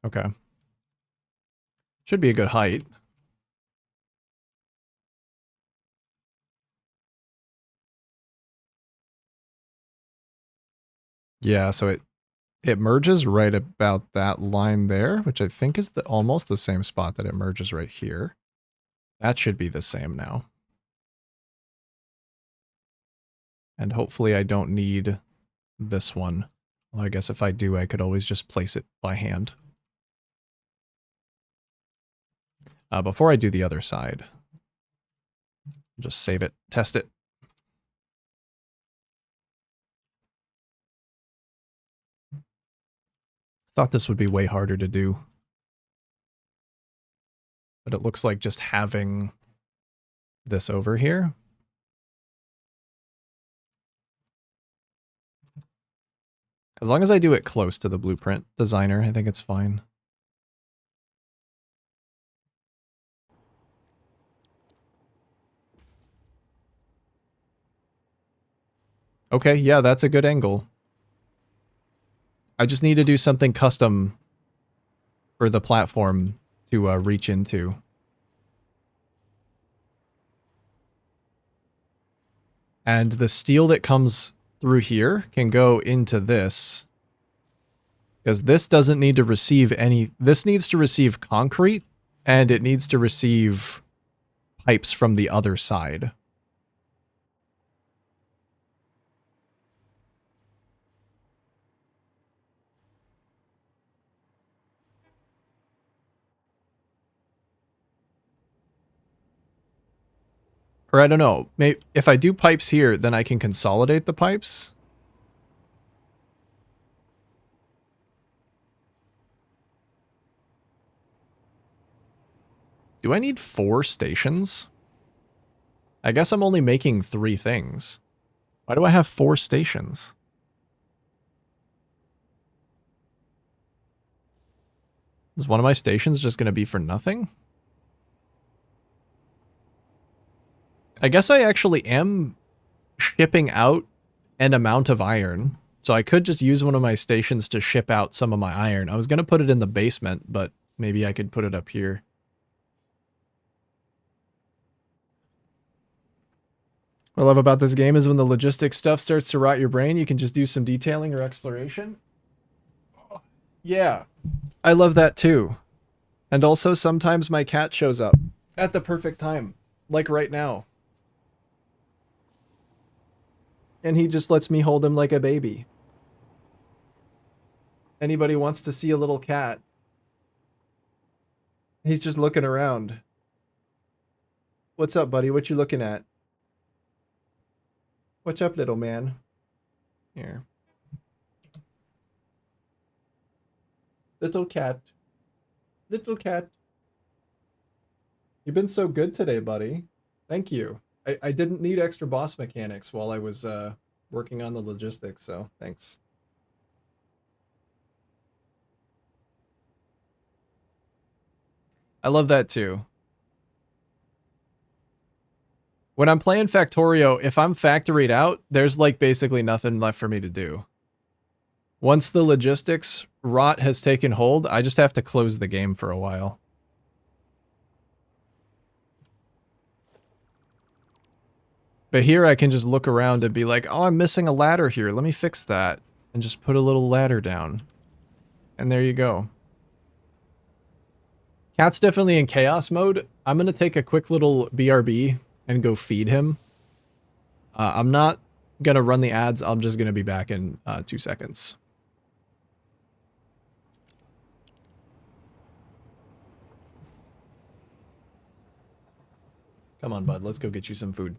A: Okay. Should be a good height. Yeah, so it merges right about that line there, which I think is almost the same spot that it merges right here. That should be the same now. And hopefully I don't need this one. Well, I guess if I do, I could always just place it by hand. Before I do the other side, just save it, test it. Thought this would be way harder to do. But it looks like just having this over here. As long as I do it close to the blueprint designer, I think it's fine. Okay, yeah, that's a good angle. I just need to do something custom for the platform to reach into. And the steel that comes through here can go into this. Because this doesn't need to receive any... This needs to receive concrete, and it needs to receive pipes from the other side. Or I don't know, maybe if I do pipes here, then I can consolidate the pipes. Do I need 4 stations? I guess I'm only making 3 things. Why do I have 4 stations? Is one of my stations just going to be for nothing? I guess I actually am shipping out an amount of iron. So I could just use one of my stations to ship out some of my iron. I was going to put it in the basement, but maybe I could put it up here. What I love about this game is when the logistics stuff starts to rot your brain, you can just do some detailing or exploration. Yeah. I love that too. And also sometimes my cat shows up at the perfect time, like right now. And he just lets me hold him like a baby. Anybody wants to see a little cat? He's just looking around. What's up, buddy? What you looking at? What's up, little man? Here. Little cat. Little cat. You've been so good today, buddy. Thank you. I didn't need extra boss mechanics while I was working on the logistics, so thanks. I love that too. When I'm playing Factorio, if I'm factoried out, there's like basically nothing left for me to do. Once the logistics rot has taken hold, I just have to close the game for a while. But here I can just look around and be like, oh, I'm missing a ladder here. Let me fix that. And just put a little ladder down. And there you go. Cat's definitely in chaos mode. I'm going to take a quick little BRB and go feed him. I'm not going to run the ads. I'm just going to be back in 2 seconds. Come on, bud. Let's go get you some food.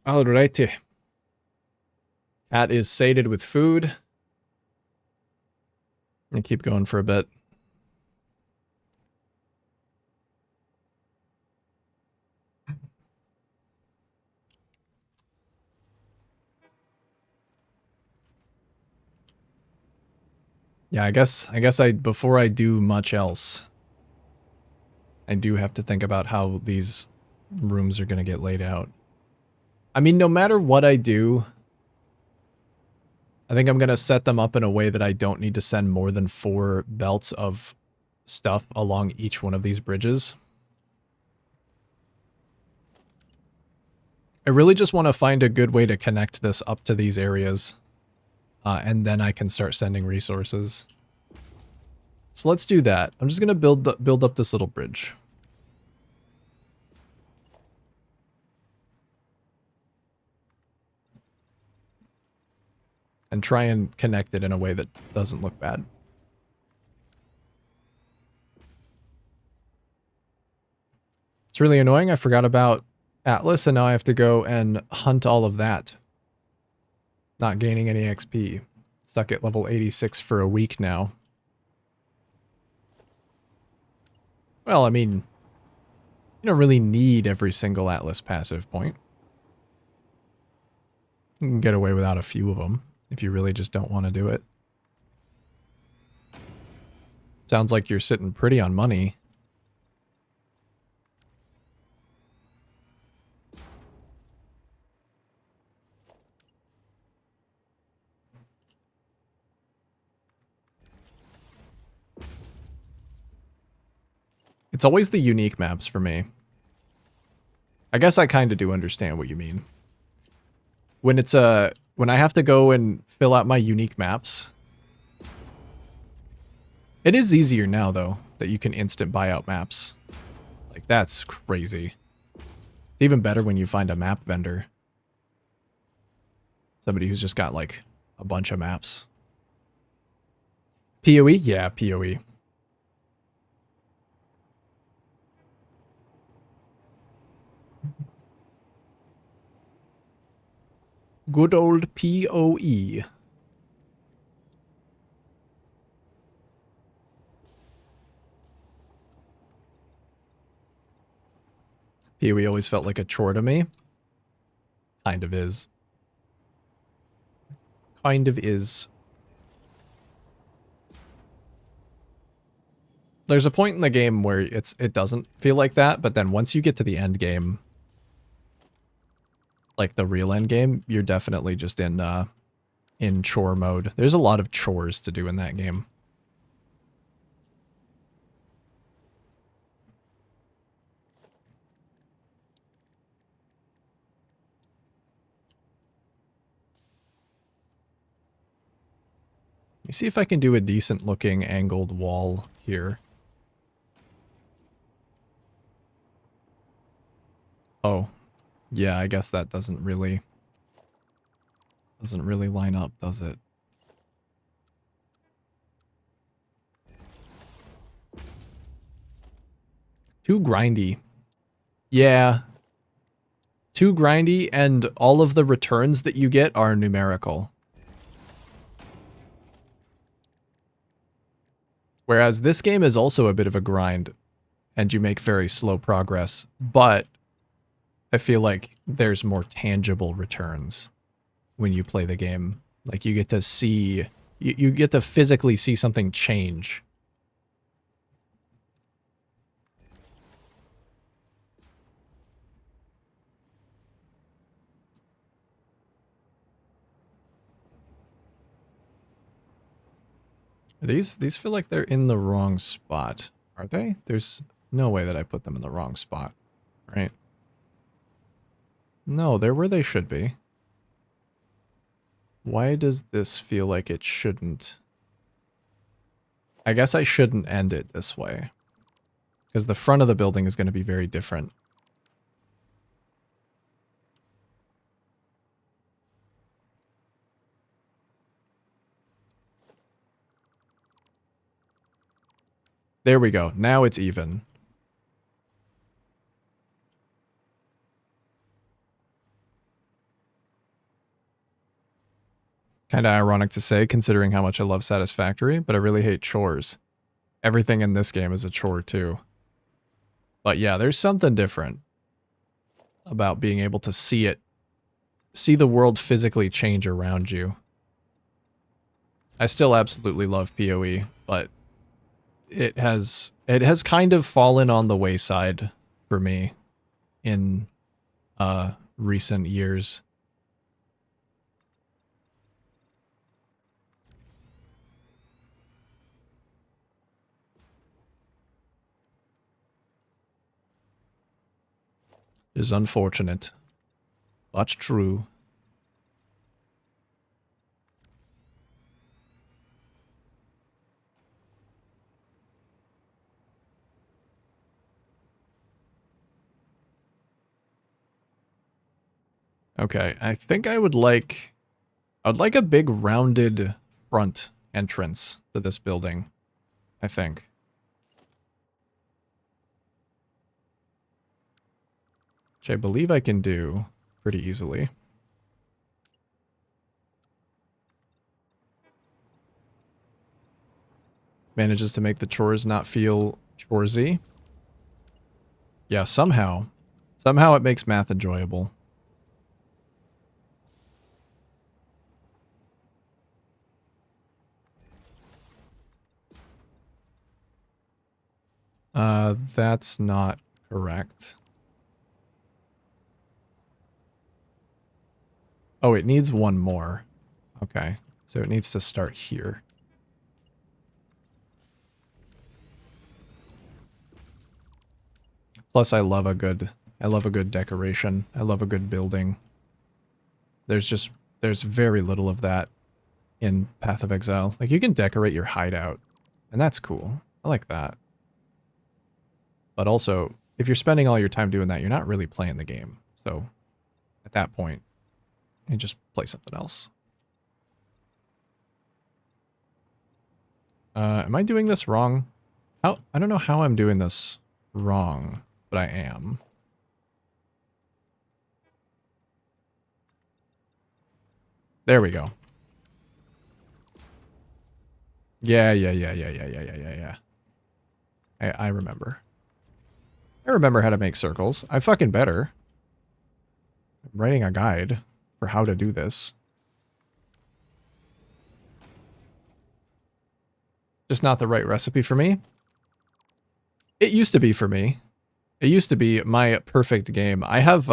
A: Alrighty. Cat is sated with food. And keep going for a bit. Yeah, I guess before I do much else, I do have to think about how these rooms are going to get laid out. I mean, no matter what I do, I think I'm going to set them up in a way that I don't need to send more than 4 belts of stuff along each one of these bridges. I really just want to find a good way to connect this up to these areas. And then I can start sending resources. So let's do that. I'm just going to build up this little bridge. And try and connect it in a way that doesn't look bad. It's really annoying. I forgot about Atlas, and now I have to go and hunt all of that. Not gaining any XP. Stuck at level 86 for a week now. Well, I mean, you don't really need every single Atlas passive point. You can get away without a few of them if you really just don't want to do it. Sounds like you're sitting pretty on money. It's always the unique maps for me. I guess I kind of do understand what you mean. When it's when I have to go and fill out my unique maps. It is easier now though that you can instant buy out maps. Like that's crazy. It's even better when you find a map vendor. Somebody who's just got like a bunch of maps. PoE? Yeah, PoE. Good old PoE. PoE always felt like a chore to me. Kind of is. Kind of is. There's a point in the game where it doesn't feel like that, but then once you get to the end game, like the real end game, you're definitely just in chore mode. There's a lot of chores to do in that game. Let me see if I can do a decent looking angled wall here. Oh, yeah, I guess that doesn't really line up, does it? Too grindy. Yeah. Too grindy, and all of the returns that you get are numerical. Whereas this game is also a bit of a grind, and you make very slow progress, but I feel like there's more tangible returns when you play the game. Like, you get to see, you get to physically see something change. These feel like they're in the wrong spot. Are they? There's no way that I put them in the wrong spot, right? No, they're where they should be. Why does this feel like it shouldn't? I guess I shouldn't end it this way, because the front of the building is going to be very different. There we go. Now it's even. Kind of ironic to say, considering how much I love Satisfactory, but I really hate chores. Everything in this game is a chore, too. But yeah, there's something different about being able to see it, see the world physically change around you. I still absolutely love PoE, but it has kind of fallen on the wayside for me in recent years. It is unfortunate, but true. Okay, I think I would like a big rounded front entrance to this building, I think. Which I believe I can do pretty easily. Manages to make the chores not feel choresy. Yeah, somehow. Somehow it makes math enjoyable. That's not correct. Oh, it needs one more. Okay, so it needs to start here. Plus, I love a good decoration. I love a good building. There's very little of that in Path of Exile. Like, you can decorate your hideout, and that's cool. I like that. But also, if you're spending all your time doing that, you're not really playing the game. So, at that point, you just play something else. Am I doing this wrong? I don't know how I'm doing this wrong, but I am. There we go. Yeah. I remember. I remember how to make circles. I fucking better. I'm writing a guide for how to do this. Just not the right recipe for me. It used to be for me. It used to be my perfect game. I have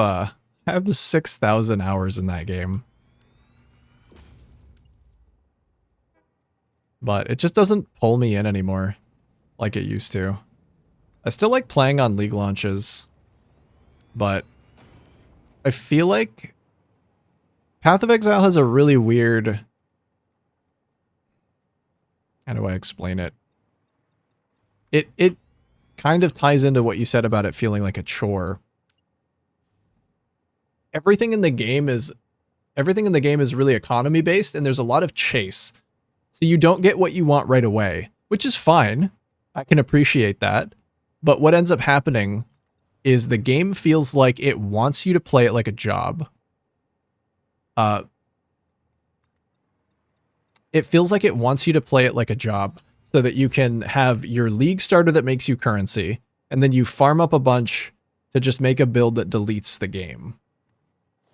A: 6,000 hours in that game. But it just doesn't pull me in anymore like it used to. I still like playing on League launches, but I feel like Path of Exile has a really weird... How do I explain it? It kind of ties into what you said about it feeling like a chore. Everything in the game is really economy based, and there's a lot of chase. So you don't get what you want right away, which is fine. I can appreciate that. But what ends up happening is the game feels like it wants you to play it like a job. It feels like it wants you to play it like a job so that you can have your league starter that makes you currency, and then you farm up a bunch to just make a build that deletes the game.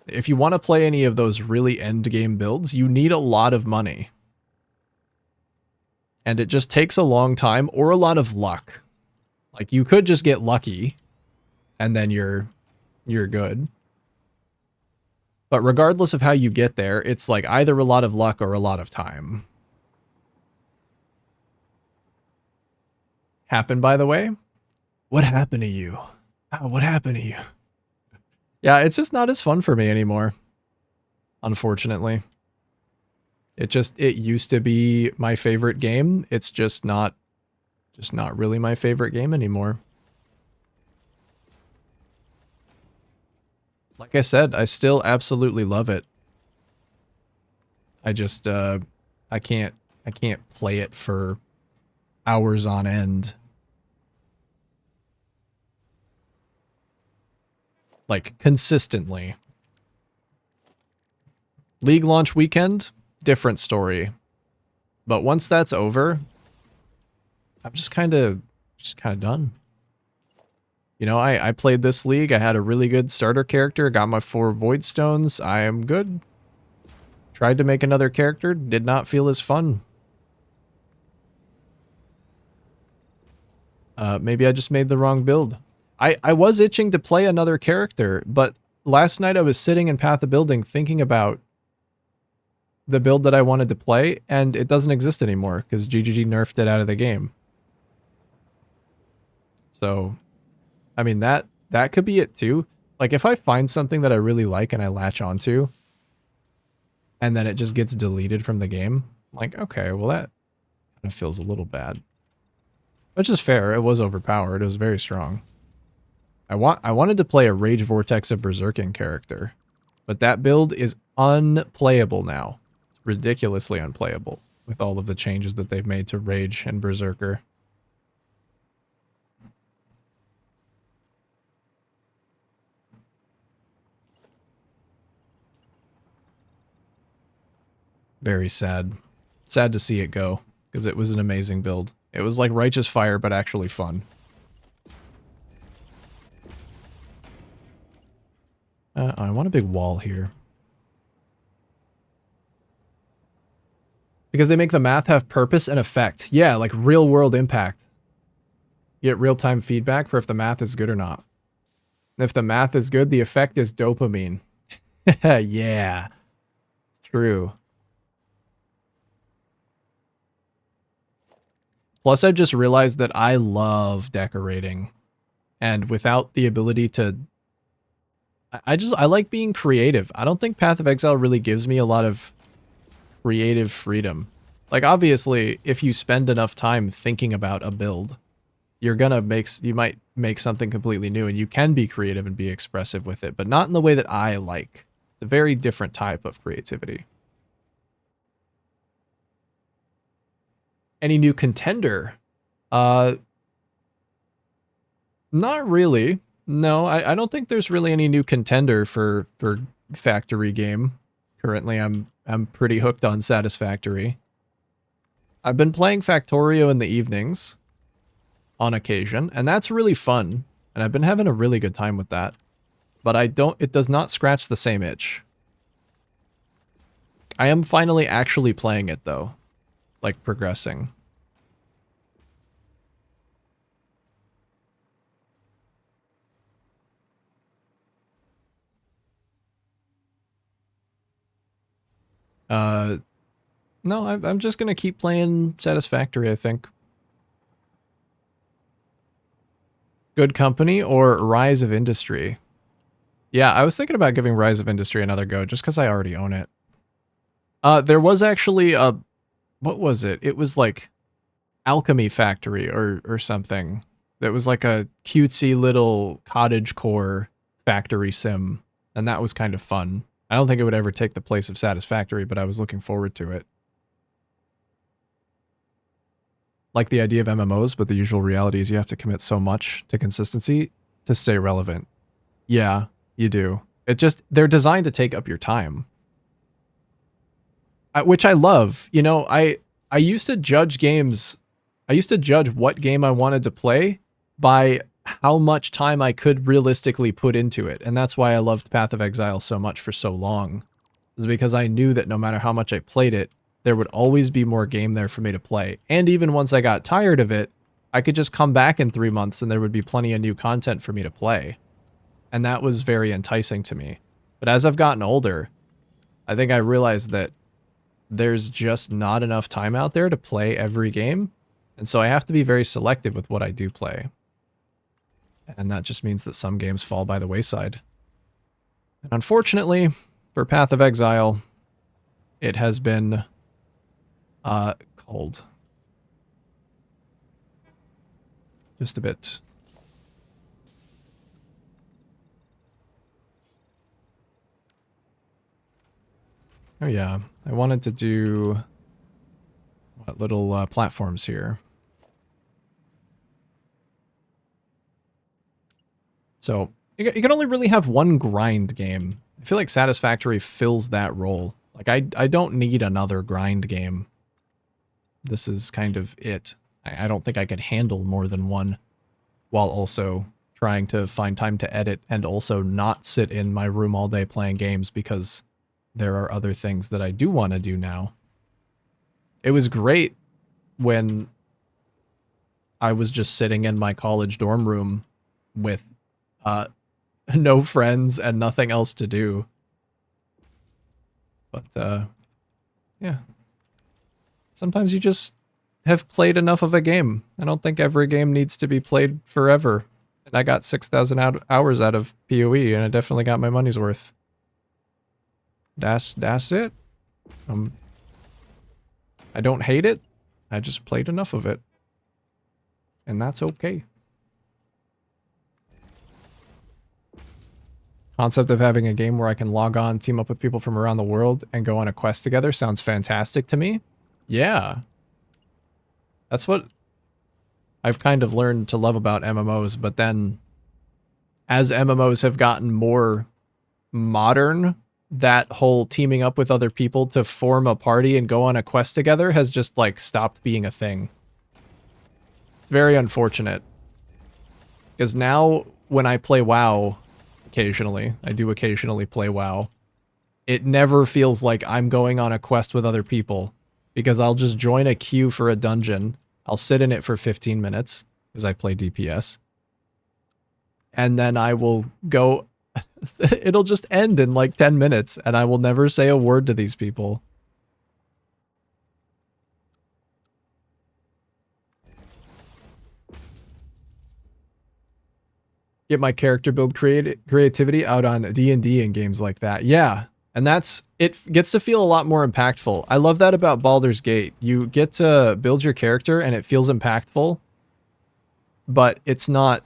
A: If you want to play any of those really end game builds, you need a lot of money. And it just takes a long time or a lot of luck. Like, you could just get lucky and then you're good. But regardless of how you get there, it's like either a lot of luck or a lot of time. Happened, by the way? What happened to you? Oh, what happened to you? Yeah, it's just not as fun for me anymore. Unfortunately. It used to be my favorite game. It's just not really my favorite game anymore. Like I said, I still absolutely love it. I just I can't play it for hours on end. Like, consistently. League launch weekend, different story. But once that's over, I'm just kind of done. You know, I played this league. I had a really good starter character. Got my 4 Void Stones. I am good. Tried to make another character. Did not feel as fun. Maybe I just made the wrong build. I was itching to play another character, but last night I was sitting in Path of Building thinking about the build that I wanted to play, and it doesn't exist anymore because GGG nerfed it out of the game. So, I mean, that could be it too. Like, if I find something that I really like and I latch onto, and then it just gets deleted from the game, like, okay, well, that kind of feels a little bad. Which is fair. It was overpowered. It was very strong. I wanted to play a Rage Vortex of Berserking character, but that build is unplayable now. It's ridiculously unplayable with all of the changes that they've made to Rage and Berserker. Very sad. Sad to see it go, because it was an amazing build. It was like Righteous Fire, but actually fun. I want a big wall here. Because they make the math have purpose and effect. Yeah, like real world impact. You get real-time feedback for if the math is good or not. And if the math is good, the effect is dopamine. Yeah. It's true. Plus, I've just realized that I love decorating. And without the ability to... I like being creative. I don't think Path of Exile really gives me a lot of creative freedom. Like, obviously, if you spend enough time thinking about a build, you might make something completely new, and you can be creative and be expressive with it, but not in the way that I like. It's a very different type of creativity. Any new contender? Not really. No, I don't think there's really any new contender for Factory game. Currently, I'm pretty hooked on Satisfactory. I've been playing Factorio in the evenings on occasion, and that's really fun. And I've been having a really good time with that. But it does not scratch the same itch. I am finally actually playing it though. Like progressing. No, I'm just gonna keep playing Satisfactory, I think. Good Company or Rise of Industry? Yeah, I was thinking about giving Rise of Industry another go, just because I already own it. There was actually a... What was it? It was like Alchemy Factory or something. That was like a cutesy little cottagecore factory sim. And that was kind of fun. I don't think it would ever take the place of Satisfactory, but I was looking forward to it. Like the idea of MMOs, but the usual reality is you have to commit so much to consistency to stay relevant. Yeah, you do. They're designed to take up your time. Which I love. You know, I used to judge games, I used to judge what game I wanted to play by how much time I could realistically put into it. And that's why I loved Path of Exile so much for so long. Is because I knew that no matter how much I played it, there would always be more game there for me to play. And even once I got tired of it, I could just come back in 3 months and there would be plenty of new content for me to play. And that was very enticing to me. But as I've gotten older, I think I realized that there's just not enough time out there to play every game. And so I have to be very selective with what I do play. And that just means that some games fall by the wayside. And unfortunately, for Path of Exile, it has been cold. Just a bit. Oh yeah, I wanted to do what little platforms here. So you can only really have one grind game. I feel like Satisfactory fills that role. Like I don't need another grind game. This is kind of it. I don't think I could handle more than one while also trying to find time to edit and also not sit in my room all day playing games because there are other things that I do want to do now. It was great when I was just sitting in my college dorm room with no friends and nothing else to do. But yeah. Sometimes you just have played enough of a game. I don't think every game needs to be played forever. And I got 6,000 hours out of PoE, and I definitely got my money's worth. That's it. I don't hate it. I just played enough of it. And that's okay. Concept of having a game where I can log on, team up with people from around the world, and go on a quest together sounds fantastic to me. Yeah. That's what I've kind of learned to love about MMOs, but then as MMOs have gotten more modern, that whole teaming up with other people to form a party and go on a quest together has just like stopped being a thing. It's very unfortunate. Because now when I play WoW occasionally, I do occasionally play WoW, it never feels like I'm going on a quest with other people. Because I'll just join a queue for a dungeon. I'll sit in it for 15 minutes, because I play DPS. And then I will go... It'll just end in like 10 minutes, and I will never say a word to these people. Get my character build creativity out on D&D and games like that. Yeah. And it gets to feel a lot more impactful. I love that about Baldur's Gate. You get to build your character and it feels impactful, but it's not,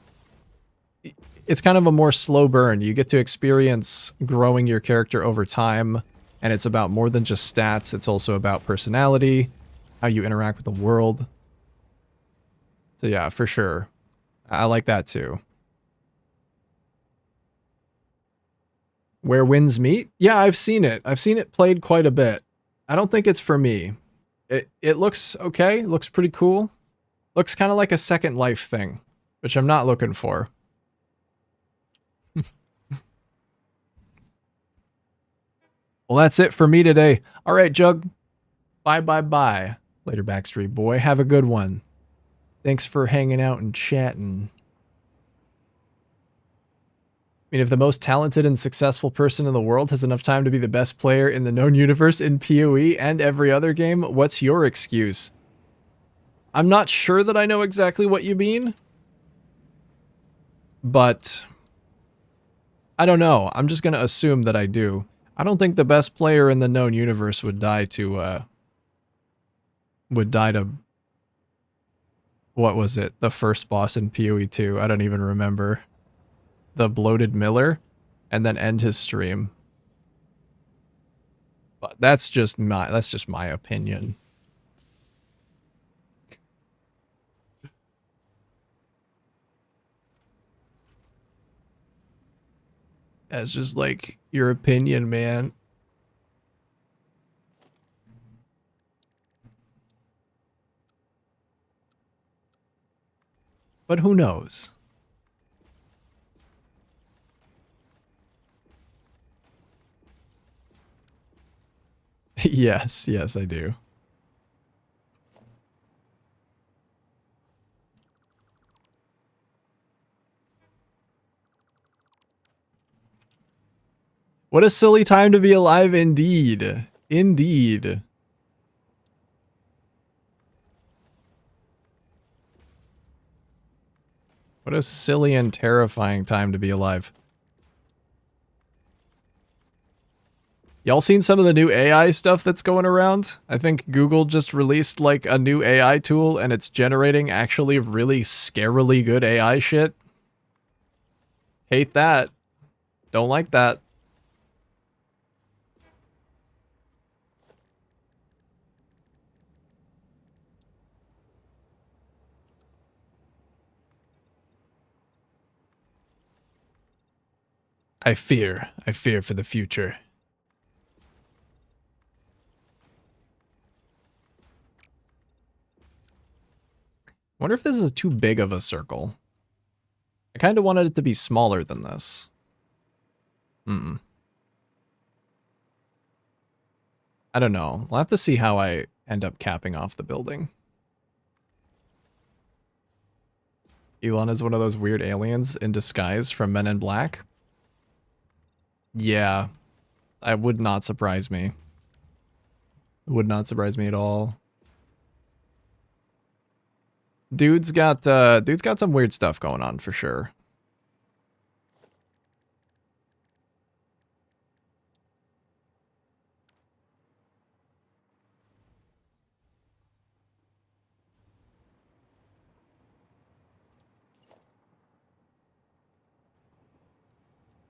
A: it's kind of a more slow burn. You get to experience growing your character over time, and it's about more than just stats. It's also about personality how you interact with the world. So yeah, for sure. I like that too. Where Winds Meet? Yeah, I've seen it. I've seen it played quite a bit. I don't think it's for me. It looks okay. Looks pretty cool. Looks kind of like a Second Life thing, which I'm not looking for. Well, that's it for me today. All right, Jug. Bye, bye, bye. Later, Backstreet Boy. Have a good one. Thanks for hanging out and chatting. I mean, if the most talented and successful person in the world has enough time to be the best player in the known universe in PoE and every other game, what's your excuse? I'm not sure that I know exactly what you mean, but I don't know. I'm just going to assume that I do. I don't think the best player in the known universe would die to, what was it? The first boss in PoE 2. I don't even remember. The bloated Miller, and then end his stream. But that's just my opinion. That's just like your opinion, man. But who knows? Yes, yes, I do. What a silly time to be alive indeed. Indeed. What a silly and terrifying time to be alive. Y'all seen some of the new AI stuff that's going around? I think Google just released like a new AI tool and it's generating actually really scarily good AI shit. Hate that. Don't like that. I fear for the future. Wonder if this is too big of a circle. I kind of wanted it to be smaller than this. I don't know. We'll have to see how I end up capping off the building. Elon is one of those weird aliens in disguise from Men in Black. Yeah, that would not surprise me. It would not surprise me at all. Dude's got some weird stuff going on for sure.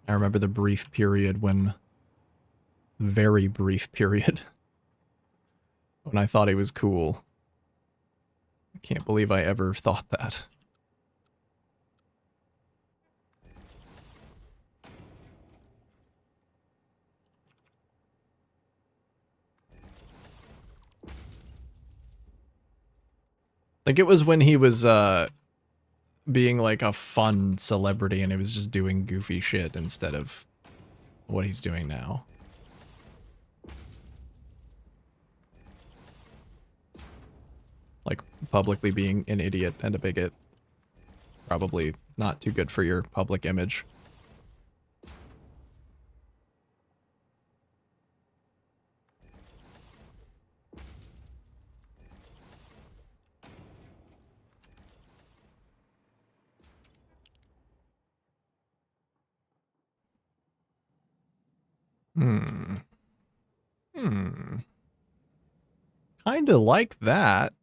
A: I remember the brief period when, very brief period, when I thought he was cool. I can't believe I ever thought that. Like, it was when he was, being like a fun celebrity and he was just doing goofy shit instead of what he's doing now. Like, publicly being an idiot and a bigot. Probably not too good for your public image. Kinda like that.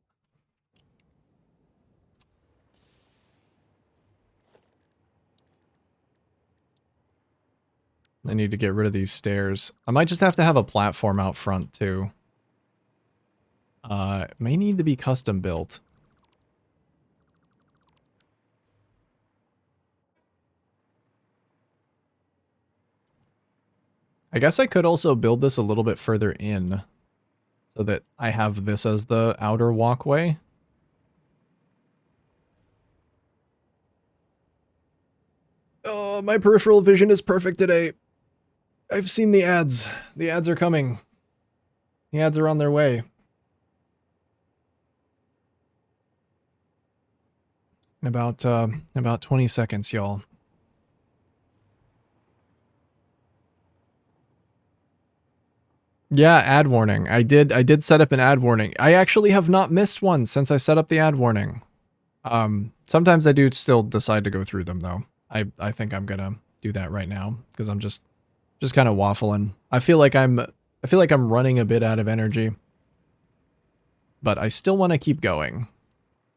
A: I need to get rid of these stairs. I might just have to have a platform out front, too. May need to be custom built. I guess I could also build this a little bit further in so that I have this as the outer walkway. Oh, my peripheral vision is perfect today. I've seen the ads. The ads are coming. The ads are on their way. In about 20 seconds, y'all. Yeah, ad warning. I did set up an ad warning. I actually have not missed one since I set up the ad warning. Sometimes I do still decide to go through them though. I think I'm gonna do that right now because I'm just kind of waffling. I feel like I'm running a bit out of energy, but I still want to keep going.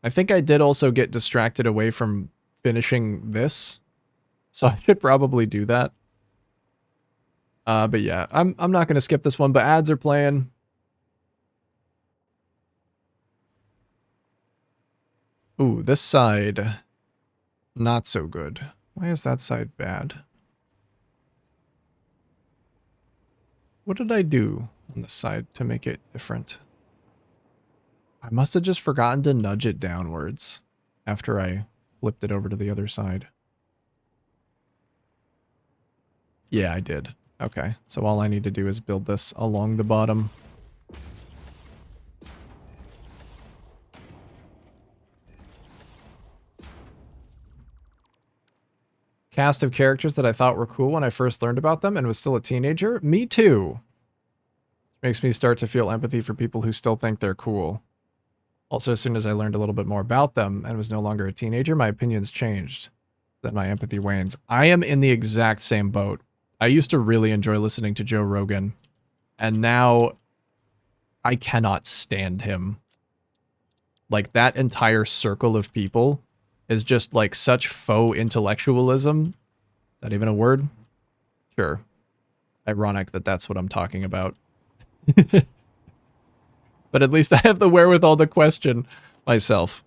A: I think I did also get distracted away from finishing this, so I should probably do that. But yeah, I'm not gonna skip this one, but ads are playing. Ooh, this side, not so good. Why is that side bad? What did I do on this side to make it different? I must have just forgotten to nudge it downwards after I flipped it over to the other side. Yeah, I did. Okay, so all I need to do is build this along the bottom. Cast of characters that I thought were cool when I first learned about them and was still a teenager? Me too. Makes me start to feel empathy for people who still think they're cool. Also, as soon as I learned a little bit more about them and was no longer a teenager, my opinions changed. Then my empathy wanes. I am in the exact same boat. I used to really enjoy listening to Joe Rogan, and now I cannot stand him. Like, that entire circle of people is just like such faux intellectualism. Is that even a word? Sure. Ironic that that's what I'm talking about. But at least I have the wherewithal to question myself.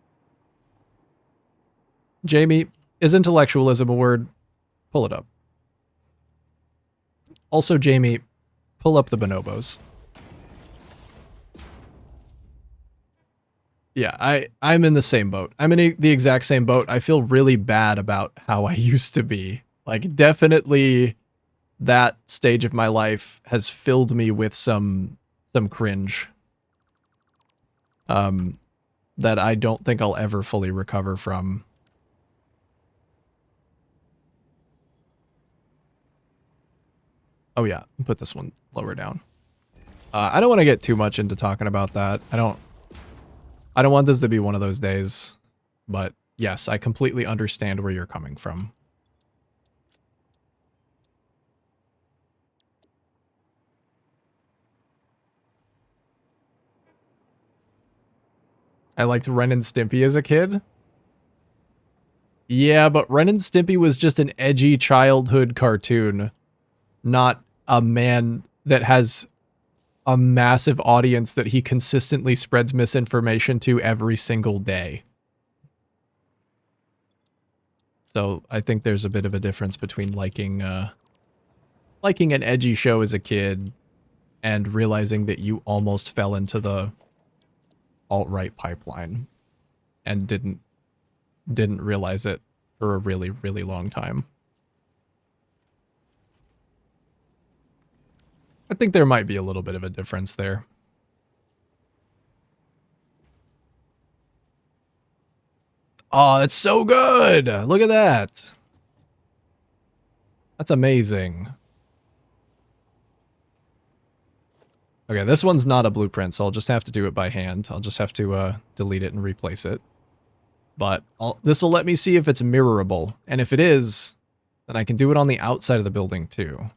A: Jamie, is intellectualism a word? Pull it up. Also, Jamie, pull up the bonobos. Yeah, I'm in the same boat. I'm in the exact same boat. I feel really bad about how I used to be. Like, definitely that stage of my life has filled me with some cringe. That I don't think I'll ever fully recover from. Oh yeah, put this one lower down. I don't want to get too much into talking about that. I don't want this to be one of those days, but yes, I completely understand where you're coming from. I liked Ren and Stimpy as a kid. Yeah, but Ren and Stimpy was just an edgy childhood cartoon, not a man that has a massive audience that he consistently spreads misinformation to every single day. So I think there's a bit of a difference between liking an edgy show as a kid and realizing that you almost fell into the alt-right pipeline and didn't realize it for a really, really long time. I think there might be a little bit of a difference there. Oh, that's so good! Look at that! That's amazing. Okay, this one's not a blueprint, so I'll just have to do it by hand. I'll just have to delete it and replace it. But this will let me see if it's mirrorable, and if it is, then I can do it on the outside of the building too.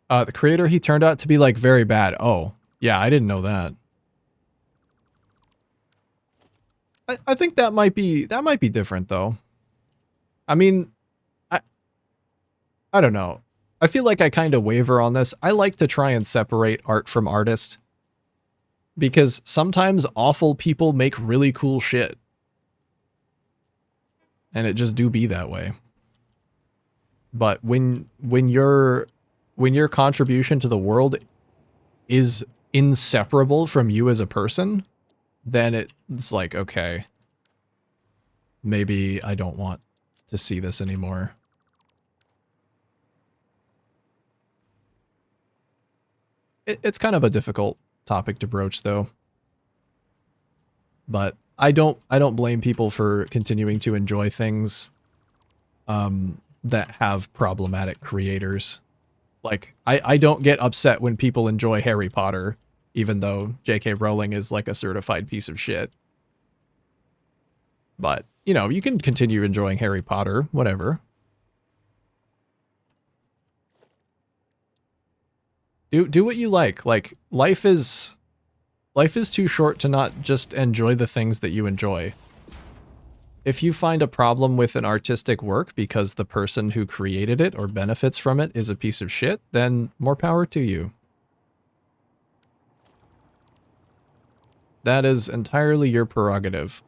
A: The creator, he turned out to be like very bad. Oh, yeah, I didn't know that. I think that might be different though. I mean, I don't know. I feel like I kind of waver on this. I like to try and separate art from artist. Because sometimes awful people make really cool shit. And it just do be that way. But when your contribution to the world is inseparable from you as a person, then it's like, okay, maybe I don't want to see this anymore. It's kind of a difficult topic to broach, though. But I don't blame people for continuing to enjoy things that have problematic creators. Like, I don't get upset when people enjoy Harry Potter, even though J.K. Rowling is like a certified piece of shit. But, you know, you can continue enjoying Harry Potter, whatever. Do what you like. Like, life is too short to not just enjoy the things that you enjoy. If you find a problem with an artistic work because the person who created it or benefits from it is a piece of shit, then more power to you. That is entirely your prerogative.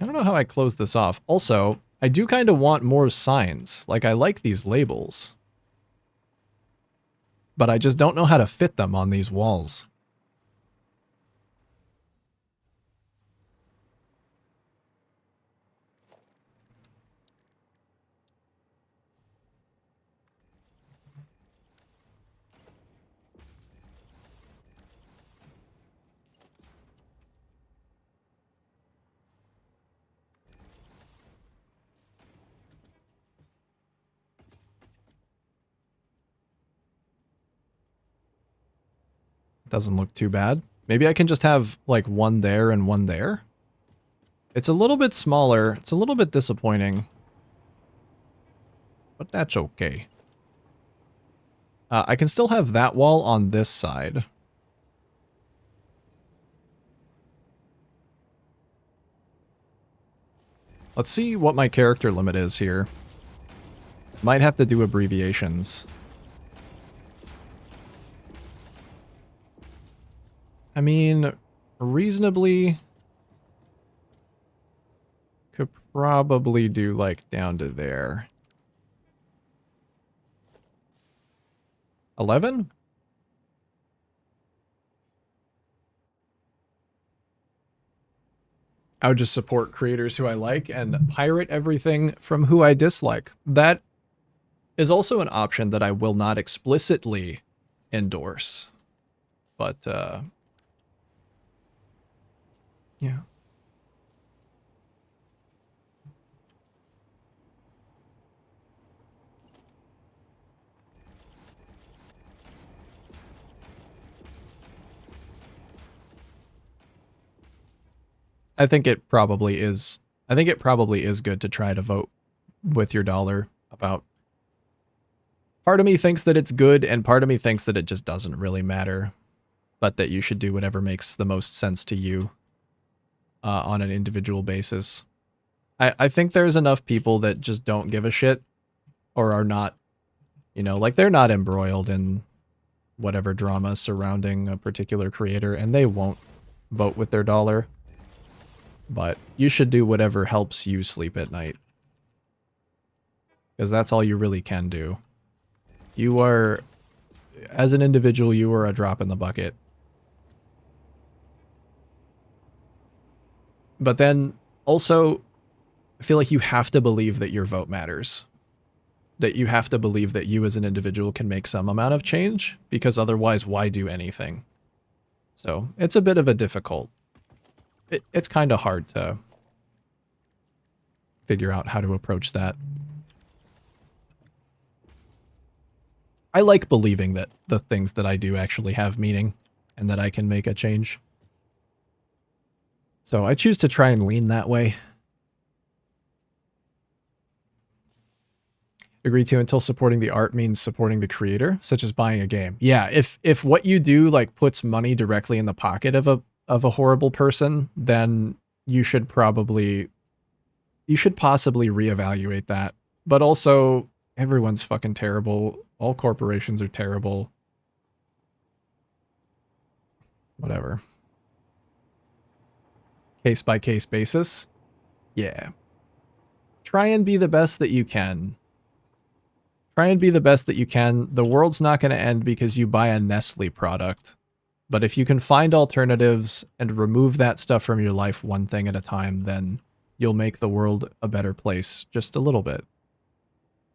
A: I don't know how I close this off. Also, I do kind of want more signs. Like, I like these labels. But I just don't know how to fit them on these walls. Doesn't look too bad. Maybe I can just have, like, one there and one there? It's a little bit smaller. It's a little bit disappointing. But that's okay. I can still have that wall on this side. Let's see what my character limit is here. Might have to do abbreviations. I mean, reasonably could probably do like down to there. 11? I would just support creators who I like and pirate everything from who I dislike. That is also an option that I will not explicitly endorse. But, yeah. I think it probably is. I think it probably is good to try to vote with your dollar about. Part of me thinks that it's good, and part of me thinks that it just doesn't really matter, but that you should do whatever makes the most sense to you on an individual basis. I think there's enough people that just don't give a shit or are not, you know, like they're not embroiled in whatever drama surrounding a particular creator, and they won't vote with their dollar. But you should do whatever helps you sleep at night. Because that's all you really can do. You are, as an individual, you are a drop in the bucket. But then, also, I feel like you have to believe that your vote matters. That you have to believe that you as an individual can make some amount of change, because otherwise, why do anything? So, it's a bit of a difficult... It's kind of hard to figure out how to approach that. I like believing that the things that I do actually have meaning and that I can make a change. So I choose to try and lean that way. Agree to until supporting the art means supporting the creator, such as buying a game. Yeah, if what you do like puts money directly in the pocket of of a horrible person, then you should possibly reevaluate that. But also, everyone's fucking terrible. All corporations are terrible. Whatever. Case by case basis. Yeah. Try and be the best that you can. Try and be the best that you can. The world's not going to end because you buy a Nestle product. But if you can find alternatives and remove that stuff from your life one thing at a time, then you'll make the world a better place just a little bit.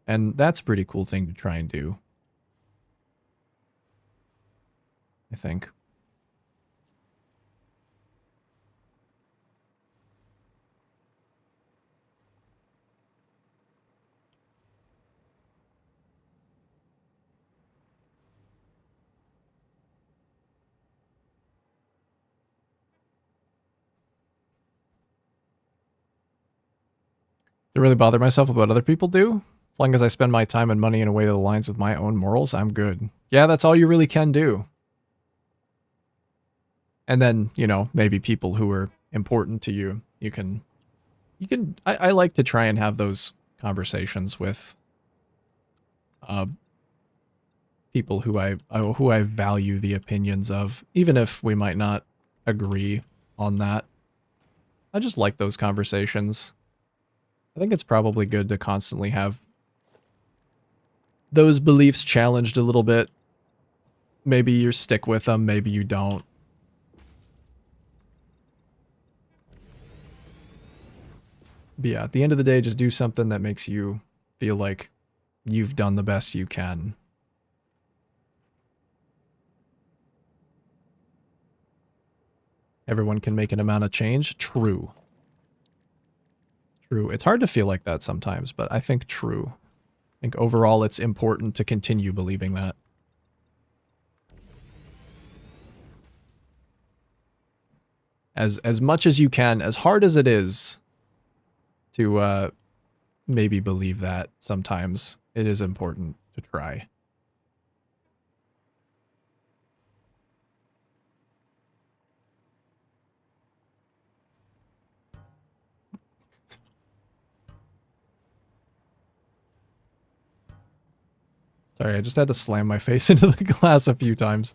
A: And that's a pretty cool thing to try and do, I think. Don't really bother myself with what other people do. As long as I spend my time and money in a way that aligns with my own morals, I'm good. Yeah, that's all you really can do. And then, you know, maybe people who are important to you, I like to try and have those conversations with people who I value the opinions of, even if we might not agree on that. I just like those conversations. I think it's probably good to constantly have those beliefs challenged a little bit. Maybe you stick with them, maybe you don't. But yeah, at the end of the day, just do something that makes you feel like you've done the best you can. Everyone can make an amount of change. True. True. It's hard to feel like that sometimes, but I think true. I think overall it's important to continue believing that. As much as you can, as hard as it is to maybe believe that sometimes, it is important to try. Sorry, I just had to slam my face into the glass a few times.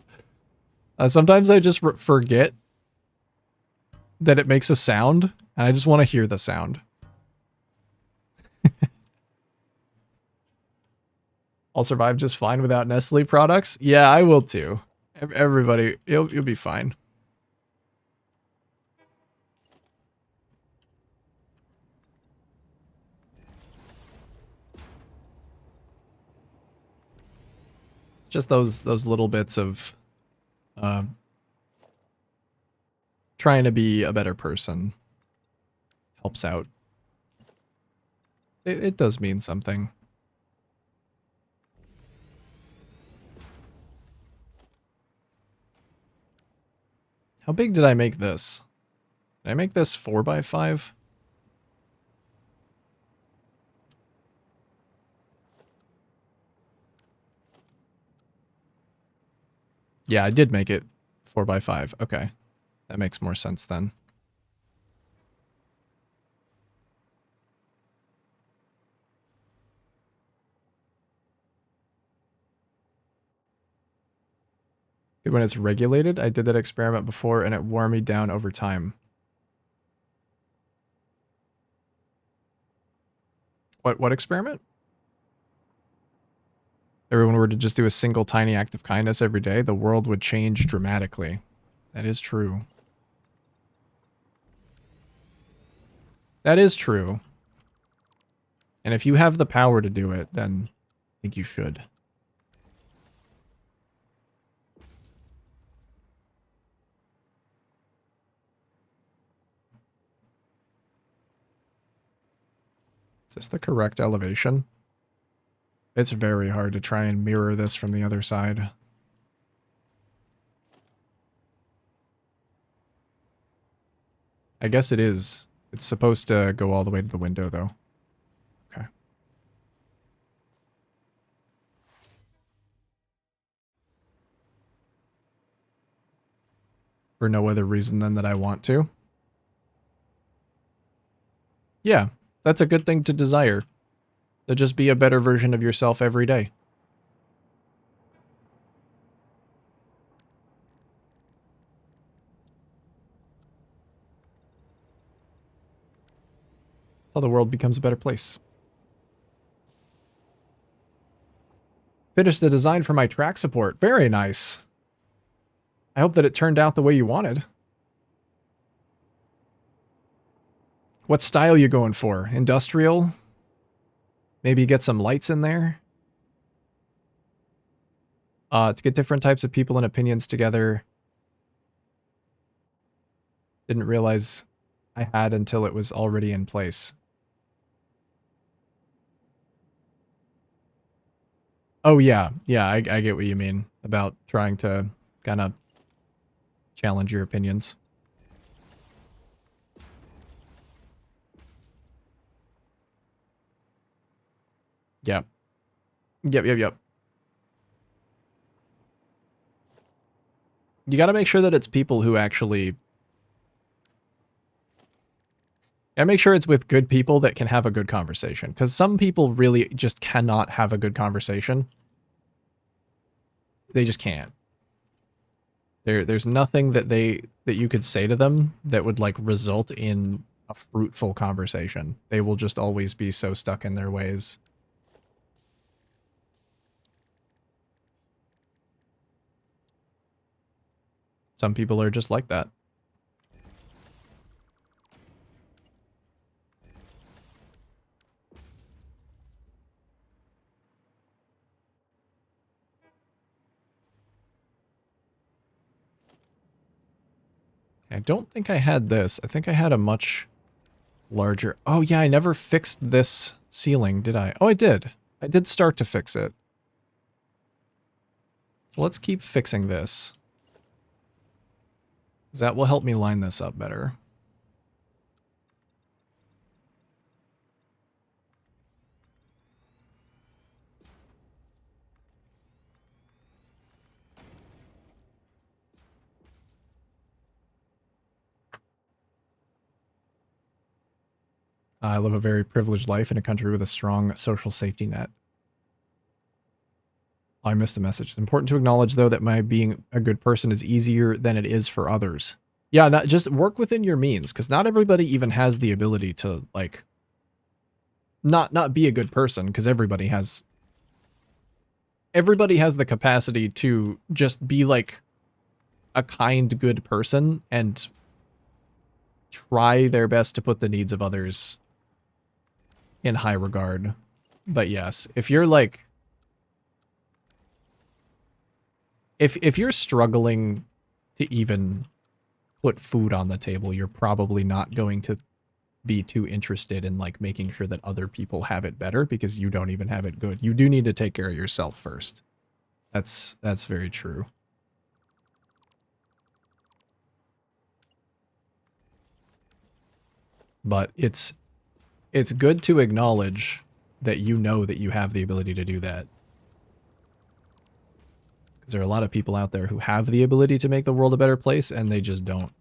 A: Sometimes I just forget that it makes a sound, and I just want to hear the sound. I'll survive just fine without Nestle products. Yeah, I will too. Everybody, you'll be fine. Just those little bits of trying to be a better person helps out. It does mean something. How big did I make this? Did I make this 4x5? Yeah, I did make it 4x5. Okay. That makes more sense then. Good when it's regulated. I did that experiment before and it wore me down over time. What experiment? Everyone were to just do a single tiny act of kindness every day, the world would change dramatically. That is true. That is true. And if you have the power to do it, then I think you should. Is this the correct elevation? It's very hard to try and mirror this from the other side. I guess it is. It's supposed to go all the way to the window, though. Okay. for no other reason than that I want to. Yeah, that's a good thing to desire. To just be a better version of yourself every day. That's how the world becomes a better place. Finished the design for my track support. Very nice. I hope that it turned out the way you wanted. What style you going for? Industrial? Maybe get some lights in there? To get different types of people and opinions together. Didn't realize I had until it was already in place. Oh yeah, yeah, I get what you mean about trying to kind of challenge your opinions. Yep. Yep. You gotta make sure that it's people who actually... Yeah, make sure it's with good people that can have a good conversation. Because some people really just cannot have a good conversation. They just can't. There's nothing that you could say to them that would like result in a fruitful conversation. They will just always be so stuck in their ways. Some people are just like that. I don't think I had this. I think I had a much larger... Oh yeah, I never fixed this ceiling, did I? Oh, I did. I did start to fix it. So let's keep fixing this. That will help me line this up better. I live a very privileged life in a country with a strong social safety net. I missed a message. It's important to acknowledge, though, that my being a good person is easier than it is for others. Yeah, not just work within your means, because not everybody even has the ability to, like, not be a good person, because everybody has the capacity to just be, like, a kind, good person and try their best to put the needs of others in high regard. But yes, if you're, like... If you're struggling to even put food on the table, you're probably not going to be too interested in like making sure that other people have it better because you don't even have it good. You do need to take care of yourself first. That's very true. But it's good to acknowledge that you know that you have the ability to do that. Because there are a lot of people out there who have the ability to make the world a better place and they just don't.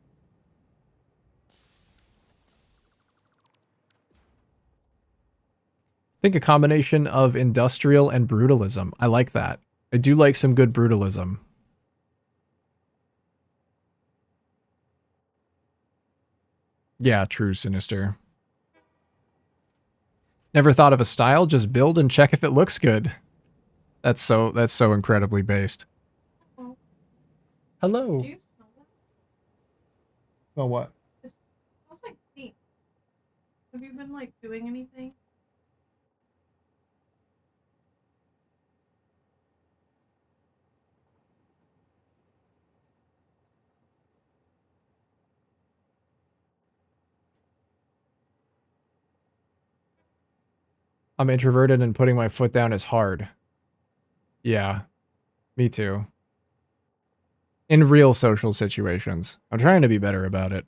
A: I think a combination of industrial and brutalism. I like that. I do like some good brutalism. Yeah, true, Sinister. Never thought of a style, just build and check if it looks good. That's so incredibly based. Hello.
E: Do you smell that?
A: Well, what?
E: It smells like paint. Have you been like doing anything?
A: I'm introverted and putting my foot down is hard. Yeah, me too. In real social situations. I'm trying to be better about it.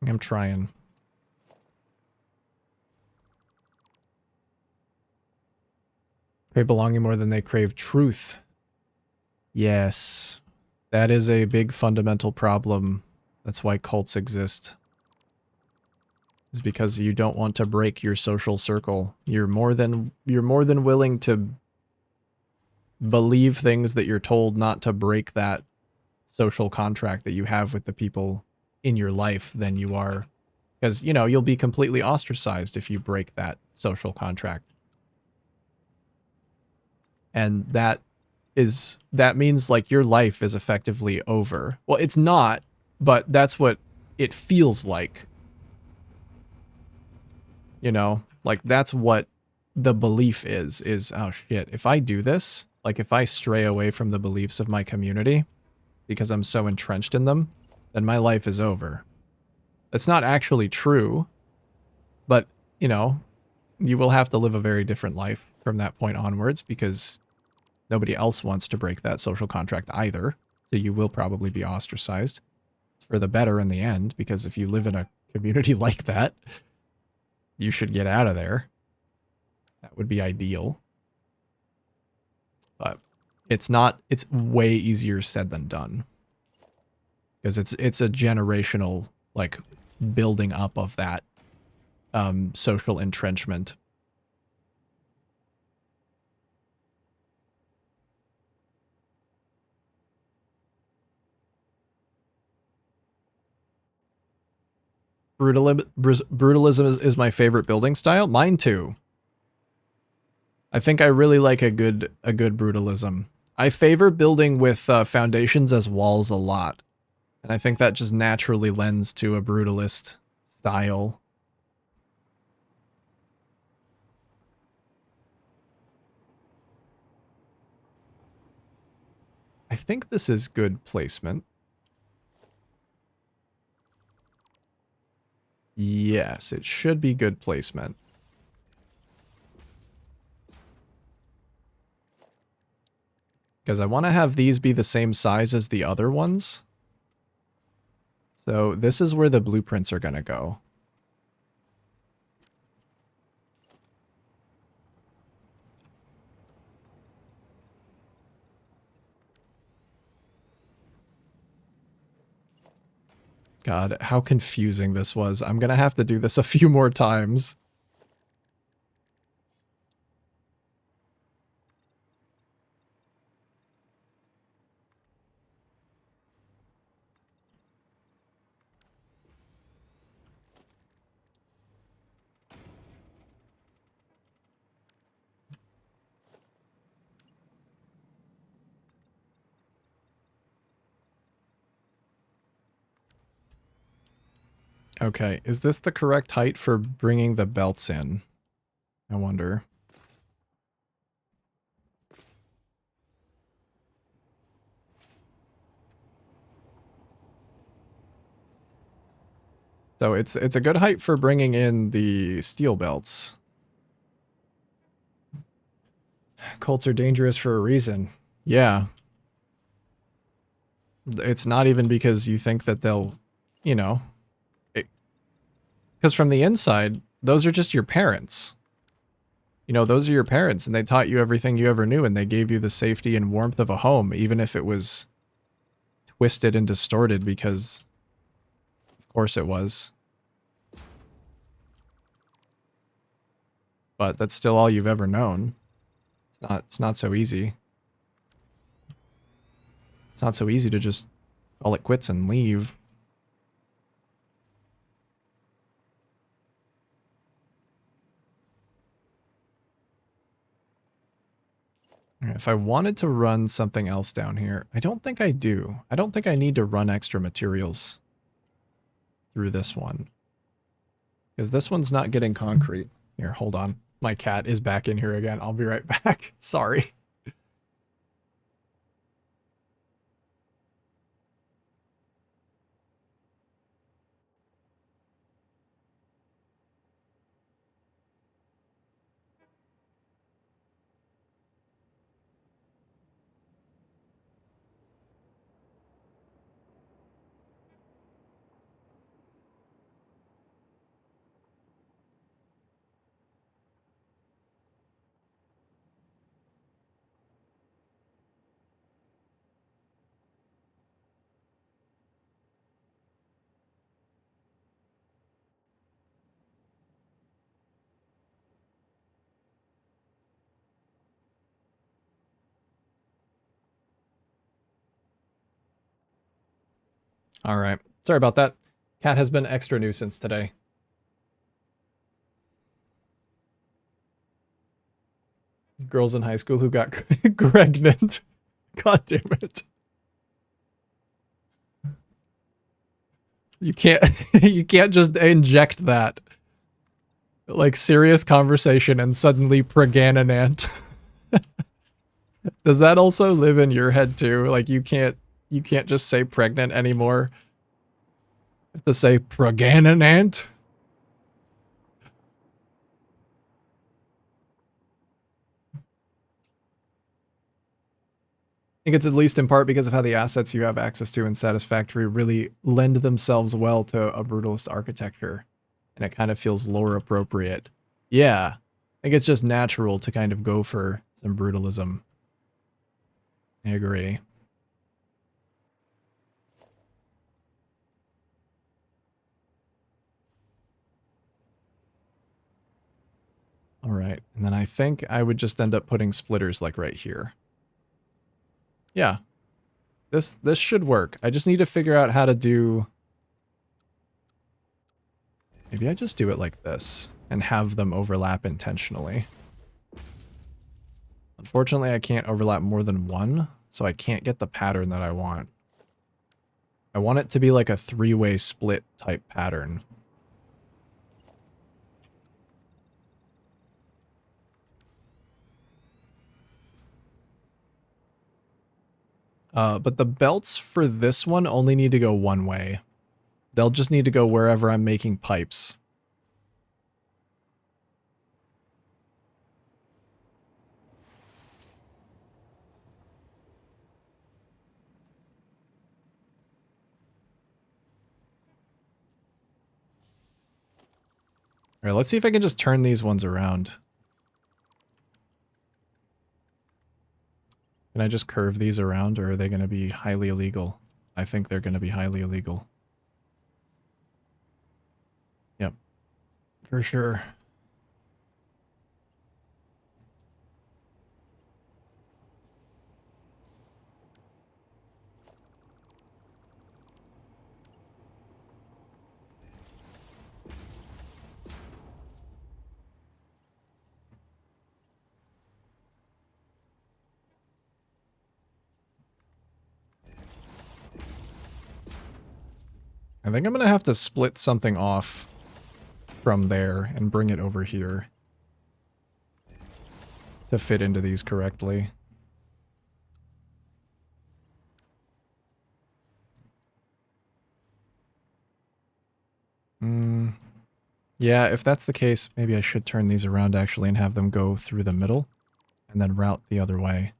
A: I'm trying. Crave belonging more than they crave truth. Yes. That is a big fundamental problem. That's why cults exist. Is because you don't want to break your social circle. You're more than willing to believe things that you're told not to break that social contract that you have with the people in your life than you are. Because, you know, you'll be completely ostracized if you break that social contract. And that means like your life is effectively over. Well, it's not, but that's what it feels like. You know, like that's what the belief is, oh shit, if I do this, like if I stray away from the beliefs of my community because I'm so entrenched in them, then my life is over. That's not actually true, but, you know, you will have to live a very different life from that point onwards because nobody else wants to break that social contract either. So you will probably be ostracized for the better in the end, because if you live in a community like that, you should get out of there. That would be ideal. But it's not, it's way easier said than done. Because it's a generational, like, building up of that social entrenchment. Brutalism is my favorite building style. Mine too. I think I really like a good brutalism. I favor building with foundations as walls a lot. And I think that just naturally lends to a brutalist style. I think this is good placement. Yes, it should be good placement. Because I want to have these be the same size as the other ones. So this is where the blueprints are going to go. God, how confusing this was. I'm going to have to do this a few more times. Okay, is this the correct height for bringing the belts in? I wonder. So it's a good height for bringing in the steel belts. Colts are dangerous for a reason. Yeah. It's not even because you think that they'll, you know, because from the inside, those are just your parents. You know, those are your parents, and they taught you everything you ever knew, and they gave you the safety and warmth of a home, even if it was twisted and distorted, because of course it was. But that's still all you've ever known. It's not so easy. It's not so easy to just call it quits and leave. If I wanted to run something else down here, I don't think I do. I don't think I need to run extra materials through this one. Because this one's not getting concrete. Here, hold on. My cat is back in here again. I'll be right back. Sorry.
F: All right. Sorry about that. Cat has been extra nuisance today. Girls in high school who got pregnant. God damn it. You can't you can't just inject that. Like serious conversation and suddenly pregnant. Does that also live in your head too? Like you can't just say pregnant anymore. You have to say pregnant. I think it's at least in part because of how the assets you have access to in Satisfactory really lend themselves well to a brutalist architecture. And it kind of feels lore appropriate. Yeah. I think it's just natural to kind of go for some brutalism. I agree. All right. And then I think I would just end up putting splitters like right here. Yeah. This should work. I just need to figure out how to do... Maybe I just do it like this and have them overlap intentionally. Unfortunately, I can't overlap more than one, so I can't get the pattern that I want. I want it to be like a three-way split type pattern. But the belts for this one only need to go one way. They'll just need to go wherever I'm making pipes. Alright, let's see if I can just turn these ones around. Can I just curve these around, or are they going to be highly illegal? I think they're going to be highly illegal. Yep. For sure. I think I'm going to have to split something off from there and bring it over here to fit into these correctly. Yeah, if that's the case, maybe I should turn these around actually and have them go through the middle and then route the other way.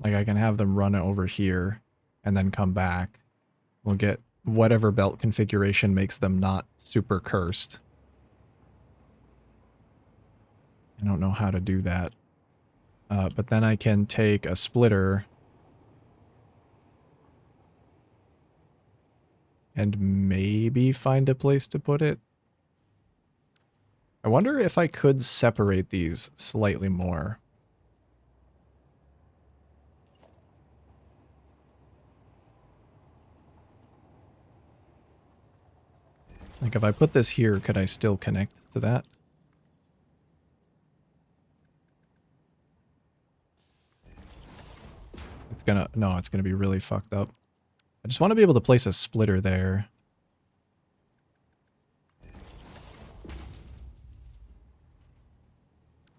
F: Like I can have them run over here and then come back. We'll get whatever belt configuration makes them not super cursed. I don't know how to do that. But then I can take a splitter and maybe find a place to put it. I wonder if I could separate these slightly more. Like if I put this here, could I still connect to that? It's gonna, no, it's gonna be really fucked up. I just want to be able to place a splitter there.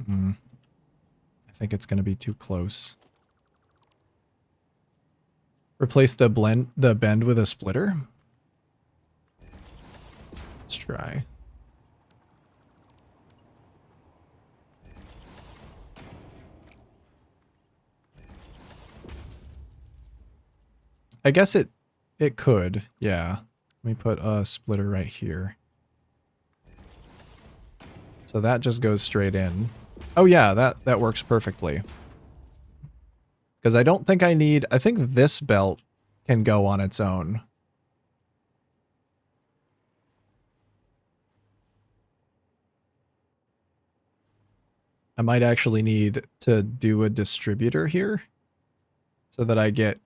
F: I think it's gonna be too close. Replace the bend with a splitter? Let's try. I guess it could, yeah. Let me put a splitter right here. So that just goes straight in. Oh yeah, that works perfectly. Because I don't think I need... I think this belt can go on its own. I might actually need to do a distributor here so that I get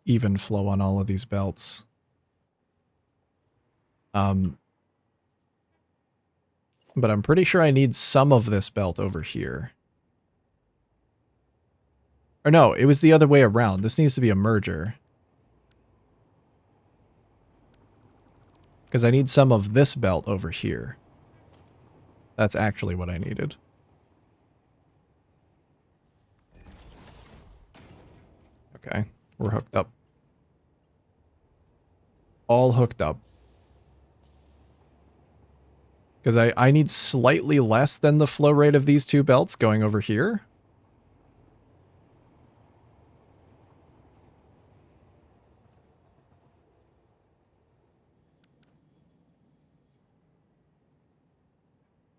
F: even flow on all of these belts. But I'm pretty sure I need some of this belt over here. Or no, it was the other way around. This needs to be a merger. Because I need some of this belt over here. That's actually what I needed. Okay, we're hooked up. All hooked up. Because I need slightly less than the flow rate of these two belts going over here.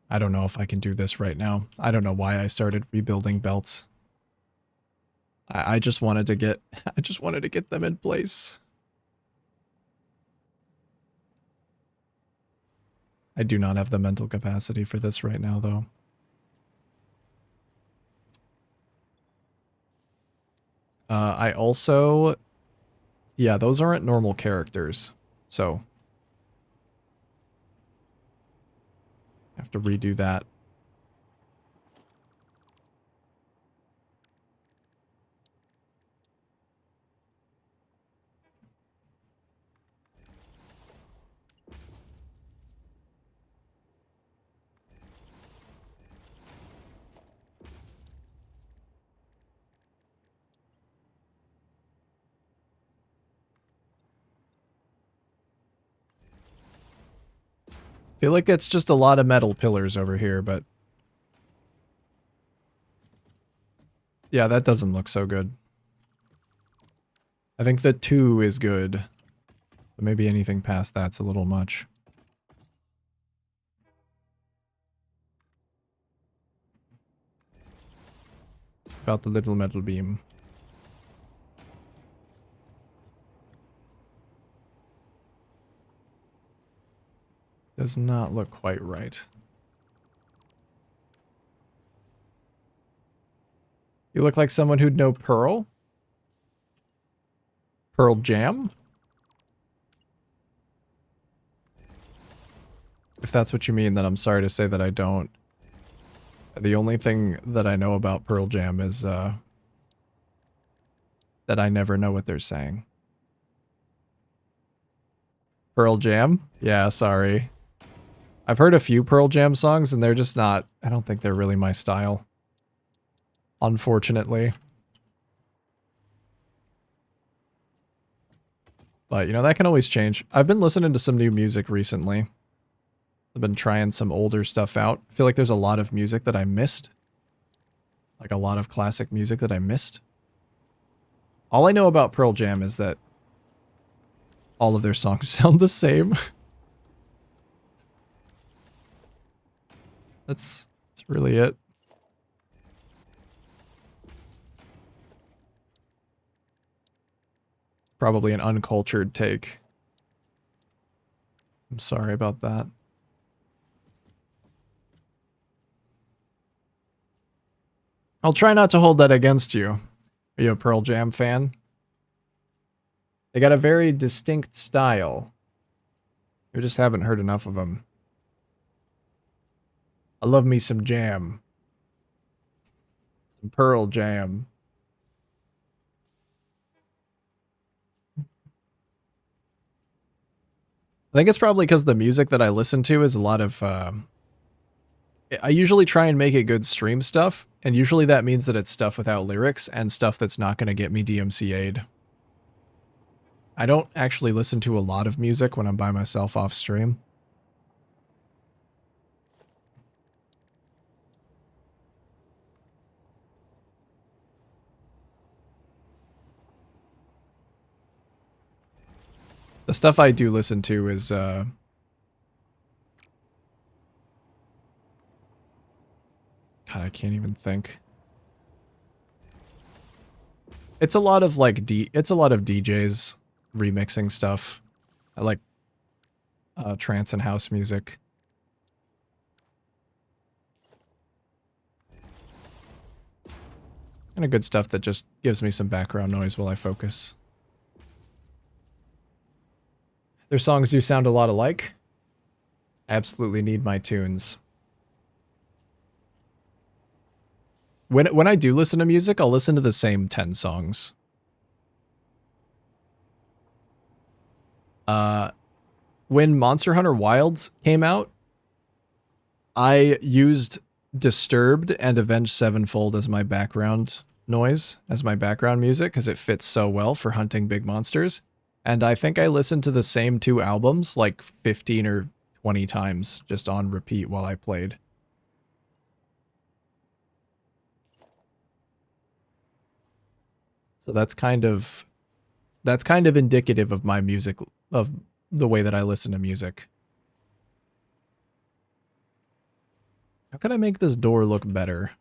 F: I don't know if I can do this right now. I don't know why I started rebuilding belts. I just wanted to get them in place. I do not have the mental capacity for this right now, though. I also... Yeah, those aren't normal characters, so... I have to redo that. Feel like it's just a lot of metal pillars over here, but... Yeah, that doesn't look so good. I think the 2 is good. But maybe anything past that's a little much. About the little metal beam. Does not look quite right. You look like someone who'd know Pearl? Pearl Jam? If that's what you mean, then I'm sorry to say that I don't. The only thing that I know about Pearl Jam is, that I never know what they're saying. Pearl Jam? Yeah, sorry. I've heard a few Pearl Jam songs, and they're just not... I don't think they're really my style. Unfortunately. But, you know, that can always change. I've been listening to some new music recently. I've been trying some older stuff out. I feel like there's a lot of music that I missed. Like a lot of classic music that I missed. All I know about Pearl Jam is that all of their songs sound the same. That's really it. Probably an uncultured take. I'm sorry about that. I'll try not to hold that against you. Are you a Pearl Jam fan? They got a very distinct style. You just haven't heard enough of them. I love me some jam. Some Pearl Jam. I think it's probably because the music that I listen to is a lot of... I usually try and make it good stream stuff, and usually that means that it's stuff without lyrics and stuff that's not going to get me DMCA'd. I don't actually listen to a lot of music when I'm by myself off stream. The stuff I do listen to is, God, I can't even think. It's a lot of, like, it's a lot of DJs remixing stuff. I like, trance and house music. Kind of good stuff that just gives me some background noise while I focus. Their songs do sound a lot alike. I absolutely need my tunes. When I do listen to music, I'll listen to the same 10 songs. When Monster Hunter Wilds came out, I used Disturbed and Avenged Sevenfold as my background noise, as my background music, because it fits so well for hunting big monsters. And I think I listened to the same 2 albums like 15 or 20 times just on repeat while I played. So that's kind of indicative of my music, of the way that I listen to music. How can I make this door look better?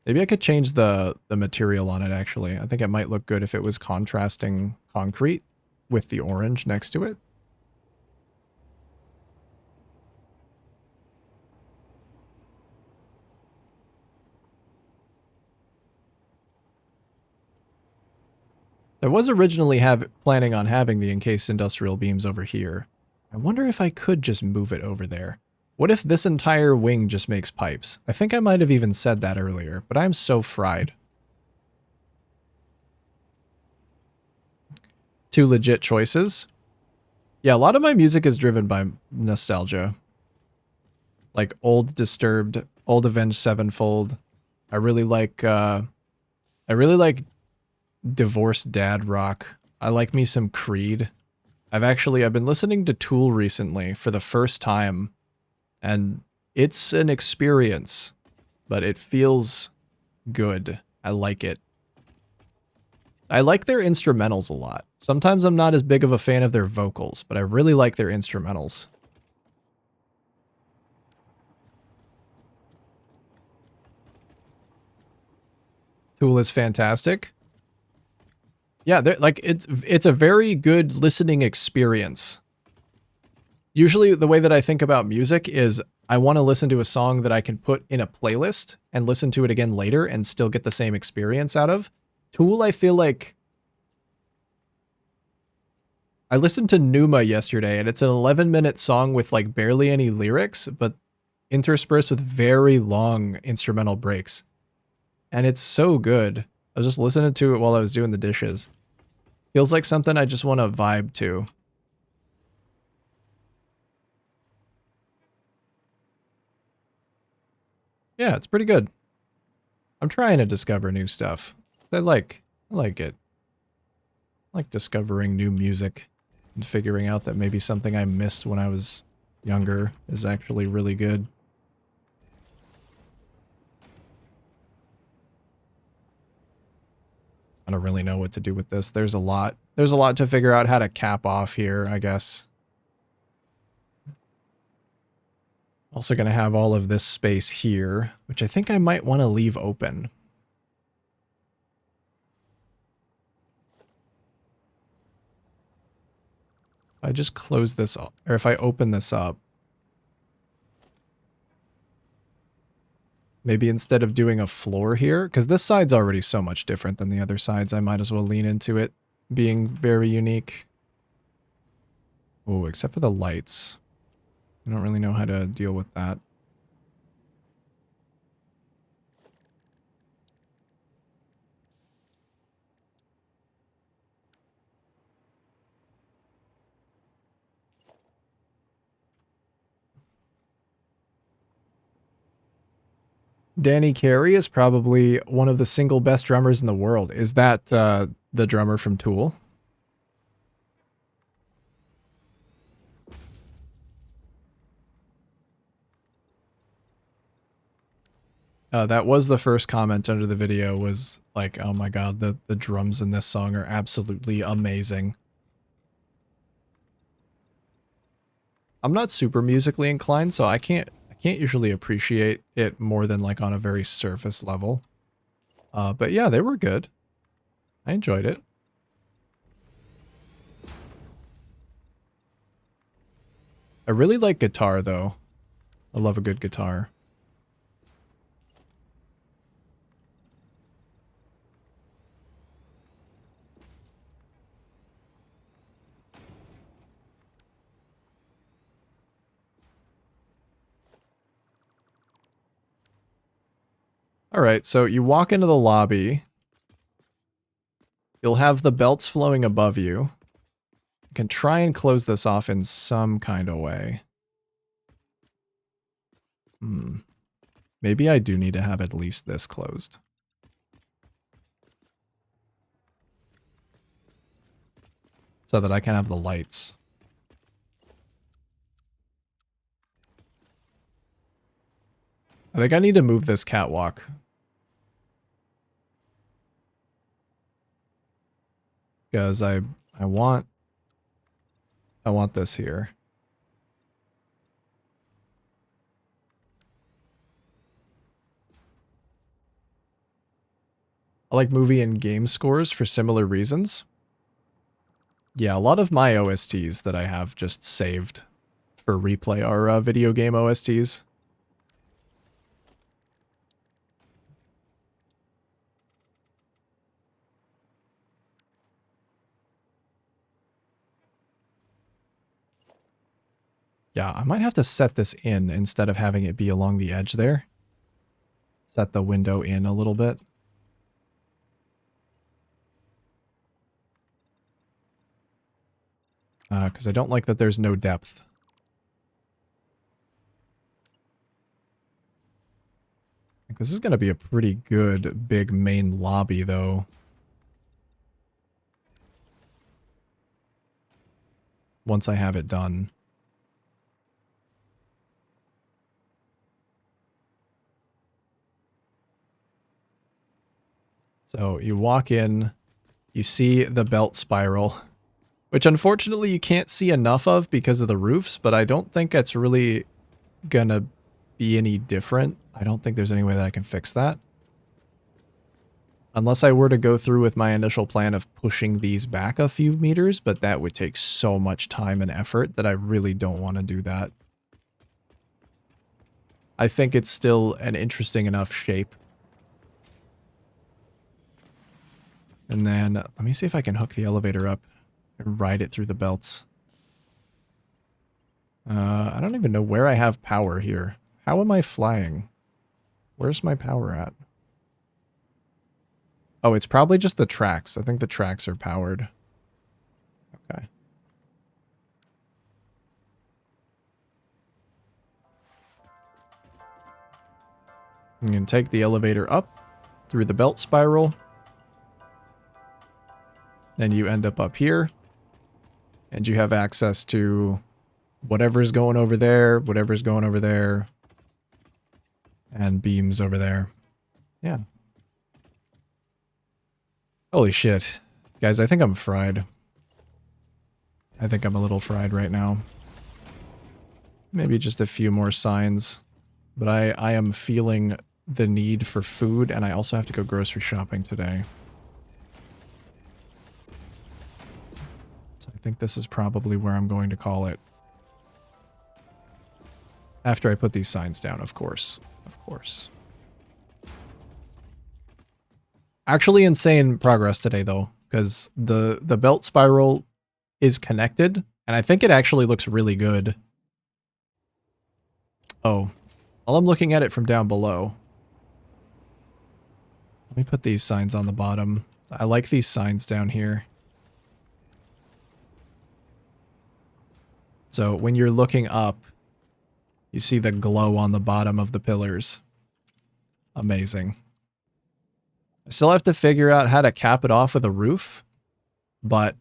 F: Maybe I could change the material on it, actually. I think it might look good if it was contrasting concrete with the orange next to it. I was originally planning on having the encased industrial beams over here. I wonder if I could just move it over there. What if this entire wing just makes pipes? I think I might have even said that earlier, but I'm so fried. 2 legit choices. Yeah, a lot of my music is driven by nostalgia. Like old Disturbed, old Avenged Sevenfold. I really like divorced dad rock. I like me some Creed. I've been listening to Tool recently for the first time, and it's an experience, but it feels good. I like it. I like their instrumentals a lot. Sometimes I'm not as big of a fan of their vocals, but I really like their instrumentals. Tool is fantastic. Yeah, like it's a very good listening experience. Usually the way that I think about music is I want to listen to a song that I can put in a playlist and listen to it again later and still get the same experience out of. Tool, I feel like... I listened to Numa yesterday, and it's an 11-minute song with like barely any lyrics, but interspersed with very long instrumental breaks. And it's so good. I was just listening to it while I was doing the dishes. Feels like something I just want to vibe to. Yeah, it's pretty good. I'm trying to discover new stuff. I like it. I like discovering new music and figuring out that maybe something I missed when I was younger is actually really good. I don't really know what to do with this. There's a lot to figure out how to cap off here, I guess. Also going to have all of this space here, which I think I might want to leave open. If I just close this up, or if I open this up, maybe instead of doing a floor here, because this side's already so much different than the other sides, I might as well lean into it being very unique. Oh, except for the lights. I don't really know how to deal with that. Danny Carey is probably one of the single best drummers in the world. Is that the drummer from Tool? That was the first comment under the video, was like, oh my god, the drums in this song are absolutely amazing. I'm not super musically inclined, so I can't usually appreciate it more than like on a very surface level. But yeah, they were good. I enjoyed it. I really like guitar though. I love a good guitar. All right, so you walk into the lobby. You'll have the belts flowing above you. You can try and close this off in some kind of way. Maybe I do need to have at least this closed. So that I can have the lights. I think I need to move this catwalk. Because I want this here. I like movie and game scores for similar reasons. Yeah, a lot of my OSTs that I have just saved for replay are video game OSTs. Yeah, I might have to set this in instead of having it be along the edge there. Set the window in a little bit. Because I don't like that there's no depth. I think this is going to be a pretty good big main lobby, though. Once I have it done. So you walk in, you see the belt spiral, which unfortunately you can't see enough of because of the roofs, but I don't think it's really gonna be any different. I don't think there's any way that I can fix that. Unless I were to go through with my initial plan of pushing these back a few meters, but that would take so much time and effort that I really don't want to do that. I think it's still an interesting enough shape. And then, let me see if I can hook the elevator up and ride it through the belts. I don't even know where I have power here. How am I flying? Where's my power at? Oh, it's probably just the tracks. I think the tracks are powered. Okay. You can take the elevator up through the belt spiral. Then you end up here. And you have access to whatever's going over there, whatever's going over there. And beams over there. Yeah. Holy shit. Guys, I think I'm fried. I think I'm a little fried right now. Maybe just a few more signs. But I am feeling the need for food, and I also have to go grocery shopping today. So I think this is probably where I'm going to call it. After I put these signs down, of course. Of course. Actually insane progress today, though, because the belt spiral is connected, and I think it actually looks really good. Oh, well, I'm looking at it from down below. Let me put these signs on the bottom. I like these signs down here. So when you're looking up, you see the glow on the bottom of the pillars. Amazing. I still have to figure out how to cap it off with a roof, but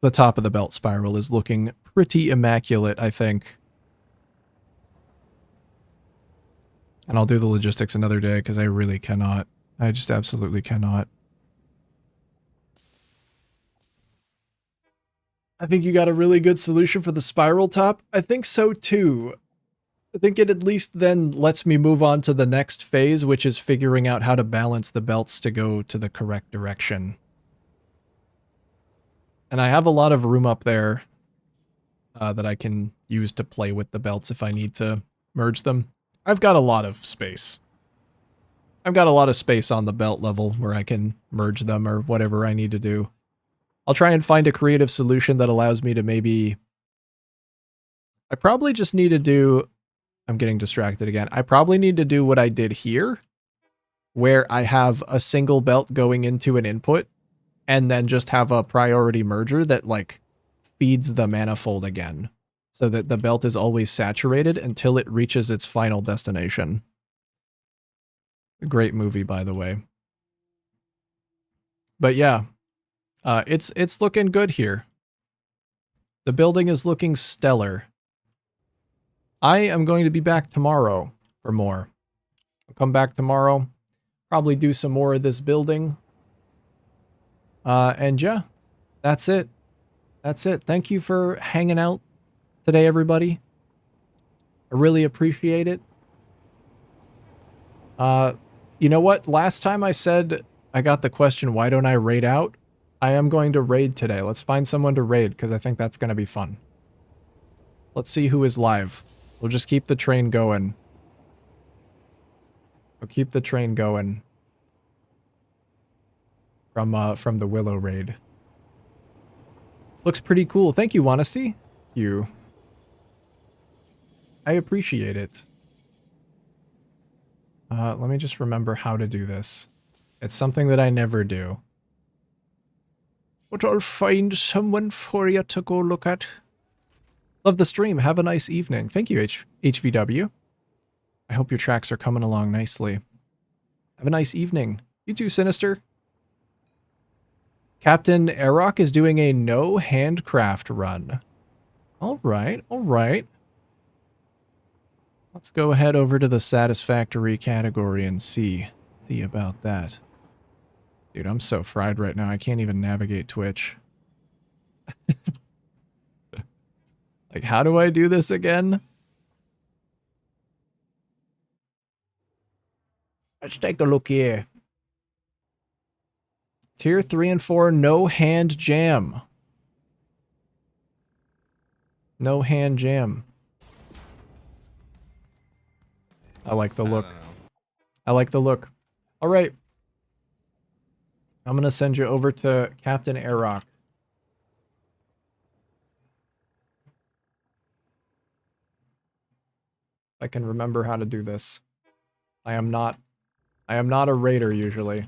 F: the top of the belt spiral is looking pretty immaculate, I think. And I'll do the logistics another day because I really cannot. I just absolutely cannot. I think you got a really good solution for the spiral top. I think so too. I think it at least then lets me move on to the next phase, which is figuring out how to balance the belts to go to the correct direction. And I have a lot of room up there that I can use to play with the belts if I need to merge them. I've got a lot of space. I've got a lot of space on the belt level where I can merge them or whatever I need to do. I'll try and find a creative solution that allows me to maybe... I probably just need to do I'm getting distracted again. I probably need to do what I did here, where I have a single belt going into an input and then just have a priority merger that like feeds the manifold again so that the belt is always saturated until it reaches its final destination. A great movie, by the way. But yeah, it's looking good here. The building is looking stellar. I am going to be back tomorrow for more. I'll come back tomorrow, probably do some more of this building. And yeah, that's it. That's it. Thank you for hanging out today, everybody. I really appreciate it. You know what? Last time I said I got the question, why don't I raid out? I am going to raid today. Let's find someone to raid because I think that's going to be fun. Let's see who is live. We'll just keep the train going. We'll keep the train going from the Willow raid. Looks pretty cool. Thank you, Honesty. You. I appreciate it. Let me just remember how to do this. It's something that I never do. But I'll find someone for you to go look at. Love the stream. Have a nice evening. Thank you, HVW. I hope your tracks are coming along nicely. Have a nice evening. You too, Sinister. Captain Arok is doing a no handcraft run. All right, all right. Let's go ahead over to the Satisfactory category and see about that. Dude, I'm so fried right now. I can't even navigate Twitch. Like, how do I do this again? Let's take a look here. Tier 3 and 4, no hand jam. No hand jam. I like the look. I like the look. All right. I'm going to send you over to Captain Arok. I can remember how to do this. I am not a raider usually.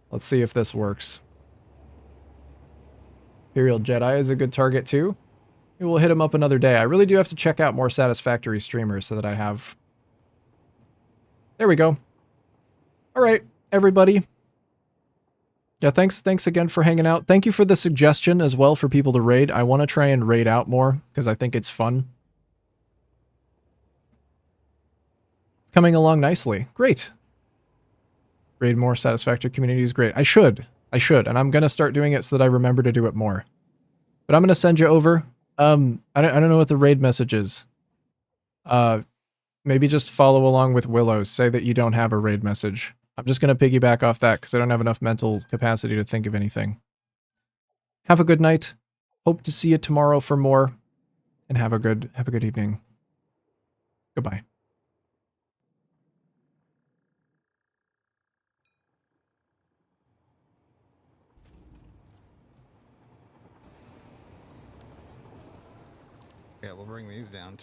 F: Let's see if this works. Imperial Jedi is a good target too. Maybe we'll hit him up another day. I really do have to check out more Satisfactory streamers so that I have... There we go. All right, everybody. Yeah, thanks again for hanging out. Thank you for the suggestion as well for people to raid. I want to try and raid out more because I think it's fun. It's coming along nicely. Great. Raid more Satisfactory communities. Great. I should. And I'm going to start doing it so that I remember to do it more. But I'm going to send you over. I don't know what the raid message is. Maybe just follow along with Willow. Say that you don't have a raid message. I'm just going to piggyback off that because I don't have enough mental capacity to think of anything. Have a good night. Hope to see you tomorrow for more. And have a good evening. Goodbye.
G: Yeah, we'll bring these down too.